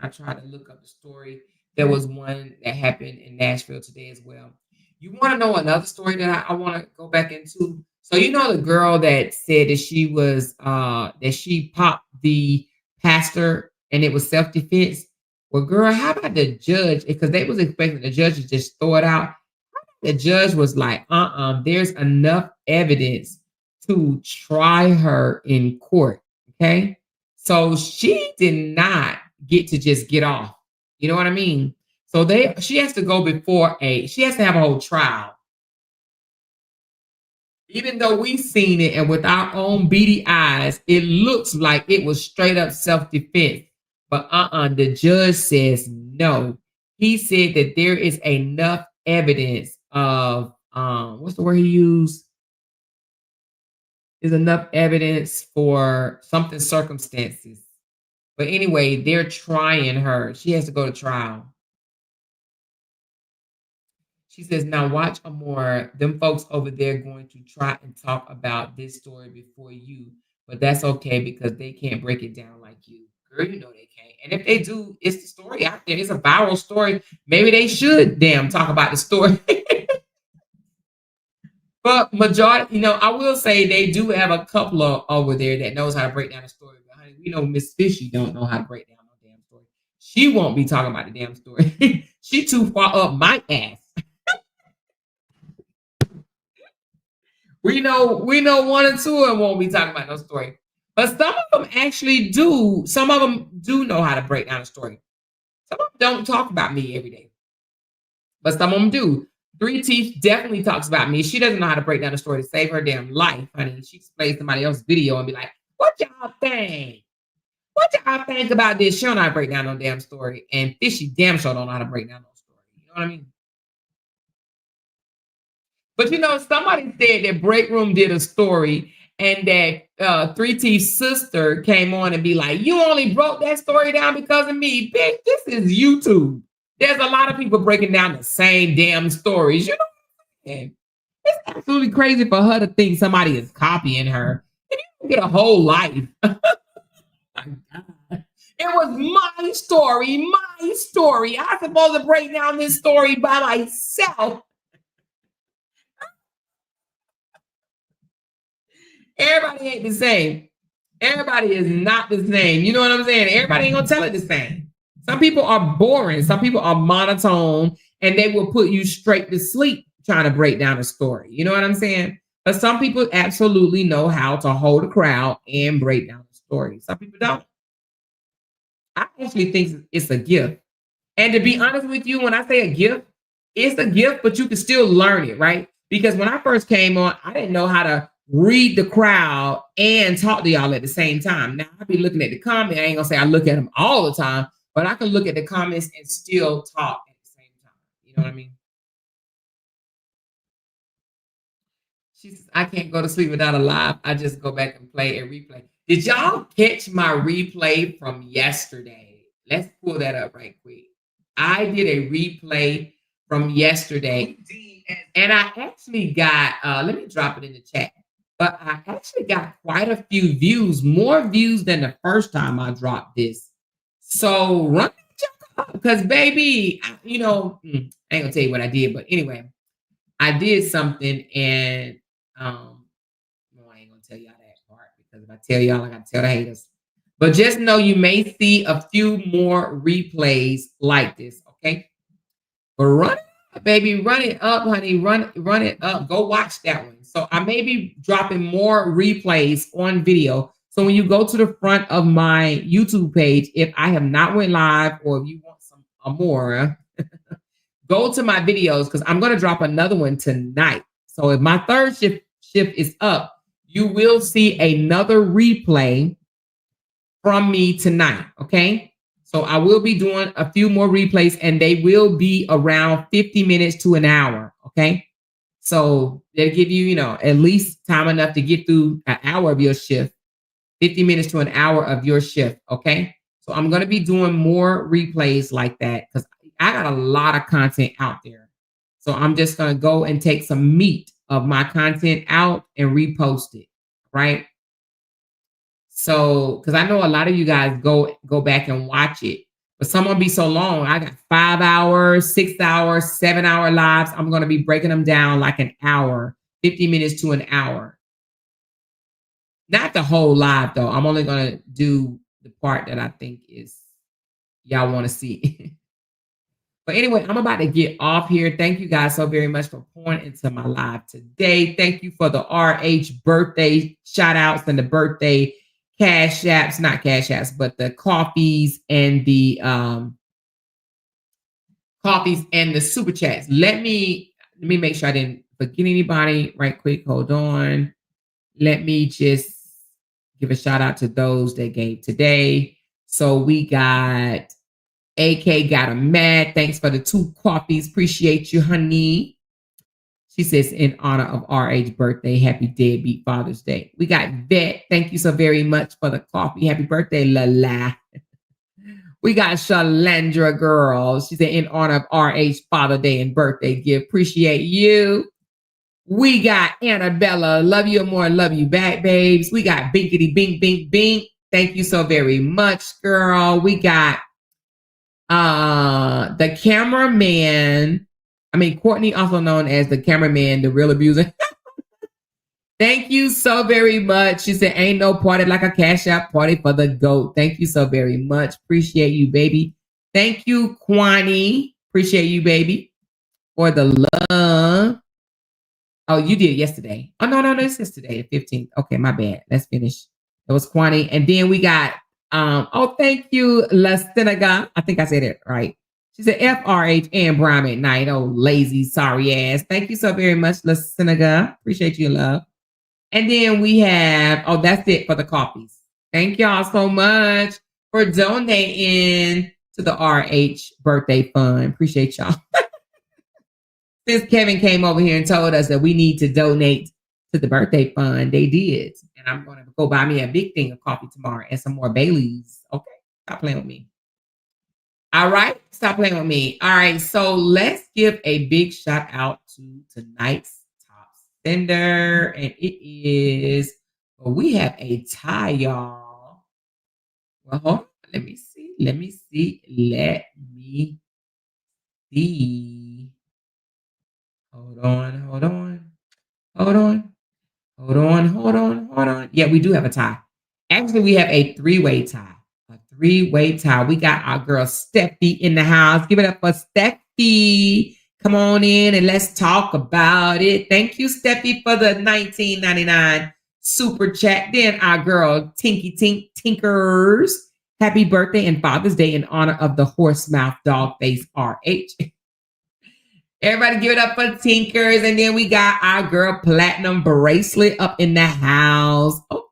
I tried to look up the story. There was one that happened in Nashville today as well. You want to know another story that I want to go back into? So you know the girl that said that she was that she popped the pastor and it was self-defense. Well, girl, how about the judge? Because they was expecting the judge to just throw it out. The judge was like, there's enough evidence to try her in court. Okay. So she did not get to just get off. You know what I mean? So she has to go before she has to have a whole trial. Even though we've seen it and with our own beady eyes, it looks like it was straight up self-defense. But the judge says no. He said that there is enough evidence of what's the word he used? Is enough evidence for something circumstances. But anyway, they're trying her. She has to go to trial. She says, now watch Amora. Them folks over there going to try and talk about this story before you. But that's okay because they can't break it down like you. Girl, you know they can't. And if they do, it's the story out there. It's a viral story. Maybe they should talk about the story. But majority, I will say they do have a couple of over there that knows how to break down the story. But honey, we know Miss Fishy don't know how to break down no damn story. She won't be talking about the damn story. She too far up my ass. We know one or two of them won't be talking about no story. But some of them actually do. Some of them do know how to break down a story. Some of them don't talk about me every day. But some of them do. Three Teeth definitely talks about me. She doesn't know how to break down a story to save her damn life, honey. She plays somebody else's video and be like, what y'all think? What y'all think about this? She don't know how to break down no damn story. And Fishy damn sure don't know how to break down no story. You know what I mean? But somebody said that Break Room did a story and that Three Teeth's sister came on and be like, you only broke that story down because of me. Bitch, this is YouTube. There's a lot of people breaking down the same damn stories. You know, it's absolutely crazy for her to think somebody is copying her. And you get a whole life. It was my story, my story. I'm supposed to break down this story by myself. Everybody ain't the same. Everybody is not the same. You know what I'm saying? Everybody ain't gonna tell it the same. Some people are boring. Some people are monotone, and they will put you straight to sleep trying to break down a story. You know what I'm saying? But some people absolutely know how to hold a crowd and break down a story. Some people don't. I actually think it's a gift. And to be honest with you, when I say a gift, it's a gift, but you can still learn it, right? Because when I first came on, I didn't know how to read the crowd and talk to y'all at the same time. Now I be looking at the comment. I ain't gonna say I look at them all the time, but I can look at the comments and still talk at the same time. You know what I mean? She says, I can't go to sleep without a live. I just go back and play a replay. Did y'all catch my replay from yesterday? Let's pull that up right quick. I did a replay from yesterday, and I actually got, let me drop it in the chat. But I actually got quite a few views, more views than the first time I dropped this. So run because baby, I ain't gonna tell you what I did, but anyway, I did something and no, I ain't gonna tell y'all that part because if I tell y'all, I gotta tell the haters. But just know you may see a few more replays like this, okay? But run it up, baby, run it up, honey, run it up. Go watch that one. So I may be dropping more replays on video. So when you go to the front of my YouTube page, if I have not went live or if you want some more, go to my videos because I'm going to drop another one tonight. So if my third shift is up, you will see another replay from me tonight, okay? So I will be doing a few more replays and they will be around 50 minutes to an hour, okay? So they'll give you, at least time enough to get through an hour of your shift, 50 minutes to an hour of your shift, okay? So I'm going to be doing more replays like that because I got a lot of content out there. So I'm just going to go and take some meat of my content out and repost it, right? So, because I know a lot of you guys go back and watch it, but some will be so long. I got 5 hours, 6 hours, 7 hour lives. I'm going to be breaking them down like an hour, 50 minutes to an hour. Not the whole live though. I'm only going to do the part that I think is y'all want to see. But anyway, I'm about to get off here. Thank you guys so very much for pouring into my live today. Thank you for the RH birthday shout outs and the birthday cash apps, not cash apps, but the coffees and the super chats. Let me make sure I didn't forget anybody right quick. Hold on. Let me just give a shout out to those that gave today. So we got AK got a mad. Thanks for the 2 coffees. Appreciate you, honey. She says, in honor of RH birthday, happy deadbeat Father's Day. We got Vet. Thank you so very much for the coffee. Happy birthday, Lala. We got Shalandra girl. She said, in honor of RH Father Day and birthday gift. Appreciate you. We got Annabella. Love you more. Love you back, babes. We got Binkity Bink Bink Bink. Thank you so very much, girl. We got the cameraman. Courtney, also known as the cameraman, the real abuser. Thank you so very much. She said, ain't no party like a cash out party for the GOAT. Thank you so very much. Appreciate you, baby. Thank you, Kwani. Appreciate you, baby, for the love. Oh, you did it yesterday. Oh, no, this is today, the 15th. Okay, my bad. Let's finish. It was Kwani. And then we got, thank you, La Seneca. I think I said it right. She said, FRH and Brian at night. Oh, lazy, sorry ass. Thank you so very much, La Seneca. Appreciate you, love. And then we have, that's it for the coffees. Thank y'all so much for donating to the RH birthday fund. Appreciate y'all. Since Kevin came over here and told us that we need to donate to the birthday fund, they did. And I'm going to go buy me a big thing of coffee tomorrow and some more Baileys. Okay, stop playing with me. All right, stop playing with me. All right, so let's give a big shout out to tonight's top sender. And it is, we have a tie, y'all. Well, hold on. Let me see. Hold on. Yeah, we do have a tie. Actually, we have a 3-way tie. A 3-way tie. We got our girl Steffi in the house. Give it up for Steffi. Come on in and let's talk about it. Thank you, Steffi, for the $19.99 super chat. Then our girl Tinky Tink Tinkers. Happy birthday and Father's Day in honor of the horse mouth dog face RH. Everybody give it up for Tinkers. And then we got our girl Platinum Bracelet up in the house. Okay.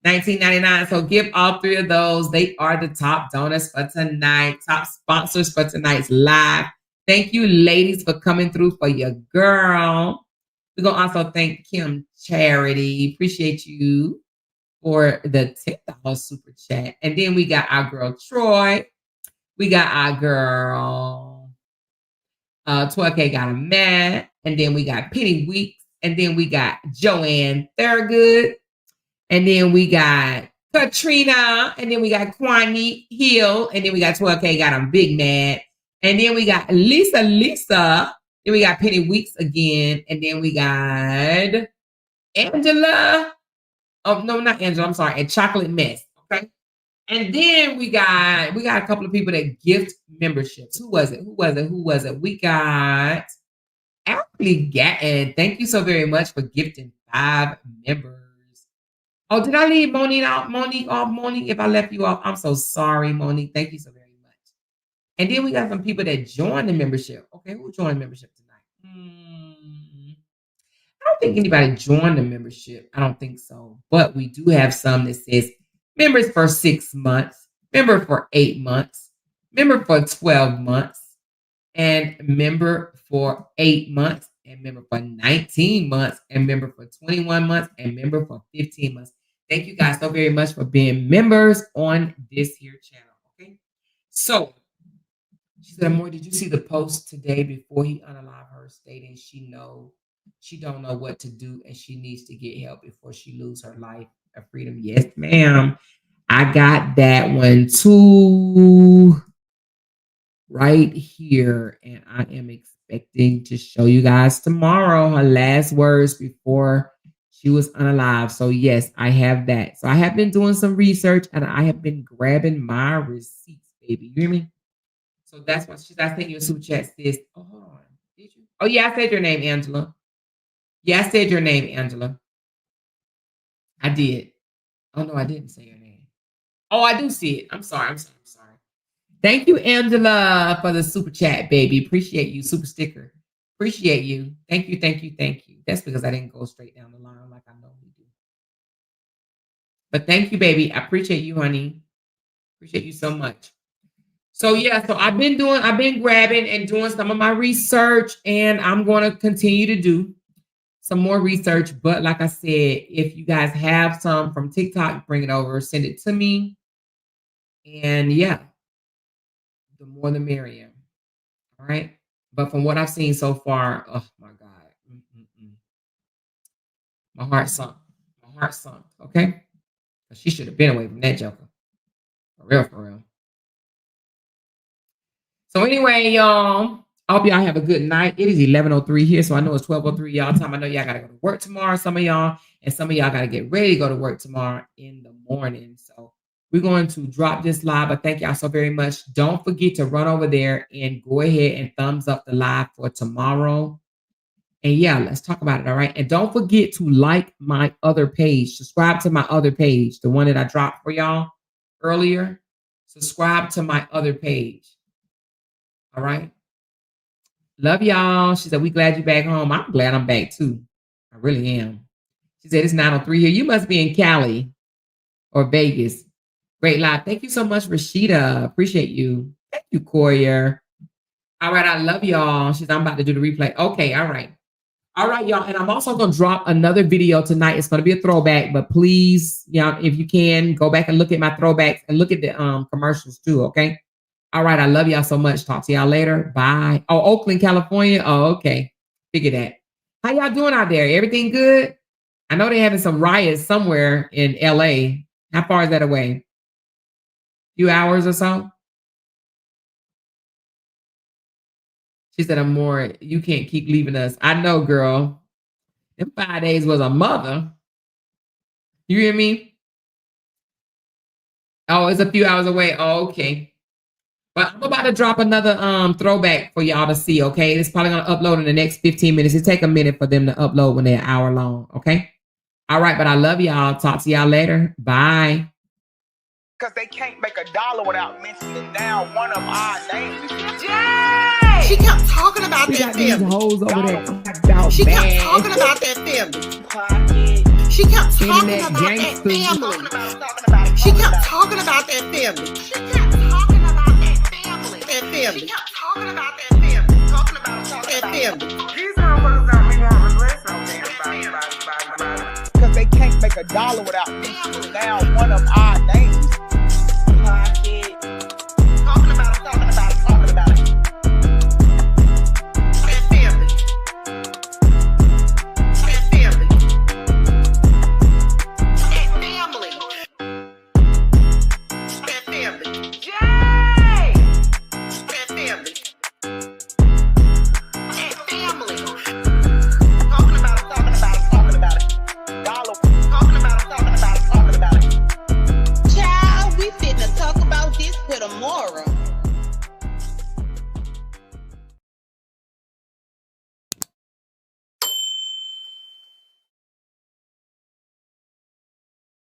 $19.99. So give all 3 of those. They are the top donors for tonight. Top sponsors for tonight's live. Thank you, ladies, for coming through for your girl. We're going to also thank Kim Charity. Appreciate you for the $10 super chat. And then we got our girl Troy. We got our girl 12K got a mad, and then we got Penny Weeks, and then we got Joanne Thurgood, and then we got Katrina, and then we got Kwani Hill, and then we got 12K got a big mad, and then we got Lisa, then we got Penny Weeks again, and then we got Angela. Oh no, not Angela. I'm sorry, and Chocolate Mess. Okay. And then we got a couple of people that gift memberships. Who was it? We got Ashley Gatton. Thank you so very much for gifting 5 members. Oh, did I leave Monique out? Monique, if I left you off, I'm so sorry, Monique. Thank you so very much. And then we got some people that joined the membership. Okay, who joined membership tonight? I don't think anybody joined the membership. I don't think so. But we do have some that says members for 6 months, member for 8 months, member for 12 months, and member for 8 months, and member for 19 months, and member for 21 months, and member for 15 months. Thank you guys so very much for being members on this here channel. Okay. So she said, Amor, did you see the post today before he unalived her stating she don't know what to do and she needs to get help before she lose her life of freedom? Yes, ma'am. I got that one too right here. And I am expecting to show you guys tomorrow her last words before she was unalived. So yes, I have that. So I have been doing some research and I have been grabbing my receipts, baby. You hear me? So that's what I sent you a super chat, sis. Oh, hold on. Did you? Oh, yeah, I said your name, Angela. Yeah, I said your name, Angela. I did. Oh, no, I didn't say your name. Oh, I do see it. I'm sorry. Thank you, Angela, for the super chat, baby. Appreciate you. Super sticker. Appreciate you. Thank you. That's because I didn't go straight down the line like I normally do. But thank you, baby. I appreciate you, honey. Appreciate you so much. So yeah, so I've been grabbing and doing some of my research, and I'm going to continue to do some more research. But like I said, if you guys have some from TikTok, bring it over, send it to me. And yeah, the more the merrier. All right. But from what I've seen so far, oh my God. My heart sunk. Okay. She should have been away from that joker. For real. So anyway, y'all, I hope y'all have a good night. It is 11:03 here, so I know it's 12:03 y'all time. I know y'all got to go to work tomorrow, some of y'all, and some of y'all got to get ready to go to work tomorrow in the morning. So we're going to drop this live, but thank y'all so very much. Don't forget to run over there and go ahead and thumbs up the live for tomorrow. And yeah, let's talk about it, all right? And don't forget to like my other page. Subscribe to my other page, the one that I dropped for y'all earlier. Subscribe to my other page. All right. Love y'all. She said, we glad you're back home. I'm glad I'm back too. I really am. She said, it's 9:03 here. You must be in Cali or Vegas. Great live. Thank you so much, Rashida. Appreciate you. Thank you, Courier. All right. I love y'all. She said, I'm about to do the replay. Okay. All right. All right, y'all. And I'm also going to drop another video tonight. It's going to be a throwback, but please, y'all, if you can, go back and look at my throwbacks and look at the commercials too. Okay. All right. I love y'all so much. Talk to y'all later. Bye. Oh, Oakland, California. Oh, okay. Figure that. How y'all doing out there? Everything good? I know they're having some riots somewhere in LA. How far is that away? A few hours or so? She said, Amor, you can't keep leaving us. I know, girl. Them 5 days was a mother. You hear me? Oh, it's a few hours away. Oh, okay. But I'm about to drop another throwback for y'all to see, okay? It's probably going to upload in the next 15 minutes. It take a minute for them to upload when they're an hour long, okay? All right, but I love y'all. Talk to y'all later. Bye. Because they can't make $1 without mentioning down one of our names. Jay! She kept talking about that family. Hoes over there. She kept talking about that family. She kept talking about that family. She kept talking about that family. She kept talking about that family. That family. She kept talking about that family. Talking about that family. These motherfuckers don't be wanting to listen on them. Because they can't make $1 without mentioning down one of our names.